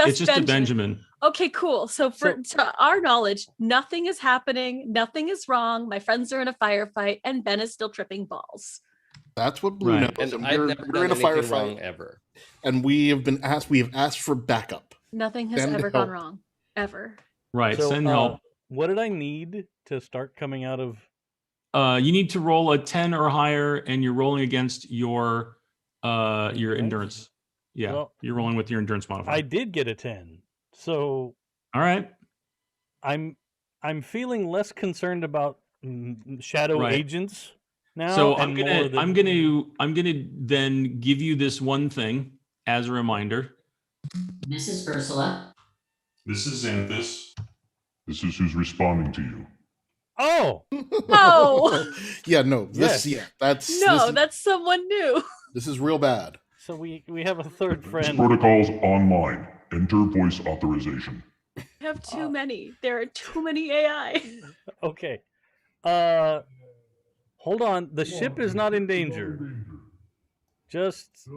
it's just a Benjamin. Okay, cool. So to our knowledge, nothing is happening. Nothing is wrong. My friends are in a firefight, and Ben is still tripping balls. That's what Blue Right. knows. And And I've we're, never we're done in a anything wrong firefight, ever. and we have asked for backup. Nothing has Ben ever gone help. wrong, ever. Right. So, Send help. what did I need to start coming out of? You need to roll a 10 or higher, and you're rolling against your Endurance? endurance. Yeah, Well, you're rolling with your endurance modifier. I did get a 10, so All right. I'm feeling less concerned about shadow Right. agents now. So and more that- I'm gonna then give you this one thing as a reminder. This is Ursula. This is Xanthus. This is who's responding to you. Oh, No. Yeah, no. Yes. That's someone new. This is real bad. so we have a third Defense friend. protocols online. Enter voice authorization. I have too many. There are too many AI. Okay. Hold on. The ship is not in danger. Just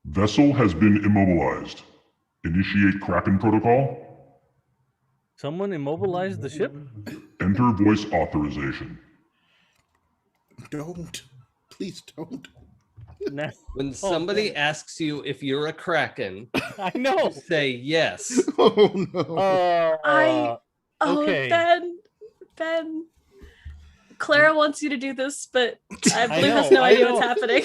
Vessel has been immobilized. Initiate Kraken protocol. someone immobilized the ship. Enter voice authorization. Don't. Please don't. Now, When somebody asks you if you're a Kraken, I know. say yes. Oh no. Okay. Ben. Clara wants you to do this, but I I believe has know, no I idea know. what's happening.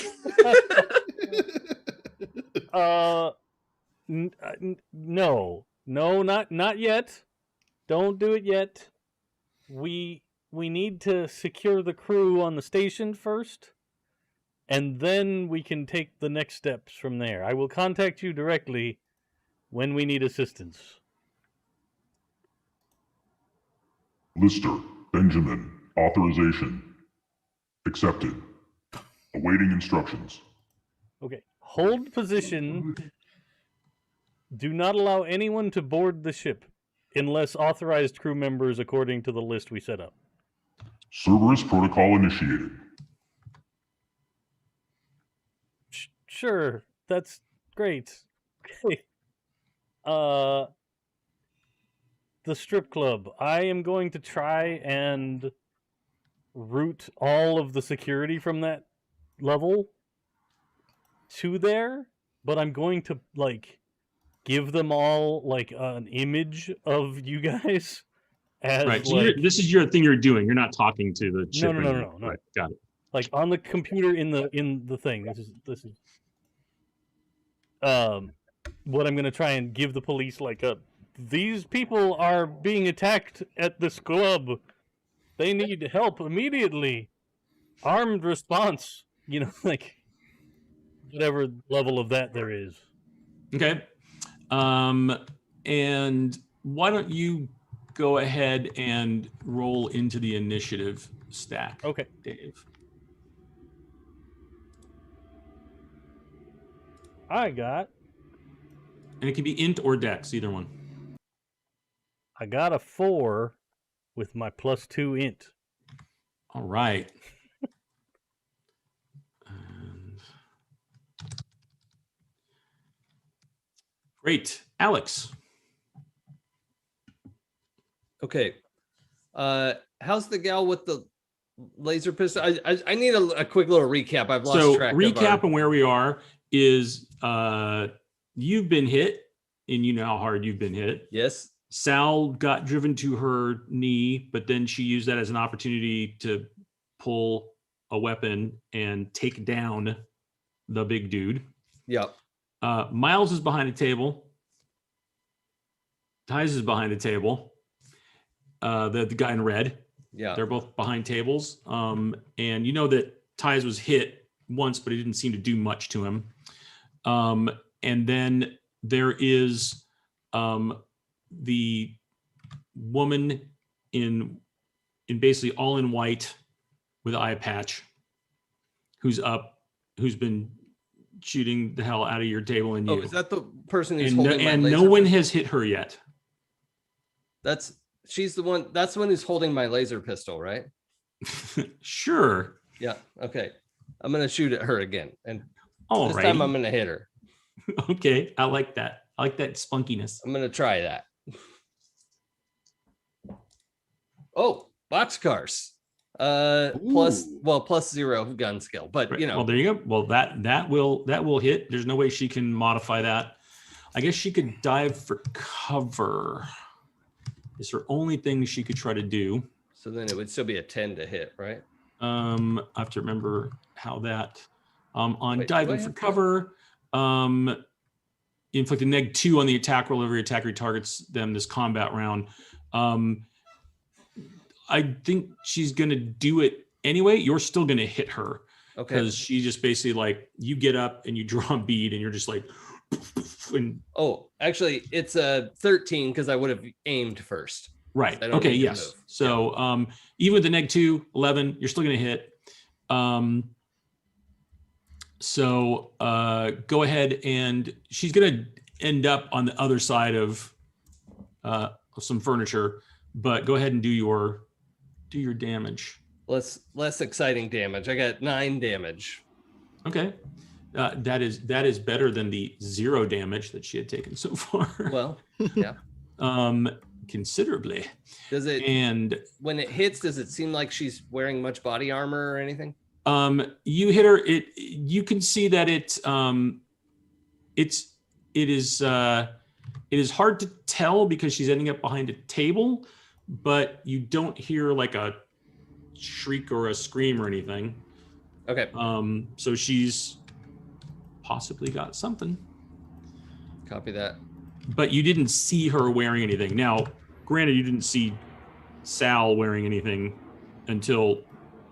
No, not yet. Don't do it yet. We need to secure the crew on the station first, and then we can take the next steps from there. I will contact you directly when we need assistance. Lister, Benjamin, authorization. Accepted. Awaiting instructions. Okay. Hold position. Do not allow anyone to board the ship unless authorized crew members according to the list we set up. Cerberus protocol initiated. Sure, that's great. Okay. The strip club. I am going to try and route all of the security from that level to there, but I'm going to give them all an image of you guys as Right. So this is your thing you're doing. You're not talking to the ship. No. or anything. Right. Got it. on the computer in the thing. This is what I'm going to try and give the police these people are being attacked at this club. They need help immediately. Armed response, whatever level of that there is. Okay. And why don't you go ahead and roll into the initiative stack? Okay. Dave. I got And it can be int or dex, either one. a 4 with my +2 int. All right. And... Great. Alex. Okay. How's the gal with the laser pistol? I need a quick little recap. I've lost track. Recap on where we are is you've been hit, and you know how hard you've been hit. Yes. Sal got driven to her knee, but then she used that as an opportunity to pull a weapon and take down the big dude. Yep. Miles is behind a table. Ty's is behind a table. The guy in red. Yeah. They're both behind tables. And you know that Ty's was hit once, but it didn't seem to do much to him. And then there is the woman in basically all in white with an eye patch who's been shooting the hell out of your table and you. Oh, is that the person who's and holding my laser no one pistol? has hit her yet. She's the one. That's the one who's holding my laser pistol, right? Sure. Yeah. Okay. I'm gonna shoot at her again, and All this right. time I'm gonna hit her. Okay. I like that. I like that spunkiness. I'm gonna try that. Oh, boxcars. Plus 0 gun skill, but Right. you know. Well, there you go. Well, that will hit. There's no way she can modify that. I guess she could dive for cover. It's her only thing she could try to do. So then it would still be a 10 to hit, right? I have to remember how that. On Wait, diving do I for have to- cover, inflict a -2 on the attack roll. Every attacker targets them this combat round. I think she's gonna do it anyway. You're still gonna hit her Okay. because she just basically like you get up and you draw a bead and you're just like. And, Oh, actually, it's a 13 because I would have aimed first. right. I don't Okay. need to Yes. move. So even with the -2, 11, you're still gonna hit. So go ahead and she's gonna end up on the other side of some furniture, but go ahead and do your damage. Less exciting damage. I got 9 damage. Okay. That is better than the 0 damage that she had taken so far. Well, yeah. Considerably. Does it And when it hits? Does it seem like she's wearing much body armor or anything? you hit her. You can see that it is hard to tell because she's ending up behind a table, but you don't hear like a shriek or a scream or anything. Okay. So she's possibly got something, Copy that. but you didn't see her wearing anything. Now, granted, you didn't see Sal wearing anything until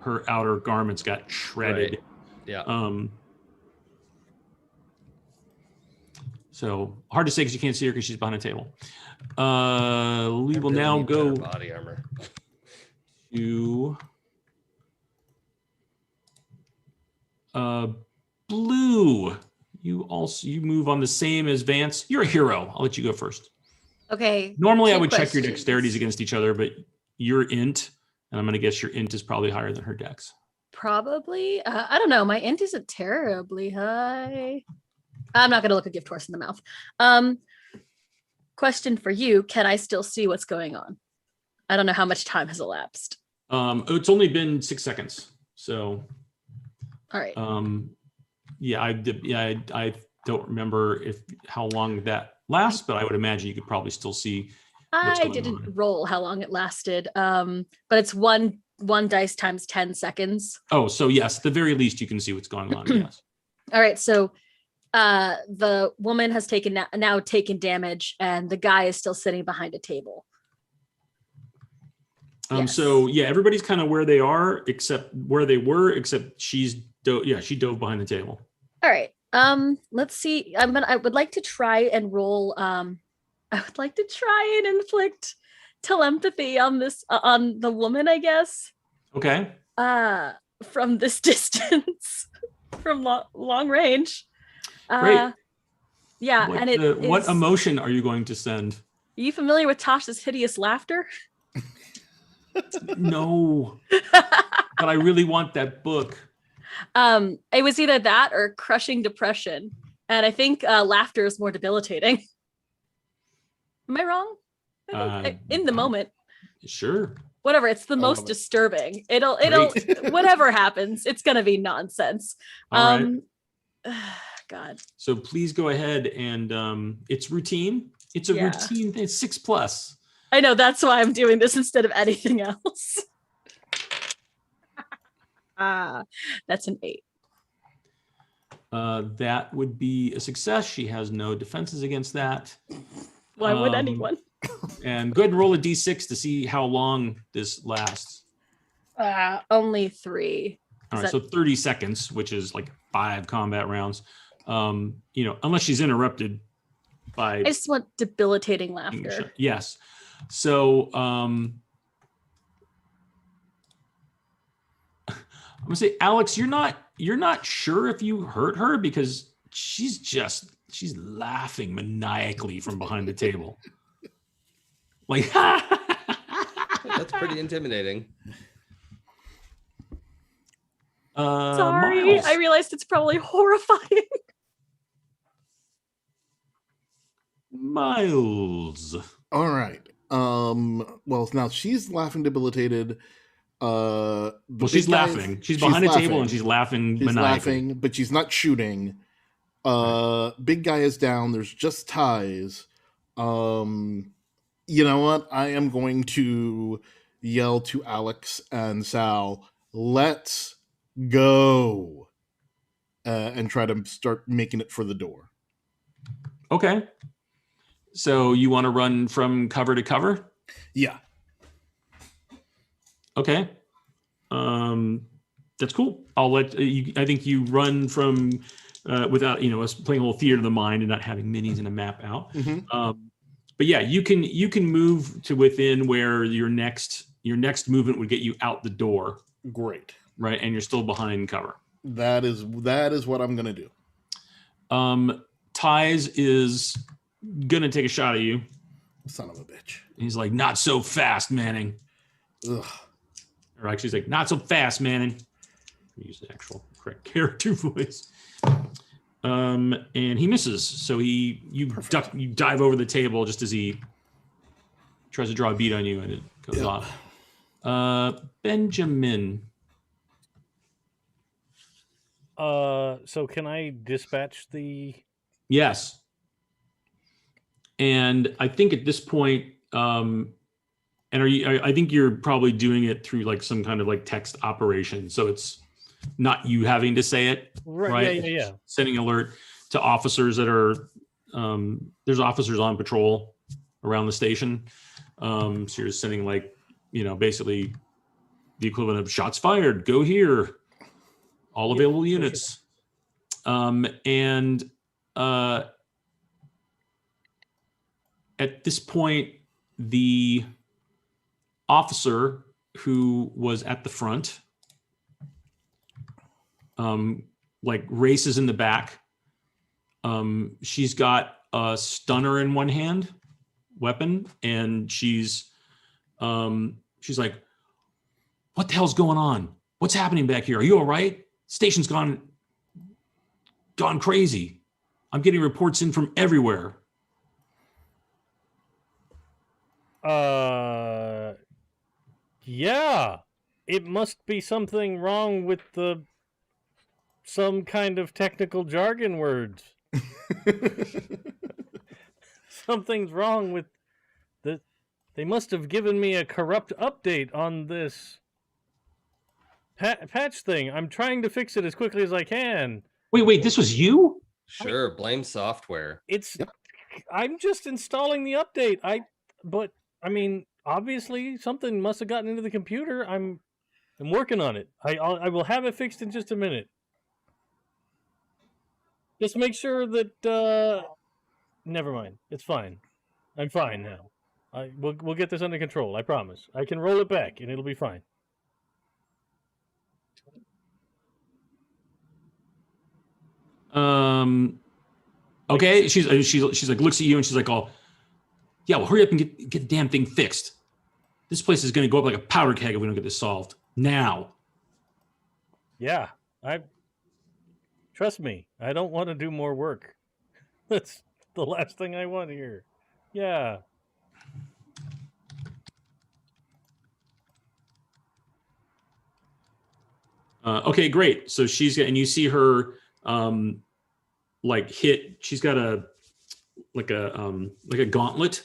her outer garments got shredded. Right. Yeah. So hard to say because you can't see her because she's behind a table. We I will really now need better go body armor. to Blue. You move on the same as Vance. You're a hero. I'll let you go first. Okay. Normally, I two would check your questions. dexterities against each other, but you're int, and I'm going to guess your int is probably higher than her dex. Probably. I don't know. My int isn't terribly high. I'm not going to look a gift horse in the mouth. Question for you. Can I still see what's going on? I don't know how much time has elapsed. It's only been 6 seconds. So, All right. I don't remember how long that lasts, but I would imagine you could probably still see. what's I going didn't on. roll how long it lasted. But it's one dice times 10 seconds. Oh, so yes, at the very least, you can see what's going on. Yes. All right. So the woman has now taken damage, and the guy is still sitting behind a table. Yes. So yeah, everybody's kind of where they are, except where they were, except she dove behind the table. All right. Let's see. I would like to try and roll. I would like to try and inflict telepathy on the woman, I guess. Okay. From this distance, from long range. Great. Yeah, and what emotion are you going to send? Are you familiar with Tasha's hideous laughter? No, but I really want that book. It was either that or crushing depression, and I think laughter is more debilitating. Am I wrong? In the moment, Sure. whatever. It's the most love it. disturbing. It'll Great. whatever happens, it's gonna be nonsense. All right. God. So please go ahead and it's routine. It's a Yeah. routine. It's 6+. I know, that's why I'm doing this instead of anything else. That's an 8. That would be a success. She has no defenses against that. Why would anyone? And go ahead and roll a d6 to see how long this lasts. Only 3. All Is right, that- so 30 seconds, which is like 5 combat rounds. Unless she's interrupted by. I just want debilitating laughter. Yes. So I'm gonna say, Alex, you're not sure if you hurt her because she's laughing maniacally from behind the table. Like, That's pretty intimidating. Sorry, Miles. I realized it's probably horrifying. Miles. All right. Well, now she's laughing debilitated. Well, she's laughing. She's behind the table and she's laughing She's maniacally. laughing, but she's not shooting. Big guy is down. There's just ties. You know what? I am going to yell to Alex and Sal, let's go. And try to start making it for the door. Okay. So you want to run from cover to cover? Yeah. Okay. That's cool. I'll let you. I think you run from without us playing a little theater of the mind and not having minis and a map out. Mm-hmm. But yeah, you can move to within where your next movement would get you out the door. Great. Right, and you're still behind cover. That is what I'm gonna do. Ties is gonna take a shot at you. Son of a bitch. He's like, not so fast, Manning. Ugh. Or actually, he's like, not so fast, Manning. Use the actual correct character voice. And he misses. So you dive over the table just as he tries to draw a bead on you, and it goes off. Benjamin. So can I dispatch the? Yes. And I think at this point, and I think you're probably doing it through like some kind of like text operation. So it's not you having to say it, right? Yeah. Sending alert to officers that are, there's officers on patrol around the station. So you're sending like, basically the equivalent of shots fired, go here, all available units. And at this point, the officer who was at the front, races in the back. She's got a stunner in one hand, weapon, and she's like, "What the hell's going on? What's happening back here? Are you all right? Station's gone crazy. I'm getting reports in from everywhere." Yeah, it must be something wrong with some kind of technical jargon words. Something's wrong with they must have given me a corrupt update on this patch thing. I'm trying to fix it as quickly as I can. Wait, this was you? Sure, blame software. I'm just installing the update. Obviously something must have gotten into the computer. I'm working on it. I will have it fixed in just a minute. Just make sure that never mind. It's fine. I'm fine now. We'll get this under control. I promise. I can roll it back and it'll be fine. Okay. She's like looks at you and she's like, "Oh, yeah. Well, hurry up and get the damn thing fixed. This place is going to go up like a powder keg if we don't get this solved now." Yeah, trust me. I don't want to do more work. That's the last thing I want here. Yeah. Okay, great. So and you see her hit. She's got a a gauntlet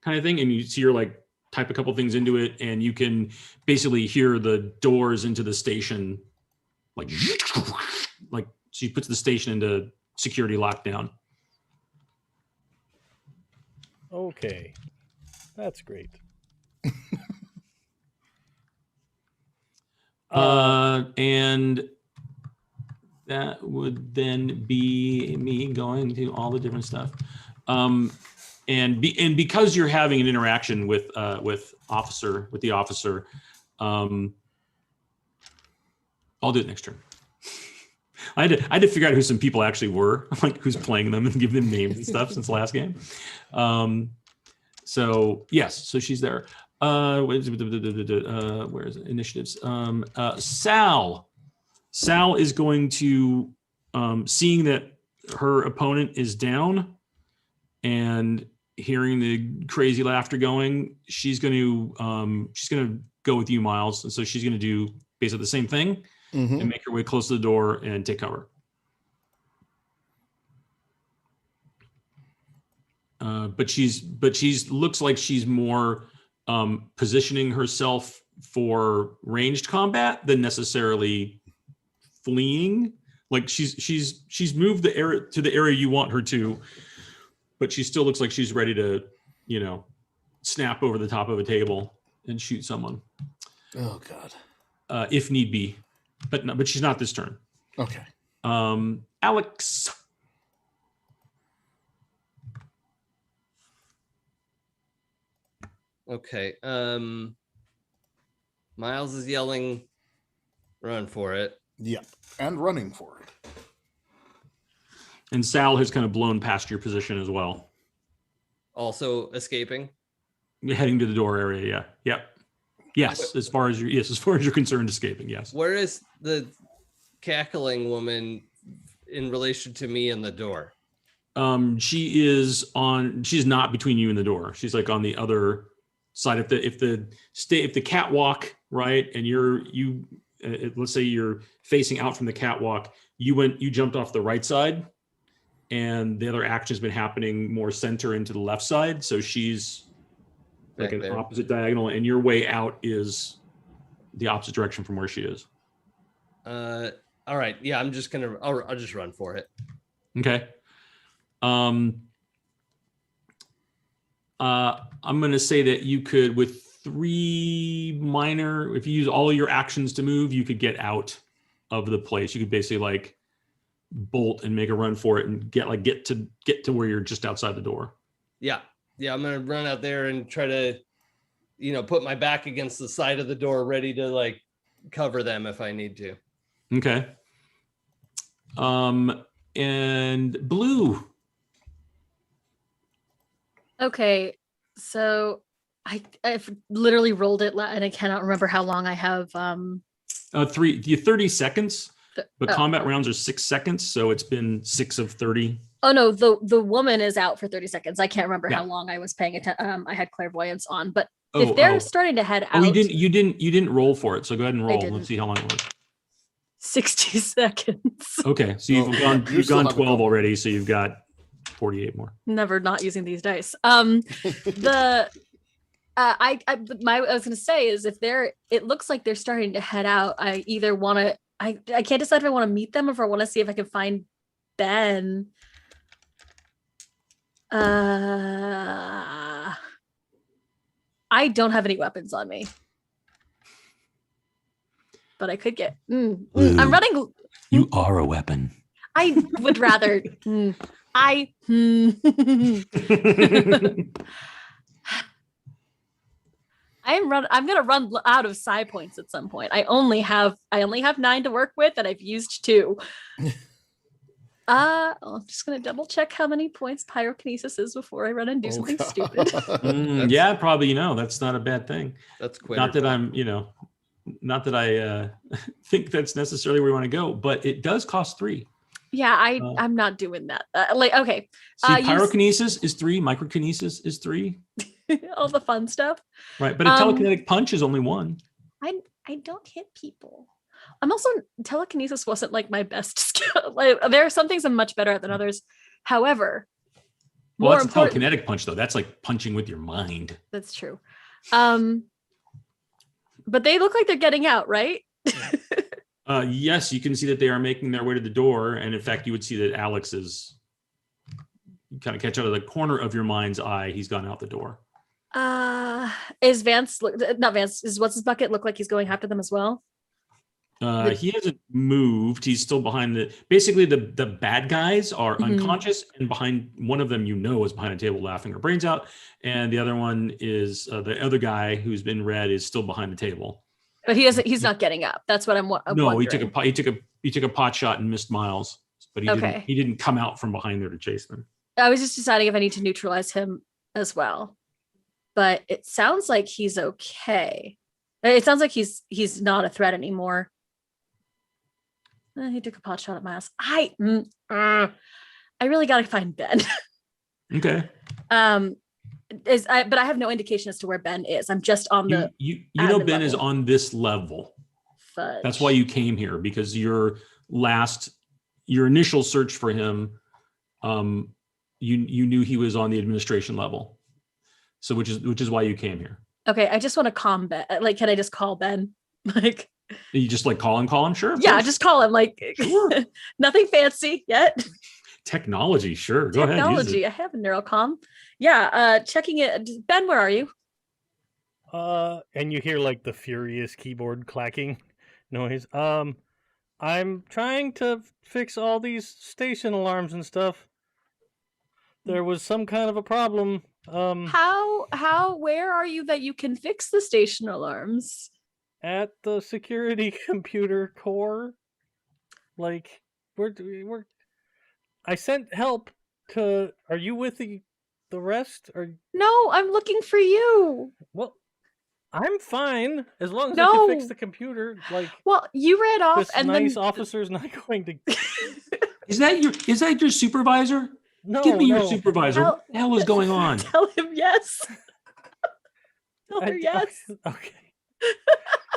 kind of thing, and you see her like type a couple things into it, and you can basically hear the doors into the station like she puts the station into security lockdown. Okay, that's great. And that would then be me going to all the different stuff. And because you're having an interaction with the officer, I'll do it next turn. I had to figure out who some people actually were, like who's playing them, and give them names and stuff since the last game. So yes, so she's there. Where is it? Initiatives? Sal is going to, seeing that her opponent is down and hearing the crazy laughter going, she's going to go with you, Miles, and so she's going to do basically the same thing and make her way close to the door and take cover. But she's looks like she's more positioning herself for ranged combat than necessarily fleeing. Like she's moved the area to the area you want her to, but she still looks like she's ready to, snap over the top of a table and shoot someone. Oh God. If need be, but she's not this turn. Okay. Alex. Okay. Miles is yelling, "Run for it!" Yep, and running for it. And Sal has kind of blown past your position as well. Also escaping. Heading to the door area. Yeah. Yep. Yes. As far as you're concerned, escaping. Yes. Where is the cackling woman in relation to me and the door? She's not between you and the door. She's like on the other side. If the catwalk, right, and let's say you're facing out from the catwalk, you jumped off the right side, and the other action has been happening more center into the left side. So she's like an opposite diagonal, and your way out is the opposite direction from where she is. All right. Yeah, I'll just run for it. Okay. I'm going to say that you could, with 3 minor, if you use all your actions to move, you could get out of the place. You could basically like bolt and make a run for it and get to where you're just outside the door. Yeah. I'm going to run out there and try to, put my back against the side of the door, ready to like cover them if I need to. Okay. And Blue. Okay, so I've literally rolled it and I cannot remember how long I have. 30 seconds, but combat rounds are 6 seconds, so it's been 6 of 30. Oh no, the woman is out for 30 seconds. I can't remember how long I was paying attention. I had clairvoyance on, but if they're starting to head out, you didn't roll for it, so go ahead and roll. Let's see how long it was. 60 seconds. Okay, so you've gone 12 already, so you've got 48 more. Never not using these dice. I was going to say is it looks like they're starting to head out. I either want to, I can't decide if I want to meet them or if I want to see if I can find Ben. I don't have any weapons on me, but I could get. I'm running. You are a weapon. I would rather. I'm gonna run out of psi points at some point. I only have 9 to work with, and I've used 2. I'm just gonna double check how many points pyrokinesis is before I run and do something stupid. Yeah, probably. That's not a bad thing. That's not that I'm. Not that I think that's necessarily where you want to go, but it does cost 3. Yeah, I'm not doing that. Okay. See, pyrokinesis is 3. Microkinesis is 3. All the fun stuff. Right, but a telekinetic punch is only 1. I don't hit people. I'm also telekinesis wasn't like my best skill. Like there are some things I'm much better at than others. However, Well, More that's a important, telekinetic punch, though. That's like punching with your mind. that's true. But they look like they're getting out, right? Yes, you can see that they are making their way to the door. And in fact, you would see that Alex is, you kind of catch out of the corner of your mind's eye. He's gone out the door. Is Vance, not Vance, is what's his bucket look like he's going after them as well? He hasn't moved. He's still behind basically the bad guys are unconscious, and behind one of them, is behind a table laughing her brains out. And the other one is the other guy who's been red is still behind the table. But he's not getting up. That's what I'm No, wondering. he took a pot shot and missed Miles, but he didn't come out from behind there to chase them. I was just deciding if I need to neutralize him as well. But it sounds like he's okay. It sounds like he's not a threat anymore. He took a pot shot at Miles. I really gotta find Ben. Okay. But I have no indication as to where Ben is. I'm just on the you know admin Ben is level. on this level. Fudge. That's why you came here, because your initial search for him, you knew he was on the administration level. So which is why you came here. Okay, I just want to calm Ben. Like, can I just call Ben? Like, You just like call him, sure. of yeah, course. just call him. Like, Sure. nothing fancy yet. Technology, sure. Go ahead. Technology. Use it. I have a neurocom. Yeah, checking it. Ben, where are you? And you hear like the furious keyboard clacking noise. I'm trying to fix all these station alarms and stuff. There was some kind of a problem. Where are you that you can fix the station alarms? At the security computer core. Like, we're I sent help to. Are you with the rest? Or No, I'm looking for you. well, I'm fine as long as I No. can fix the computer. Like, Well, you ran off this and nice then officer's not going to. Is that your supervisor? No, Give me your no. supervisor. Tell- What the hell is going on? Tell him yes. Tell her yes. Okay.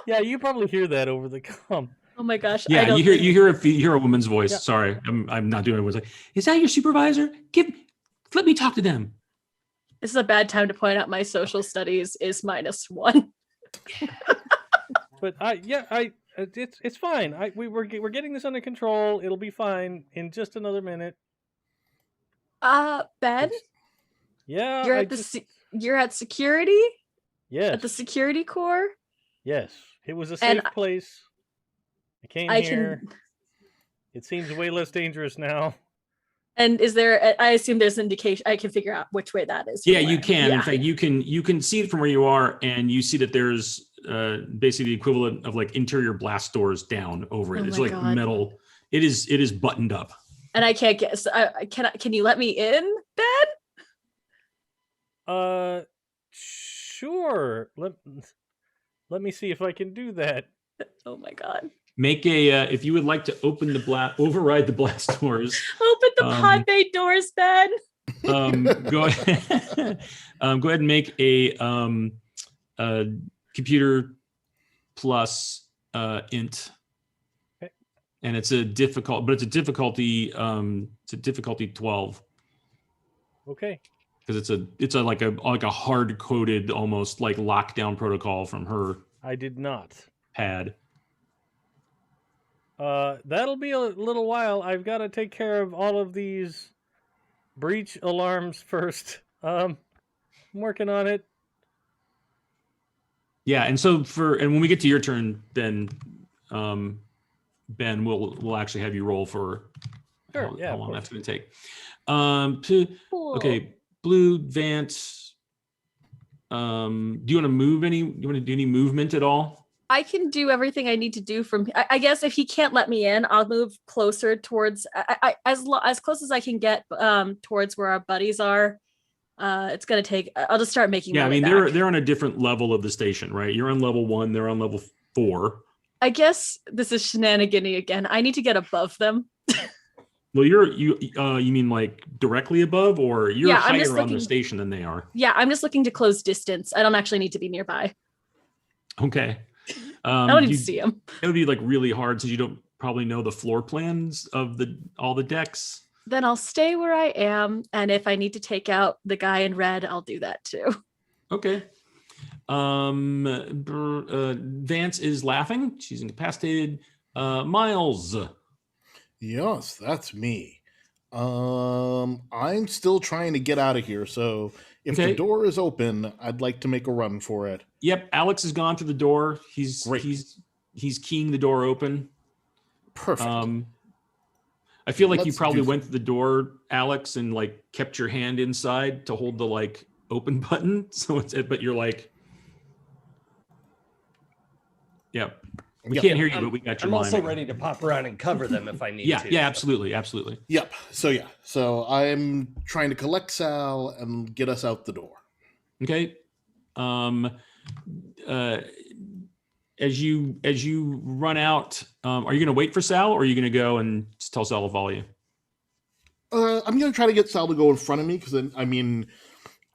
Yeah, you probably hear that over the comm. Oh my gosh. Yeah, I don't you hear a woman's voice. Yeah. Sorry, I'm not doing it. Was like, is that your supervisor? Let me talk to them. This is a bad time to point out my social studies is -1. But it's fine. We're getting this under control. It'll be fine in just another minute. Ben, Yeah, you're at you're at security yes, at the security core. yes. It was a And safe place. I came I here. can. It seems way less dangerous now. And is there? I assume there's an indication. I can figure out which way that is. Yeah, from you where. can. Yeah. In fact, you can see it from where you are, and you see that there's basically the equivalent of like interior blast doors down over it. Oh It's my like God. metal. It is buttoned up. And I can't get. Can you let me in, Ben? Sure. Let me see if I can do that. Oh my God! Make a if you would like to override the blast doors. Open the pod bay doors, Ben. Go ahead. Go ahead and make a computer plus int. Okay. And it's a difficulty 12 Okay. because it's like a hard coded almost like lockdown protocol from her I did not. pad. That'll be a little while. I've got to take care of all of these breach alarms first. I'm working on it. Yeah, and so when we get to your turn, then Ben will actually have you roll for Sure, how yeah, of long course. that's going to take. Cool. Okay, Blue, Vance. Do you want to move any? You want to do any movement at all? I can do everything I need to do from. I guess if he can't let me in, I'll move closer towards. As close as I can get towards where our buddies are. It's gonna take. I'll just start making. Yeah, my I way mean back. they're on a different level of the station, right? You're on level 1. They're on level 4. I guess this is shenanigans again. I need to get above them. Well, you mean like directly above, or you're Yeah, I'm just higher on the looking- station than they are? Yeah, I'm just looking to close distance. I don't actually need to be nearby. Okay. I don't need to see him. It would be like really hard since you don't probably know the floor plans of all the decks. then I'll stay where I am. And if I need to take out the guy in red, I'll do that too. Okay. Vance is laughing. She's incapacitated. Miles. Yes, that's me. I'm still trying to get out of here, so if Okay. the door is open, I'd like to make a run for it. Yep, Alex has gone to the door. He's Great. he's keying the door open. Perfect. I feel like you Let's probably do- went to the door, Alex, and like kept your hand inside to hold the like open button. So it's but you're like, yep. We Yep. can't hear you, but we got your I'm line. also ready to pop around and cover them if I need Yeah, to. yeah, absolutely, absolutely. Yep. So I'm trying to collect Sal and get us out the door. Okay. As you run out, are you going to wait for Sal, or are you going to go and tell Sal to follow you? I'm gonna try to get Sal to go in front of me because I mean,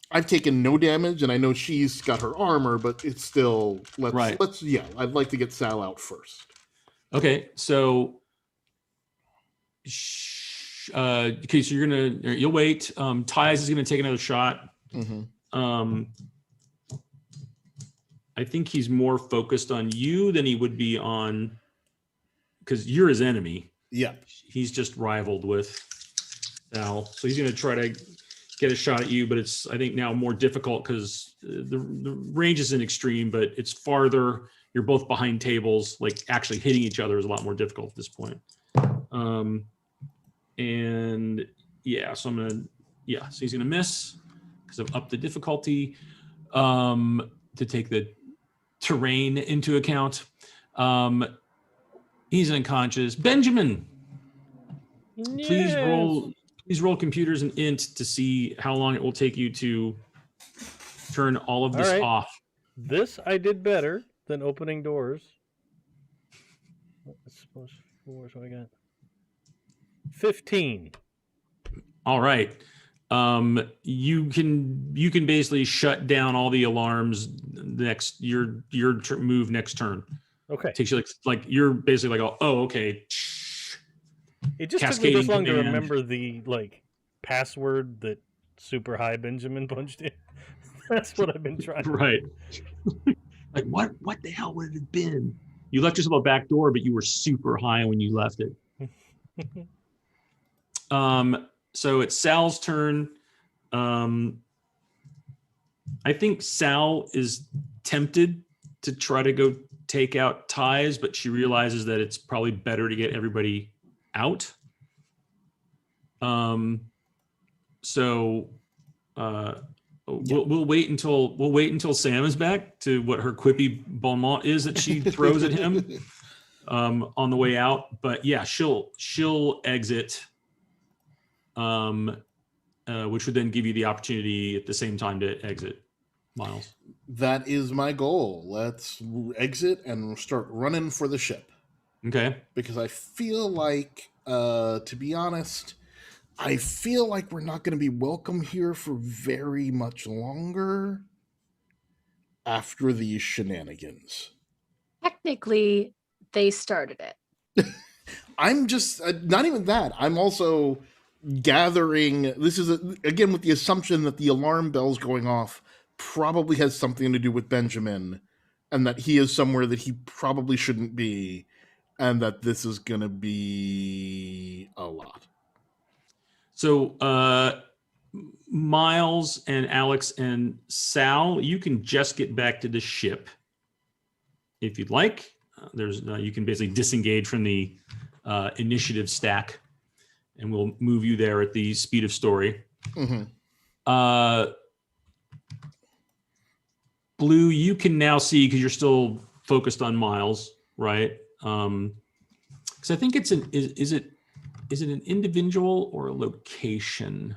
I've taken no damage and I know she's got her armor, but it's still Right. I'd like to get Sal out first. Okay, so okay, so you'll wait. Tyes is gonna take another shot. Mm-hmm. I think he's more focused on you than he would be on, because you're his enemy. Yeah. He's just rivaled with Sal, so he's gonna try to get a shot at you, but it's, I think, now more difficult because the range isn't extreme, but it's farther. You're both behind tables, like actually hitting each other is a lot more difficult at this point. And yeah, so so he's gonna miss because I've upped the difficulty to take the terrain into account. He's unconscious. Benjamin, please roll computers and int to see how long it will take you to turn all of this All right. off. This I did better than opening doors. Plus 4, so I got 15. All right. You can basically shut down all the alarms next your move next turn. Okay. Takes you like you're basically like, oh, okay. It just took me Cascading this long to command. remember the password that Super High Benjamin punched in. That's what I've been trying. Right. Like what the hell would it have been? You left yourself a back door, but you were super high when you left it. So it's Sal's turn. I think Sal is tempted to try to go take out Ties, but she realizes that it's probably better to get everybody out. We'll wait until Sam is back to what her quippy bon mot is that she throws at him on the way out. But yeah, she'll exit, which would then give you the opportunity at the same time to exit, Miles. That is my goal. Let's exit and start running for the ship. Okay. Because I feel like, to be honest, I feel like we're not going to be welcome here for very much longer after these shenanigans. Technically, they started it. I'm just, not even that. I'm also gathering, this is, again, with the assumption that the alarm bells going off probably has something to do with Benjamin, and that he is somewhere that he probably shouldn't be, and that this is going to be a lot. So Miles and Alex and Sal, you can just get back to the ship if you'd like. You can basically disengage from the initiative stack, and we'll move you there at the speed of story. Mm-hmm. Blue, you can now see, because you're still focused on Miles, right? Because I think it's is it an individual or a location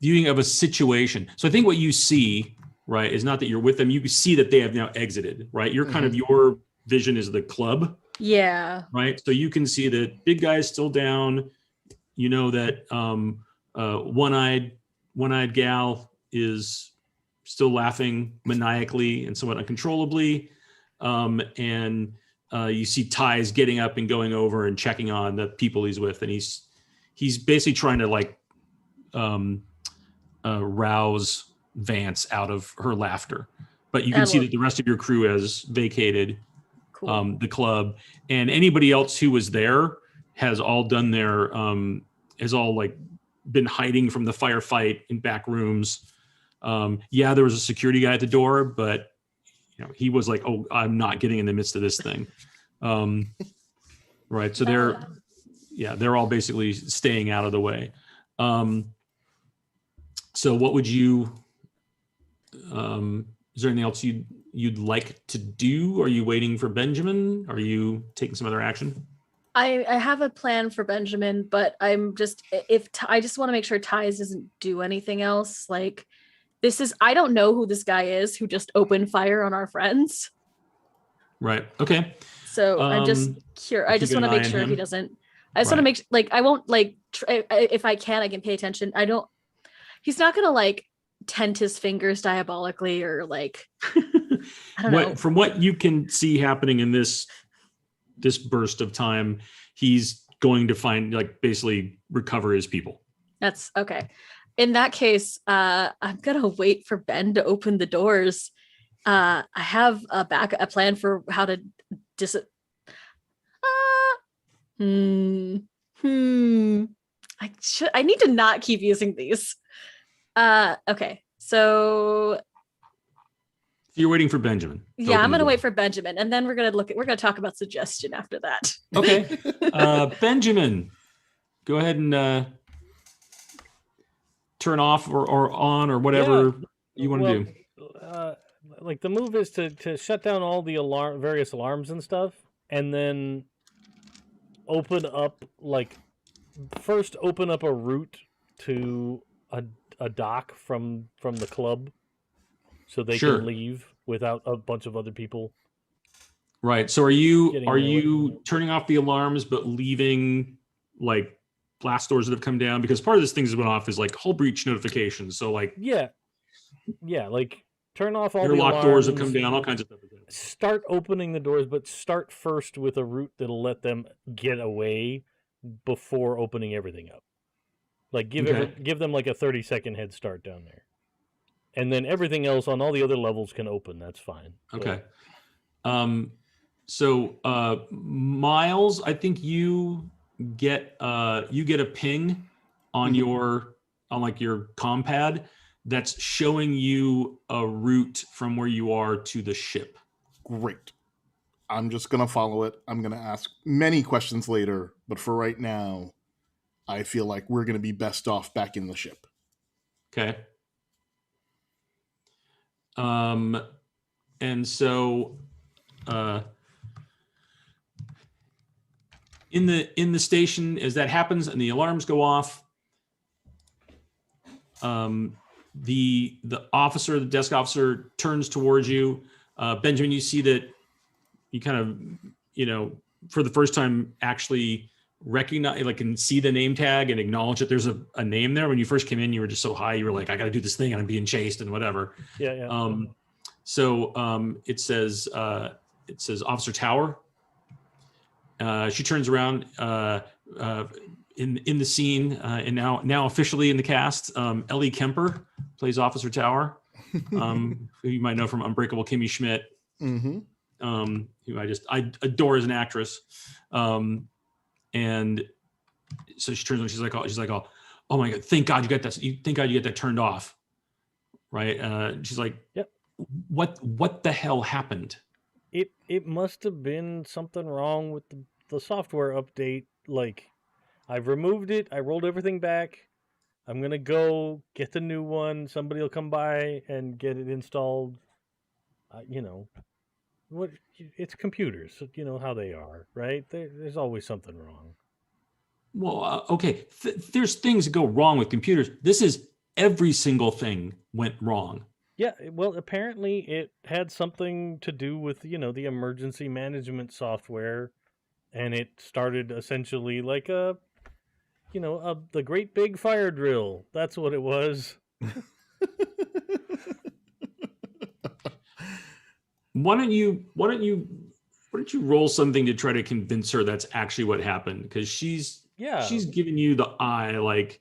viewing of a situation? So I think what you see, right, is not that you're with them. You can see that they have now exited, right? You're kind of, your vision is the club, Yeah. right? So you can see that big guy is still down. You know that one-eyed gal is still laughing maniacally and somewhat uncontrollably. And you see Ties getting up and going over and checking on the people he's with. And he's he's basically trying to like rouse Vance out of her laughter. But you can see that the rest of your crew has vacated the club, and anybody else who was there has all done their has all like been hiding from the firefight in back rooms. Yeah, there was a security guy at the door, but you know, he was like, "Oh, I'm not getting in the midst of this thing." Right. So they're all basically staying out of the way. So what would you, is there anything else you'd like to do? Are you waiting for Benjamin? Are you taking some other action? I have a plan for Benjamin, but I'm just, I just want to make sure Ties doesn't do anything else. Like, I don't know who this guy is who just opened fire on our friends. Right. Okay. So I'm just curious. I just want to make sure he doesn't. I just want to make like I won't like if I can, I can pay attention. He's not gonna like tent his fingers diabolically or like I don't know. From what you can see happening in this burst of time, he's going to find like basically recover his people. That's okay. In that case, I'm gonna wait for Ben to open the doors. I have a plan for how to I need to not keep using these. Okay, so you're waiting for Benjamin. Yeah, I'm gonna wait for Benjamin, and then we're gonna talk about suggestion after that. Okay, Benjamin, go ahead and turn off or on or whatever you want to do. Like the move is to shut down all the various alarms and stuff, and then open up first open up a route to a dock from the club, so they can leave without a bunch of other people. Right. So are you turning off the alarms but leaving like blast doors that have come down? Because part of this thing that went off is like hull breach notifications. So like like turn off all the airlock alarms, doors have come down, all kinds of stuff. Start opening the doors, but start first with a route that'll let them get away before opening everything up. Like give them like a 30-second head start down there, and then everything else on all the other levels can open. That's fine. Okay. So Miles, I think you get a ping on your comm pad that's showing you a route from where you are to the ship. Great. I'm just going to follow it. I'm going to ask many questions later, but for right now, I feel like we're going to be best off back in the ship. Okay. And so in the station, as that happens and the alarms go off, the officer, the desk officer, turns towards you. Benjamin, you see that you kind of, for the first time, actually recognize, and see the name tag and acknowledge that there's a name there. When you first came in, you were just so high, you were like, I got to do this thing and I'm being chased and whatever. Yeah. So it says Officer Tower. She turns around in the scene and now officially in the cast. Ellie Kemper plays Officer Tower, who you might know from Unbreakable Kimmy Schmidt. Mm-hmm. Who I adore as an actress. And so she turns around, she's like, oh my God, thank God you got that. Thank God you get that turned off. Right. She's like, yep. What the hell happened? It must have been something wrong with the software update. Like, I've removed it. I rolled everything back. I'm going to go get the new one. Somebody will come by and get it installed. It's computers. You know how they are, right? There's always something wrong. Well, okay. There's things that go wrong with computers. This is every single thing went wrong. Yeah, well, apparently it had something to do with, the emergency management software, and it started essentially like the great big fire drill. That's what it was. Why don't you roll something to try to convince her that's actually what happened? Because she's Yeah. she's giving you the eye. Like,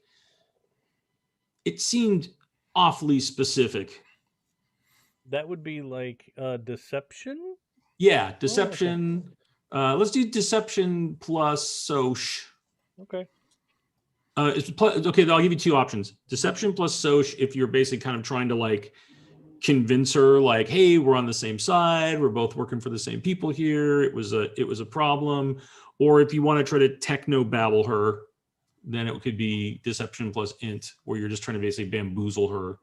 it seemed awfully specific. That would be like deception. Yeah, deception. Let's do deception plus soch. Okay. Okay, I'll give you two options. Deception plus soch if you're basically kind of trying to like convince her, like, hey, we're on the same side, we're both working for the same people here. It was a problem. Or if you want to try to techno babble her, then it could be deception plus int, where you're just trying to basically bamboozle her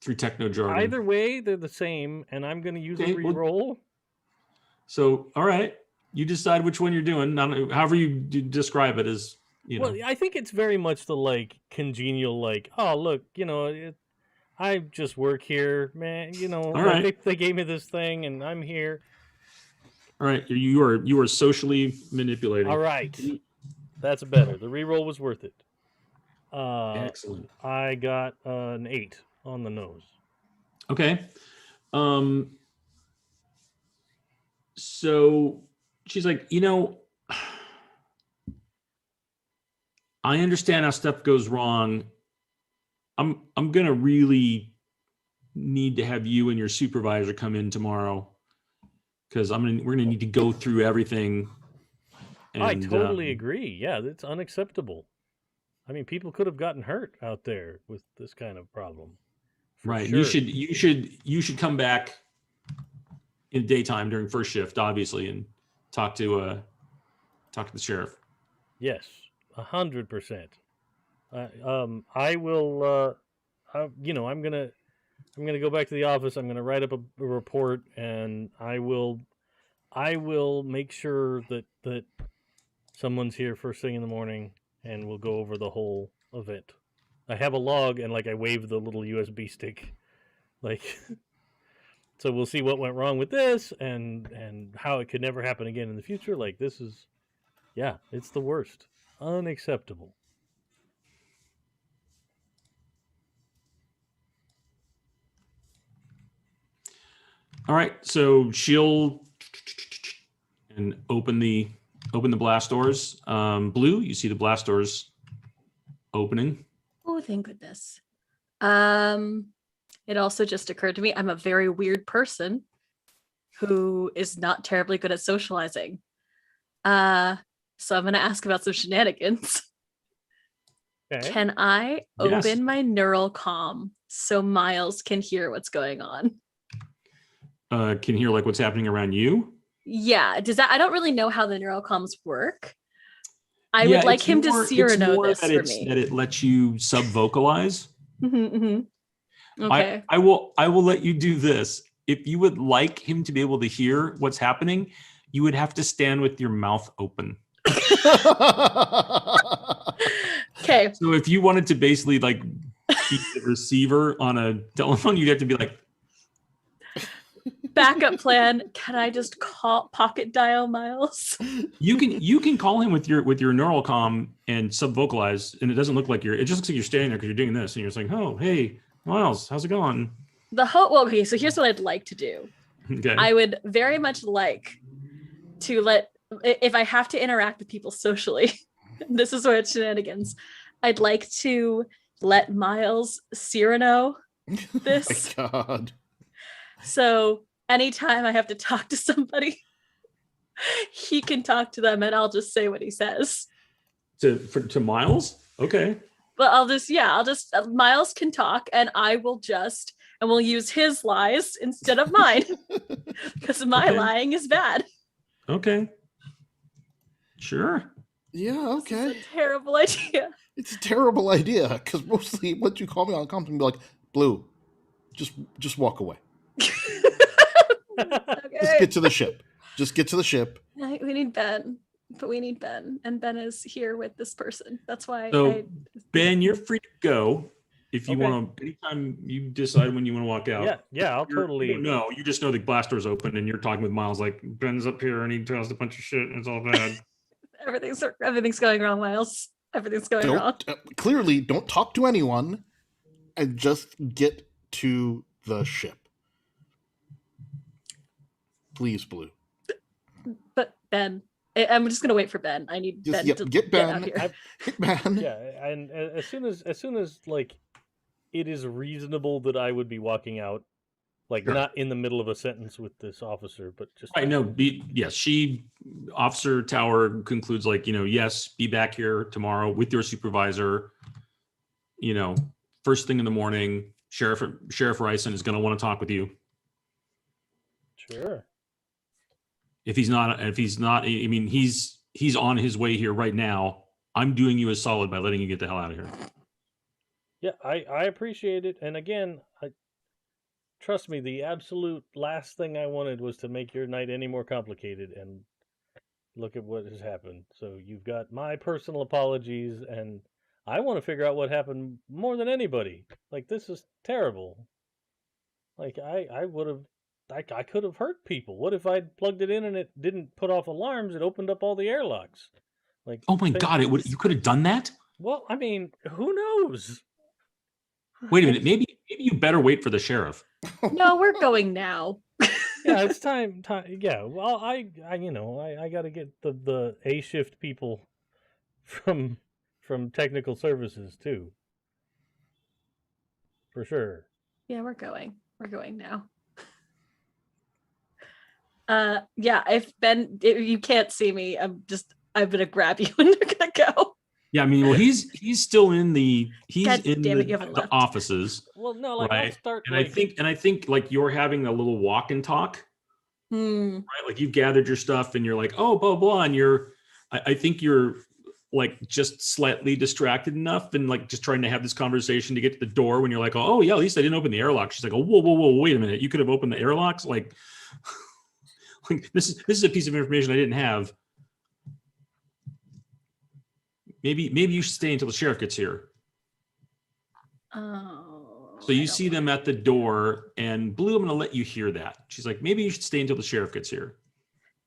through techno jargon. Either way, they're the same, and I'm going to use a re-roll. So, all right, you decide which one you're doing. However you describe it as, Well, I think it's very much the like congenial, like, oh look, I just work here, man. All right. They gave me this thing, and I'm here. All right, you are socially manipulating. All right, that's better. The re-roll was worth it. Excellent. I got an 8 on the nose. Okay. So she's like, I understand how stuff goes wrong. I'm gonna really need to have you and your supervisor come in tomorrow, because we're gonna need to go through everything. And, I totally agree. Yeah, it's unacceptable. I mean, people could have gotten hurt out there with this kind of problem. Right. Sure. You should come back in daytime during first shift, obviously, and talk to the sheriff. Yes, 100%. I will. I'm gonna go back to the office. I'm gonna write up a report, and I will make sure that someone's here first thing in the morning, and we'll go over the whole event. I have a log, and like I wave the little USB stick, like. So we'll see what went wrong with this, and how it could never happen again in the future. Like, this is, yeah, it's the worst. Unacceptable. All right, so she'll and open the blast doors. Blue, you see the blast doors opening. Oh, thank goodness. It also just occurred to me, I'm a very weird person who is not terribly good at socializing. So I'm going to ask about some shenanigans. Okay. Can I open my neural comm so Miles can hear what's going on? Can hear like what's happening around you? Yeah. I don't really know how the neural comms work. I would like him to Cyrano this for me. That it lets you sub-vocalize. Okay. I will let you do this. If you would like him to be able to hear what's happening, you would have to stand with your mouth open. Okay. So if you wanted to basically like keep the receiver on a telephone, you'd have to be like, backup plan. Can I just pocket dial Miles? You can call him with your neural comm and sub-vocalize, and it doesn't look like it just looks like you're standing there because you're doing this, and you're just like, oh, hey, Miles, how's it going? Okay, so here's what I'd like to do. Okay. I would very much like to if I have to interact with people socially, this is where it's shenanigans. I'd like to let Miles Cyrano this. Oh my God. So anytime I have to talk to somebody, he can talk to them and I'll just say what he says. To Miles? Okay. But I'll just Miles can talk and we'll use his lies instead of mine because my lying is bad. Okay. Sure. Yeah, okay. It's a terrible idea. It's a terrible idea because mostly what you call me on comms and be like, Blue, just walk away. Okay. Just get to the ship. Just get to the ship. We need Ben. But we need Ben, and Ben is here with this person. That's why. So, Ben, you're free to go if you want to. Anytime you decide when you want to walk out. Yeah, I'll totally. No, you just know the blast door's open, and you're talking with Miles like Ben's up here, and he tells a bunch of shit, and it's all bad. Everything's going wrong, Miles. Everything's going wrong. Clearly, don't talk to anyone, and just get to the ship. Please, Blue. But Ben, I'm just gonna wait for Ben. I need Just Ben to get get out Ben. here. Hit Ben. Yeah, and as soon as like it is reasonable that I would be walking out, like Sure. not in the middle of a sentence with this officer, but just Right. No. Yes. Officer Tower concludes like, yes, be back here tomorrow with your supervisor. First thing in the morning, Sheriff Ryson is going to want to talk with you. Sure. If he's not, I mean, he's on his way here right now. I'm doing you a solid by letting you get the hell out of here. Yeah, I appreciate it. And again, trust me, the absolute last thing I wanted was to make your night any more complicated. And look at what has happened. So you've got my personal apologies, and I want to figure out what happened more than anybody. Like, this is terrible. Like, I would have, I could have hurt people. What if I'd plugged it in and it didn't put off alarms? It opened up all the airlocks. Like, Oh my God! You could have done that. Well, I mean, who knows? Wait a minute. Maybe you better wait for the sheriff. No, we're going now. Yeah, it's time. Yeah. Well, I got to get the A shift people from technical services too. For sure. Yeah, we're going. We're going now. Yeah, if you can't see me, I'm gonna grab you and we're gonna go. Yeah, I mean, well, he's still in the God damn it, you haven't the left. offices, Well, no, like right? I'll start. And like, I think like you're having a little walk and talk, Hmm. right? Like you've gathered your stuff and you're like, oh, blah blah, and I think you're like just slightly distracted enough and like just trying to have this conversation to get to the door when you're like, oh yeah, at least I didn't open the airlock. She's like, oh, whoa, wait a minute, you could have opened the airlocks, like. Like, this is a piece of information I didn't have. Maybe you should stay until the sheriff gets here. Oh. So you see them at the door, and Blue, I'm going to let you hear that. She's like, maybe you should stay until the sheriff gets here.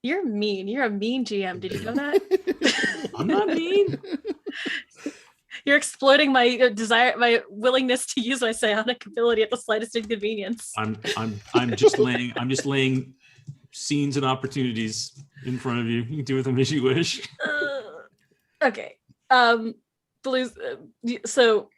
You're mean. You're a mean GM. Did you know that? I'm not mean. You're exploiting my desire, my willingness to use my psionic ability at the slightest inconvenience. I'm just laying scenes and opportunities in front of you. You can do with them as you wish. Okay. Blue's so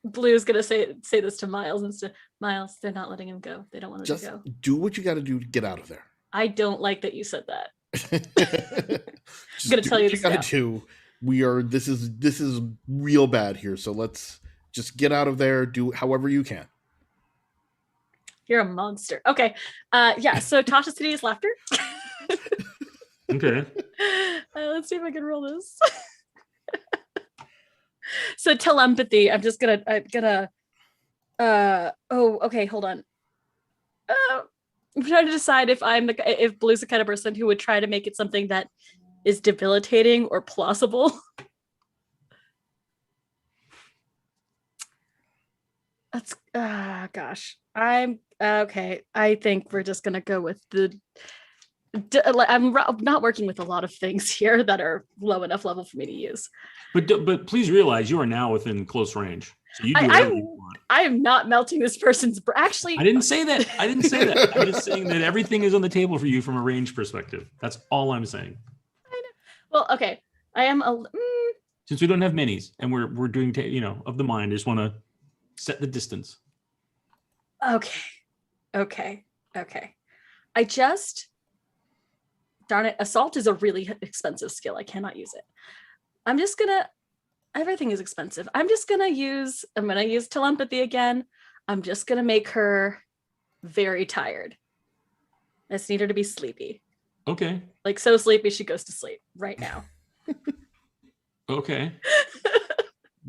Blue's gonna say this to Miles instead. Miles, they're not letting him go. They don't want him Just to go. do what you got to do to get out of there. I don't like that you said that. Just gonna do tell what you you this got now. to do. This is real bad here. So let's just get out of there. Do however you can. You're a monster. Okay. Yeah. So Tasha's tedious laughter. Okay. Let's see if I can roll this. So telepathy. I'm gonna. Oh, okay. Hold on. I'm trying to decide if Blue's the kind of person who would try to make it something that is debilitating or plausible. That's gosh. I'm okay. I think we're just gonna go with I'm not working with a lot of things here that are low enough level for me to use. But please realize you are now within close range. So you do whatever you want. I am not melting this person's actually. I didn't say that. I'm just saying that everything is on the table for you from a range perspective. That's all I'm saying. I know. Well, okay. I am Since we don't have minis and we're doing of the mind, I just want to set the distance. Okay. I just darn it. Assault is a really expensive skill. I cannot use it. Everything is expensive. I'm gonna use telepathy again. I'm just gonna make her very tired. I just need her to be sleepy. Okay. Like so sleepy she goes to sleep right now. Okay.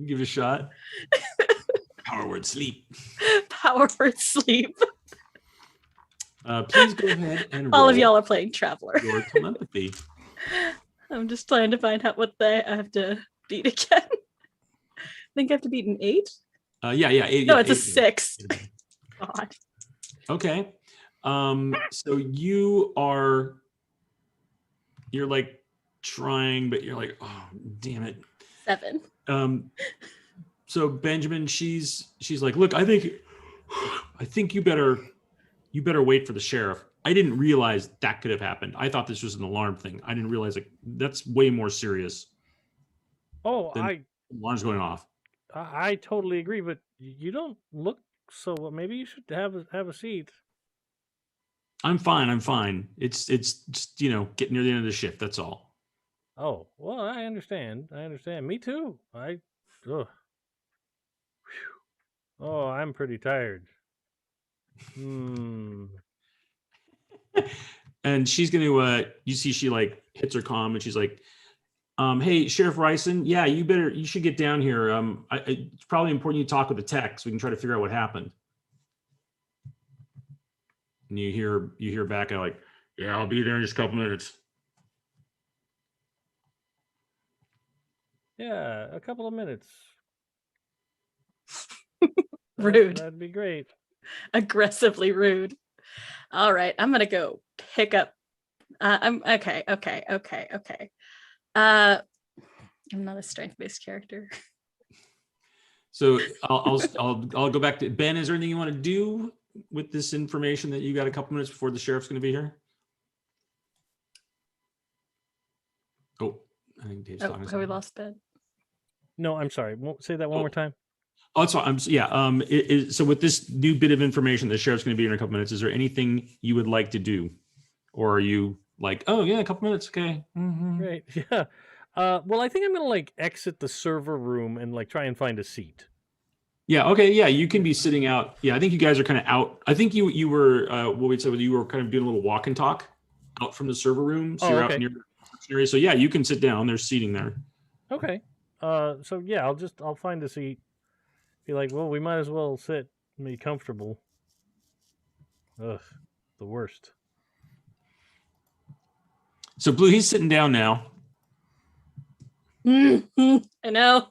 Give it a shot. Power word sleep. Power word sleep. Please go ahead and All of roll y'all are playing Traveler. your telepathy. I'm just trying to find out what I have to beat again. I think I have to beat an 8. Yeah. 8, No, yeah, it's a 8. 6. God. Okay. So you're like trying, but you're like, oh, damn it. 7. So Benjamin, she's like, look, I think you better you better wait for the sheriff. I didn't realize that could have happened. I thought this was an alarm thing. I didn't realize that's way more serious Oh, than alarms going off. I totally agree, but you don't look so well. Maybe you should have a seat. I'm fine. It's just, getting near the end of the shift. That's all. Oh, well, I understand. Me too. Ugh. Whew. Oh, I'm pretty tired. And she's going to, you see, she like hits her comm and she's like, hey, Sheriff Ryson. Yeah, you should get down here. It's probably important you talk with the tech so we can try to figure out what happened. And you hear back like, yeah, I'll be there in just a couple minutes. Yeah, a couple of minutes. Rude. That'd be great. Aggressively rude. All right, I'm gonna go pick up. I'm okay. I'm not a strength-based character. So I'll go back to Ben. Is there anything you want to do with this information that you got a couple minutes before the sheriff's going to be here? Oh, I think Dave's talking. Have we lost Ben? No, I'm sorry. Say that one more time. Oh, that's fine. So with this new bit of information, the sheriff's going to be here in a couple minutes. Is there anything you would like to do, or are you like, oh yeah, a couple minutes, okay? Mm-hmm. Great, yeah. Well, I think I'm gonna exit the server room and try and find a seat. Yeah. Okay. Yeah, you can be sitting out. Yeah, I think you guys are kind of out. I think you were what we'd say you were kind of doing a little walk and talk out from the server room. So you're out near the area. So yeah, you can sit down. There's seating there. Okay. So yeah, I'll find a seat. Be like, well, we might as well sit and be comfortable. Ugh, the worst. So Blue, he's sitting down now. I know.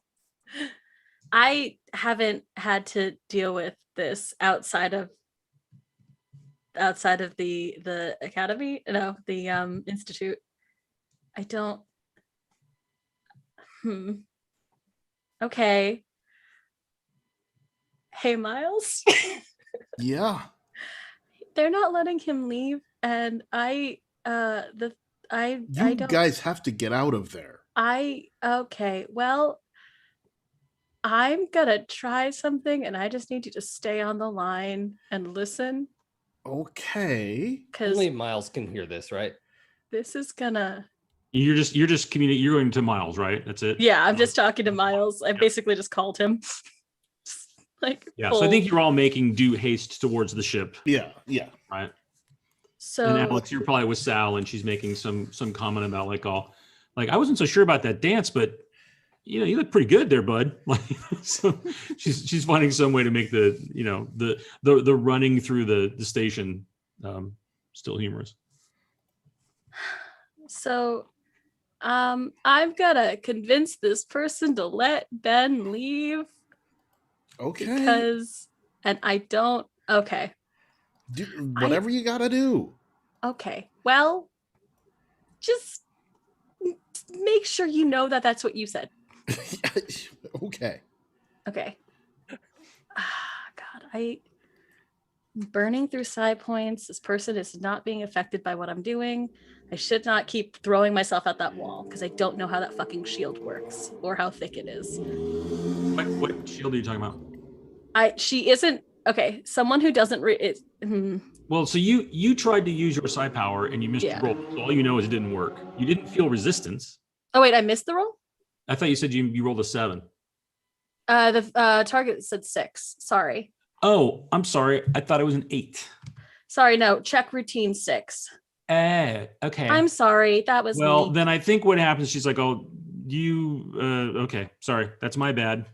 I haven't had to deal with this outside of the academy. No, the institute. I don't. Okay. Hey, Miles. Yeah. They're not letting him leave, and I don't. Guys have to get out of there. Okay. Well, I'm gonna try something, and I just need you to stay on the line and listen. Okay. Because only Miles can hear this, right? This is gonna. You're just communicating. You're going to Miles, right? That's it. Yeah, I'm just talking to Miles. I basically just called him. So I think you're all making due haste towards the ship. Yeah. Right. So and Alex, you're probably with Sal, and she's making some comment about I wasn't so sure about that dance, but you look pretty good there, bud. So she's finding some way to make the the running through the station still humorous. So I'm gonna convince this person to let Ben leave. Okay. And I don't. Okay. Do whatever you gotta do. Okay. Well, just make sure you know that that's what you said. Okay. Okay. God, burning through side points. This person is not being affected by what I'm doing. I should not keep throwing myself at that wall because I don't know how that fucking shield works or how thick it is. What shield are you talking about? She isn't okay. Someone who doesn't Well, so you tried to use your psi power and you missed your roll. So all you know is it didn't work. You didn't feel resistance. Oh wait, I missed the roll? I thought you said you rolled a 7. The target said 6. Sorry. Oh, I'm sorry. I thought it was an 8. Sorry, no. Check routine 6. Okay. I'm sorry. That was well. me. Then I think what happens. She's like, "Oh, you. Okay, sorry. That's my bad.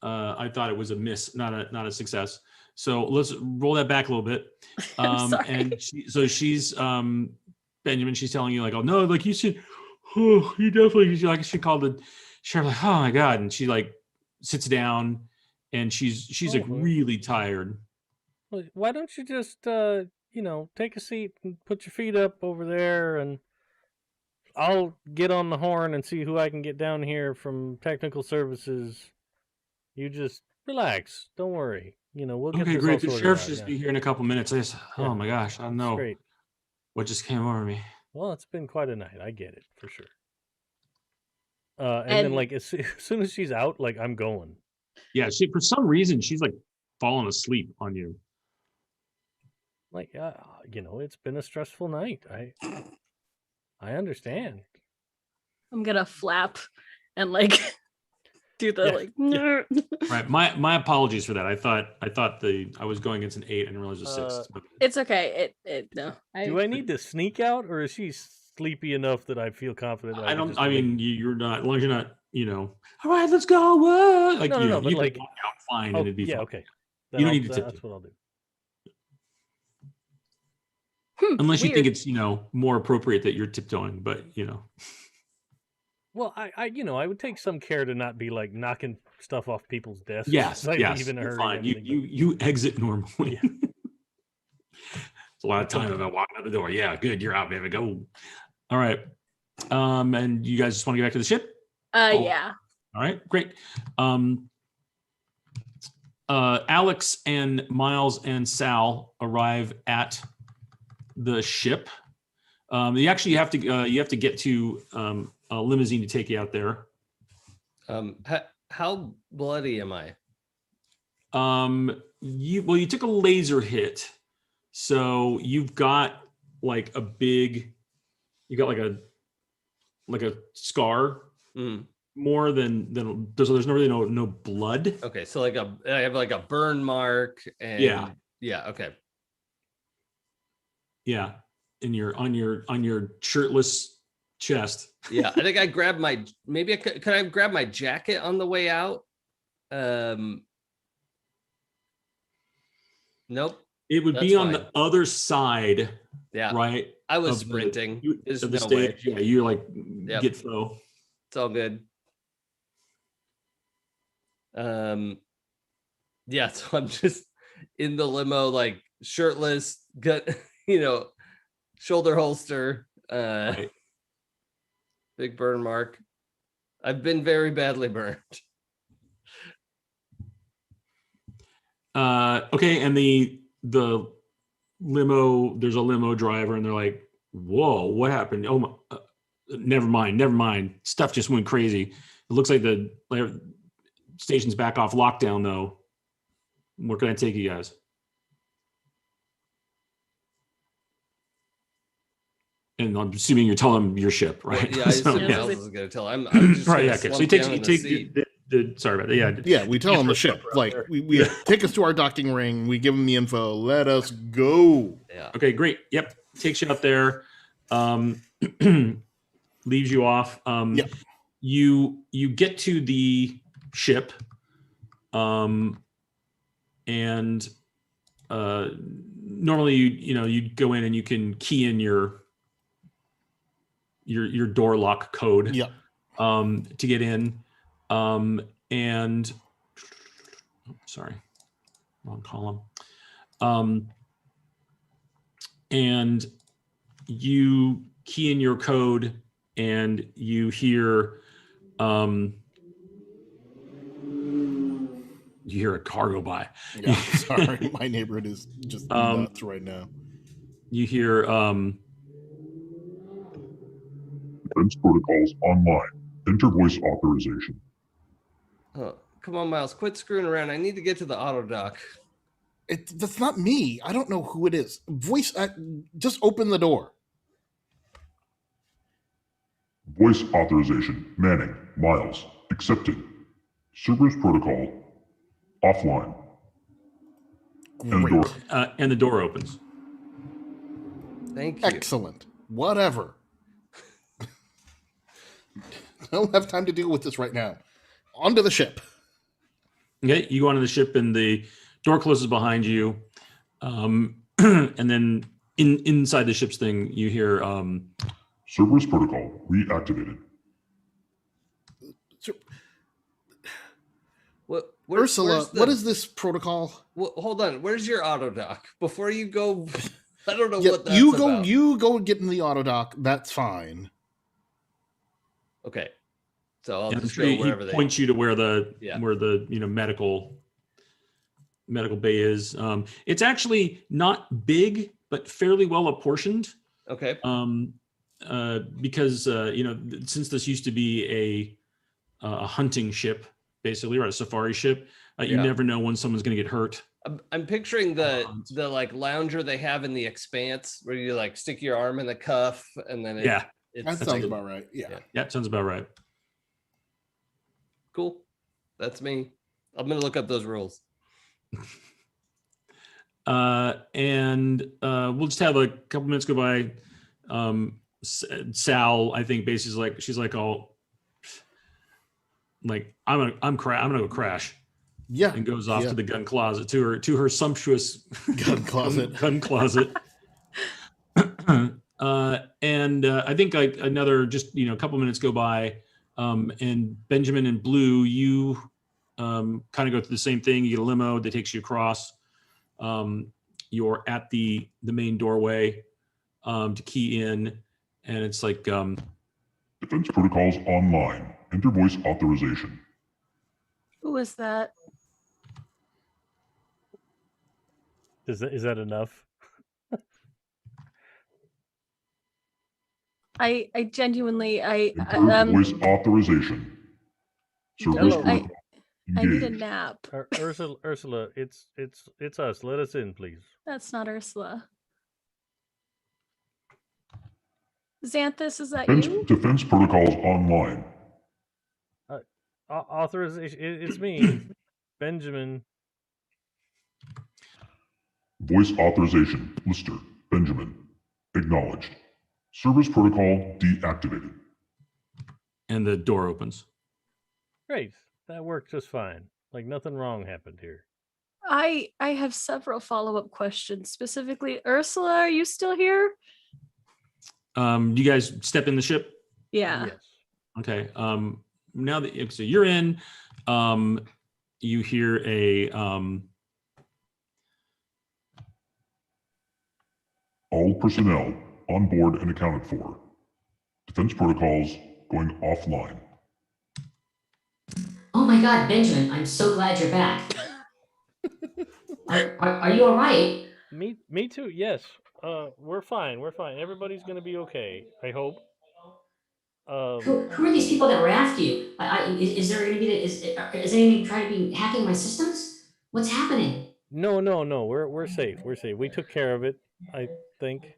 I thought it was a miss, not a success. So let's roll that back a little bit. Sorry. And she's Benjamin. She's telling you oh no, you should. Oh, you definitely she called the sheriff. Oh my god! And she sits down, and she's really tired. Well, why don't you just take a seat and put your feet up over there, and I'll get on the horn and see who I can get down here from technical services. You just relax. Don't worry. we'll get Okay, this great. all The sorted sheriff out, should yeah. be here in a couple minutes. Yeah. Oh my gosh, I don't It's know great. what just came over me. Well, it's been quite a night. I get it for sure. And then And- like as soon as she's out, like I'm going. Yeah, for some reason she's like falling asleep on you. Like it's been a stressful night. I understand. I'm gonna flap and like do the Yeah, like. Right. My apologies for that. I thought I was going against an 8. I didn't realize it was 6. It's okay. No. Do I need to sneak out, or is she sleepy enough that I feel confident? That I can don't. just I leave? mean, you're not. As long as you're not. All right, let's go. What? Like No, but you like, could walk out fine, oh, and it'd be yeah, fine. okay. You don't need to That's tiptoe. what I'll do. Unless you think Weird. it's more appropriate that you're tiptoeing, but Well, I would take some care to not be like knocking stuff off people's desks. Yes, as I yes, leave in a you're hurry fine. and You everything, but- you exit normally. It's a lot of time about walking out the door. Yeah, good. You're out, baby. Go. All right. And you guys just want to get back to the ship? Yeah. All right, great. Alex and Miles and Sal arrive at the ship. You have to get to a limousine to take you out there. How bloody am I? You took a laser hit, so you've got like a big, like a scar. Mm. More than there's really no blood. Okay, so I have like a burn mark and yeah, okay. Yeah, on your shirtless chest. Yeah, I think I grabbed could I grab my jacket on the way out? Nope. It would be That's on fine. the other side, Yeah, right? I was of the- sprinting. There's of the no way. stage. Yeah, you're like Yep. get flow. It's all good. Yeah, so I'm just in the limo, like shirtless, got shoulder holster, Right. big burn mark. I've been very badly burned. Okay, and the limo, there's a limo driver, and they're like, "Whoa, what happened? Oh my, never mind. Stuff just went crazy. It looks like the station's back off lockdown, though. Where can I take you guys?" And I'm assuming you're telling them your ship, right? Yeah, I So, assume yeah. Miles is gonna tell. I'm just Right. gonna Yeah. Okay. So slump you down in the take seat. sorry about that. Yeah. Yeah, we tell them the ship. Like we take us to our docking ring. We give them the info. Let us go. Yeah. Okay, great. Yep. Takes you up there. Leaves you off. Yep. You get to the ship. And normally you'd go in and you can key in your door lock code. Yep. To get in. And sorry, wrong column. And you key in your code and you hear a car go by. Yeah, sorry, my neighborhood is just nuts right now. You hear Defense protocols online. Enter voice authorization. Oh, come on, Miles, quit screwing around. I need to get to the auto dock. That's not me. I don't know who it is. Voice, just open the door. Voice authorization. Manning. Miles. Accepted. Cerberus protocol. Offline. And Great. door. and the door opens. Thank you. Excellent. Whatever. I don't have time to deal with this right now. Onto the ship. Okay, you go onto the ship and the door closes behind you. And then inside the ship's thing, you hear Cerberus protocol reactivated. Ursula, what is this protocol? Hold on. Where's your auto dock? Before you go, I don't know Yeah, what that's you go. about. You go get in the auto dock. That's fine. Okay. So I'll I'm just sure go he wherever they. points you to where the Yeah. medical medical bay is. It's actually not big, but fairly well apportioned. Okay. Because since this used to be a hunting ship, basically, or a safari ship, you Yeah. never know when someone's going to get hurt. I'm picturing the like lounger they have in The Expanse, where you like stick your arm in the cuff and then Yeah. That sounds about right. Yeah. Yeah, it sounds about right. Cool. That's me. I'm gonna look up those rules. And we'll just have a couple minutes go by. Sal, I think, basically she's like all like I'm gonna go crash. Yeah. And goes off to the gun closet to her sumptuous Gun closet. gun closet. And I think like another just a couple minutes go by, and Benjamin and Blue, you kind of go through the same thing. You get a limo that takes you across. You're at the main doorway to key in, and it's like Defense protocols online. Enter voice authorization. Who was that? Is that enough? I genuinely Enter voice authorization. Service Hello. protocol I need a engaged. nap. Ursula, it's us. Let us in, please. That's not Ursula. Xanthus, is that Defense, you? defense protocols online. Authorization. It's me, Benjamin. Voice authorization. Lister. Benjamin. Acknowledged. Service protocol deactivated. and the door opens. Great. That worked just fine. Like nothing wrong happened here. I have several follow-up questions. Specifically, Ursula, are you still here? You guys step in the ship? Yeah. Yes. Okay. Now that so you're in, you hear a All personnel on board and accounted for. Defense protocols going offline. Oh my God, Benjamin, I'm so glad you're back. Are you all right? Me too. Yes. We're fine. We're fine. Everybody's gonna be okay. I hope. Who are these people that were after you? Is there going to be is anyone trying to be hacking my systems? What's happening? No. We're safe. We're safe. We took care of it. I think.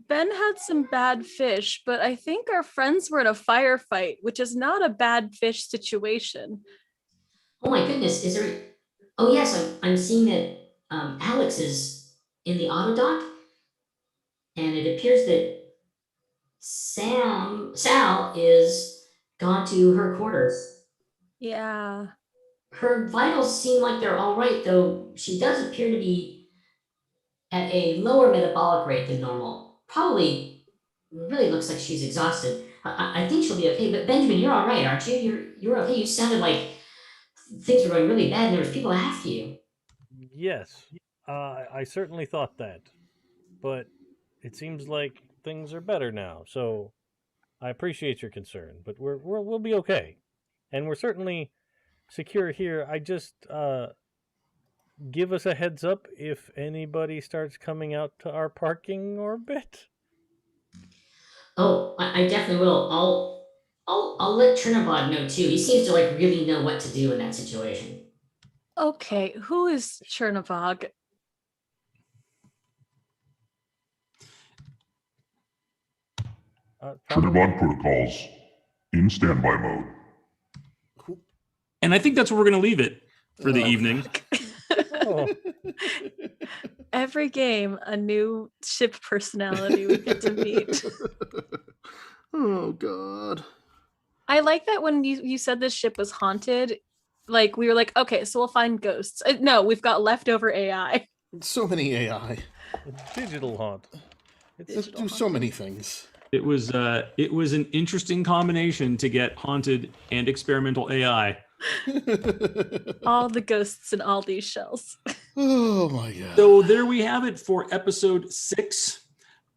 Ben had some bad fish, but I think our friends were in a firefight, which is not a bad fish situation. Oh my goodness, is there? Oh yes, I'm seeing that Alex is in the auto dock, and it appears that Sal is gone to her quarters. Yeah. Her vitals seem like they're all right, though she does appear to be at a lower metabolic rate than normal. Probably really looks like she's exhausted. I think she'll be okay, but Benjamin, you're all right, aren't you? You're okay. You sounded like things were going really bad and there was people after you. Yes. I certainly thought that, but it seems like things are better now. So I appreciate your concern, but we'll be okay, and we're certainly secure here. I just give us a heads up if anybody starts coming out to our parking orbit. Oh, I definitely will. I'll let Trinabod know too. He seems to like really know what to do in that situation. Okay, who is Chernavog? Trinidad protocols in standby mode. and I think that's where we're going to leave it for the evening. Oh. Every game, a new ship personality we get to meet. Oh God. I like that when you said this ship was haunted, like we were like, okay, so we'll find ghosts. No, we've got leftover AI. So many AI. Digital haunt. Let's do so many things. It was an interesting combination to get haunted and experimental AI. All the ghosts in all these shells. Oh my God. So there we have it for episode 6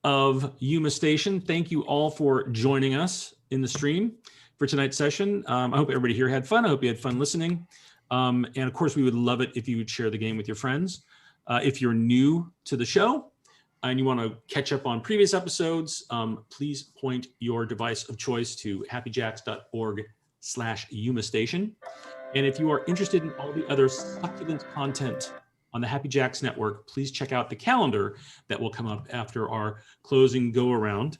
of Yuma Station. Thank you all for joining us in the stream for tonight's session. I hope everybody here had fun. I hope you had fun listening. And of course, we would love it if you would share the game with your friends. If you're new to the show and you want to catch up on previous episodes, please point your device of choice to happyjacks.org/Yuma Station. And if you are interested in all the other succulent content on the Happy Jacks Network, please check out the calendar that will come up after our closing go-around.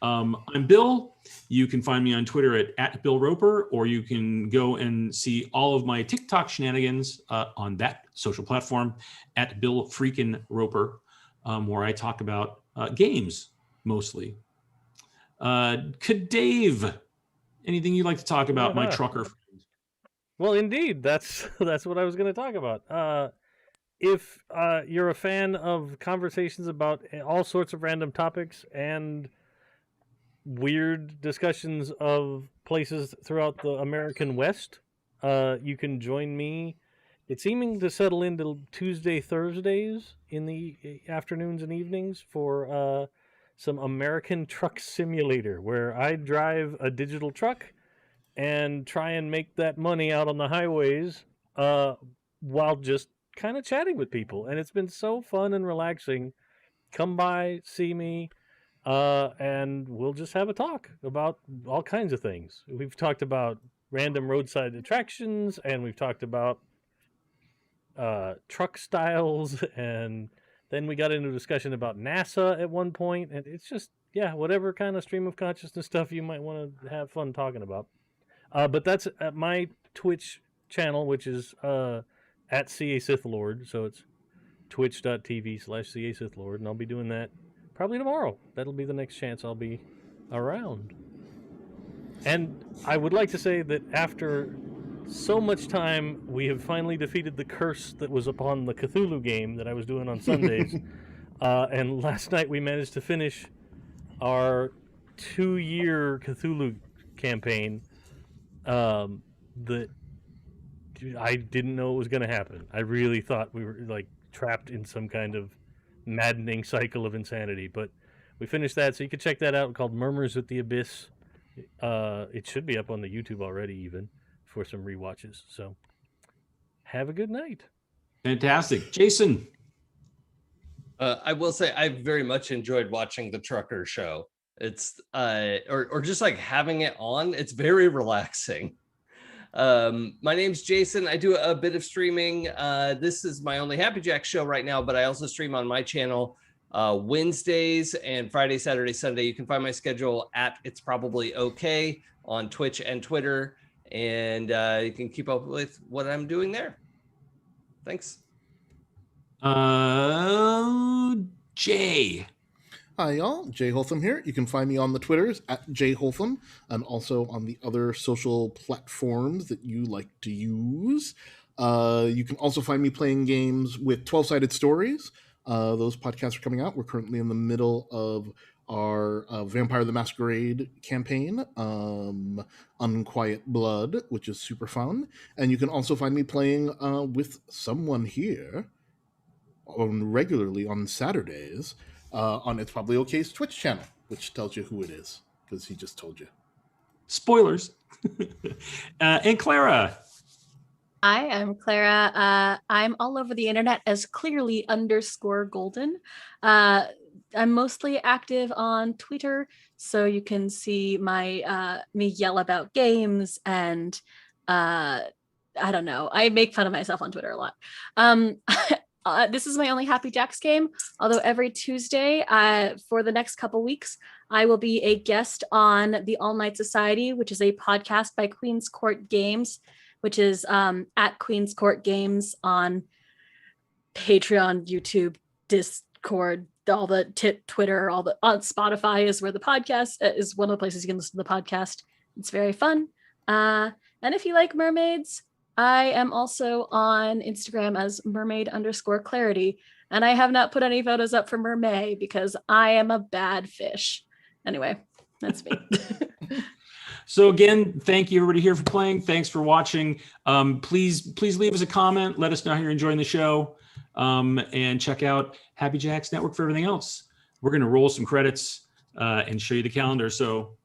I'm Bill. You can find me on Twitter at Bill Roper, or you can go and see all of my TikTok shenanigans on that social platform at Bill Freakin' Roper, where I talk about games mostly. CADave, anything you'd like to talk about, my trucker friend? Well, indeed, that's what I was going to talk about. If you're a fan of conversations about all sorts of random topics and weird discussions of places throughout the American West, you can join me. It's seeming to settle into Tuesday, Thursdays in the afternoons and evenings for some American Truck Simulator, where I drive a digital truck and try and make that money out on the highways while just kind of chatting with people. And it's been so fun and relaxing. Come by, see me, and we'll just have a talk about all kinds of things. We've talked about random roadside attractions, and we've talked about truck styles, and then we got into a discussion about NASA at one point. And it's just, yeah, whatever kind of stream of consciousness stuff you might want to have fun talking about. But that's at my Twitch channel, which is at CA Sith Lord. So it's twitch.tv/CA Sith Lord. And I'll be doing that probably tomorrow. That'll be the next chance I'll be around. And I would like to say that after so much time, we have finally defeated the curse that was upon the Cthulhu game that I was doing on Sundays. And last night we managed to finish our 2-year Cthulhu campaign. That I didn't know it was going to happen. I really thought we were like trapped in some kind of maddening cycle of insanity, but we finished that, so you can check that out, called Murmurs at the Abyss. It should be up on the YouTube already, even for some rewatches. So have a good night. Fantastic. Jason. I will say I very much enjoyed watching the Trucker Show. It's or just like having it on. It's very relaxing. My name's Jason. I do a bit of streaming. This is my only Happy Jack show right now, but I also stream on my channel Wednesdays and Friday, Saturday, Sunday. You can find my schedule at It's Probably Okay on Twitch and Twitter, and you can keep up with what I'm doing there. Thanks. Jay. Hi, y'all. Jay Holtham here. You can find me on the Twitters at Jay Holtham and also on the other social platforms that you like to use. You can also find me playing games with 12-Sided Stories. Those podcasts are coming out. We're currently in the middle of our Vampire the Masquerade campaign, Unquiet Blood, which is super fun. And you can also find me playing with someone here regularly on Saturdays on It's Probably OK's Twitch channel, which tells you who it is, because he just told you. Spoilers. And Clara. Hi, I'm Clara. I'm all over the internet as clearly_golden. I'm mostly active on Twitter, so you can see my me yell about games, and I don't know. I make fun of myself on Twitter a lot. This is my only Happy Jacks game, although every Tuesday for the next couple weeks, I will be a guest on the All Night Society, which is a podcast by Queen's Court Games, which is at Queen's Court Games on Patreon, YouTube, Discord, all the Twitter, all the on Spotify is where the podcast is one of the places you can listen to the podcast. It's very fun. And if you like mermaids, I am also on Instagram as mermaid_clarity, and I have not put any photos up for Mermaid because I am a bad fish. Anyway, that's me. So again, thank you everybody here for playing. Thanks for watching. Please leave us a comment. Let us know how you're enjoying the show. And check out Happy Jacks Network for everything else. We're going to roll some credits and show you the calendar. So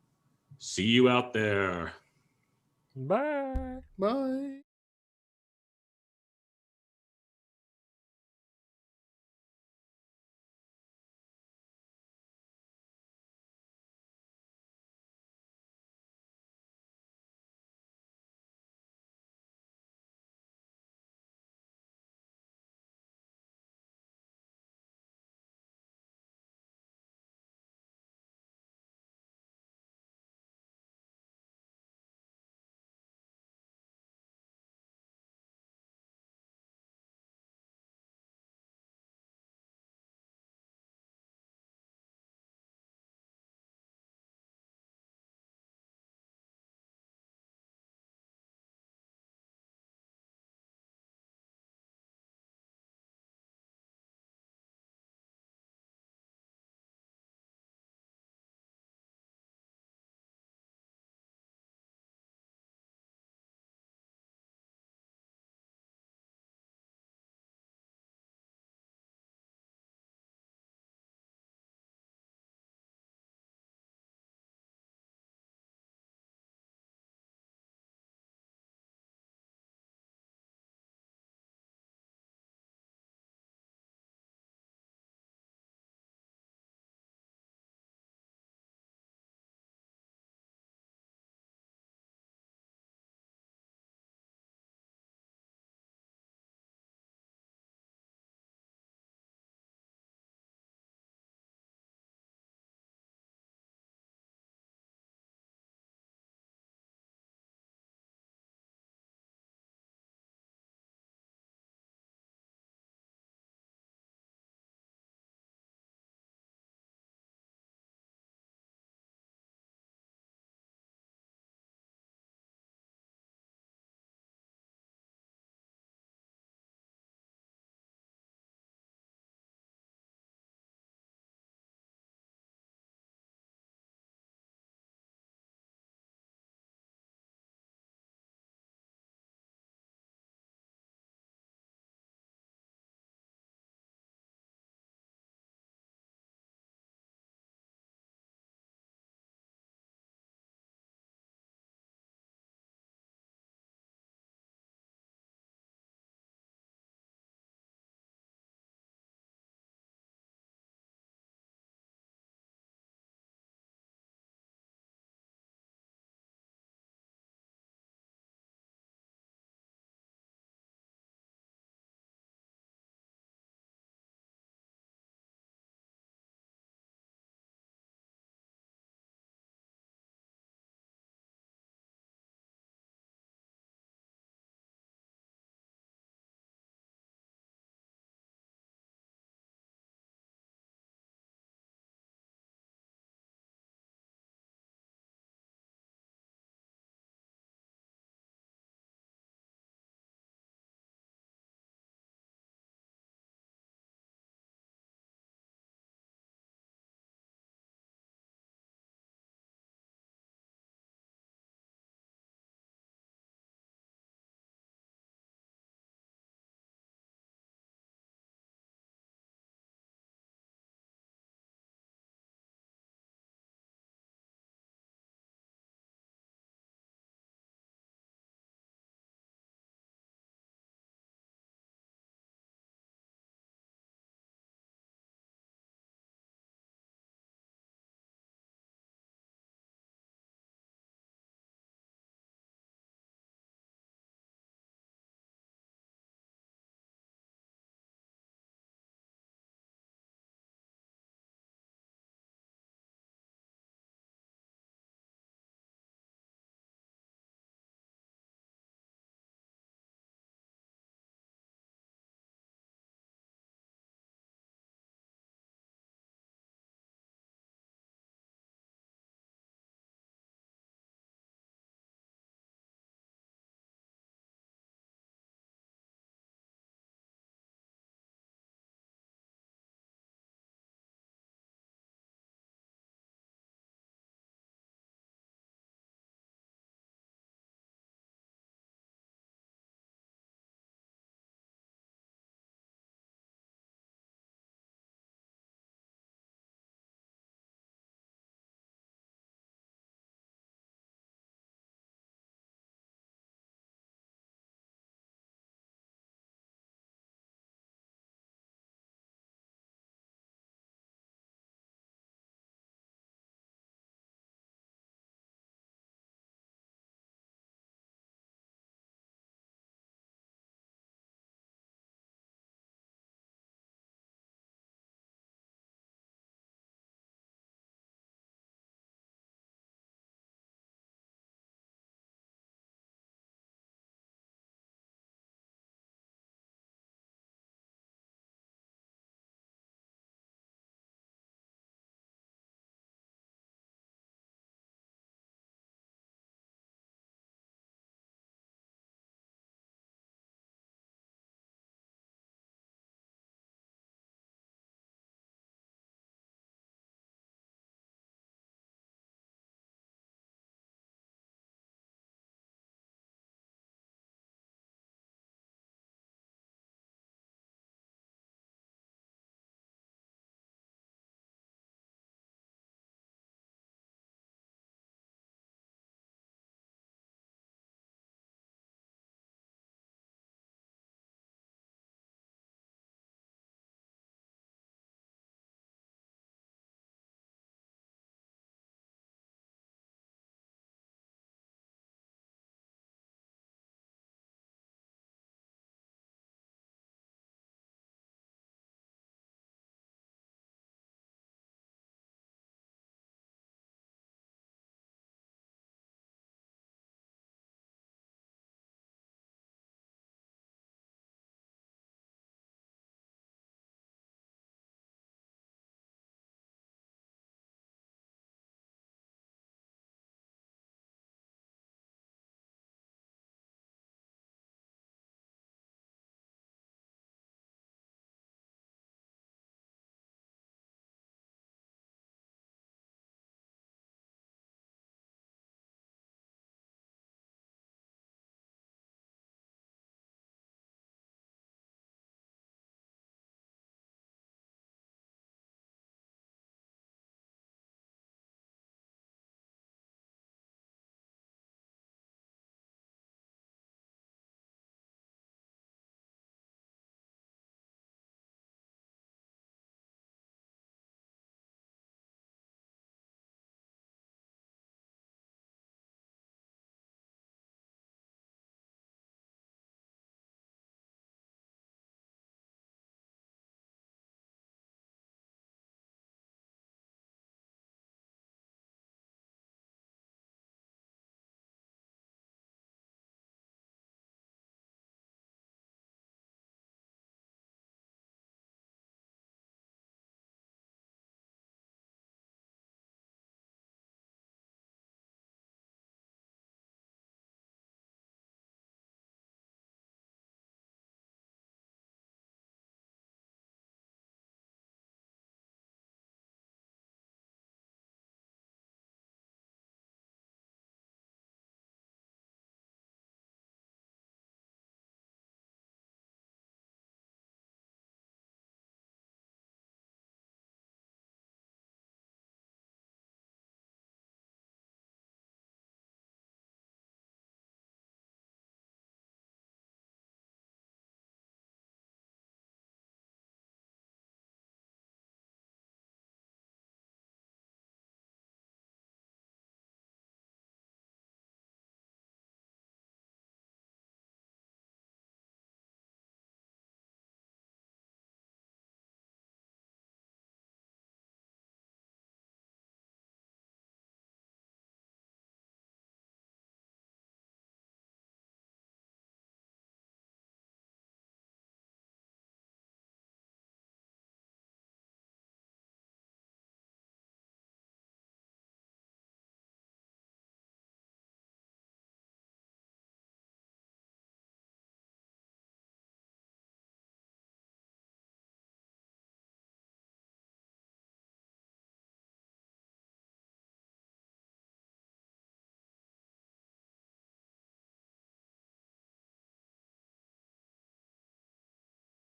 see you out there. Bye. Bye.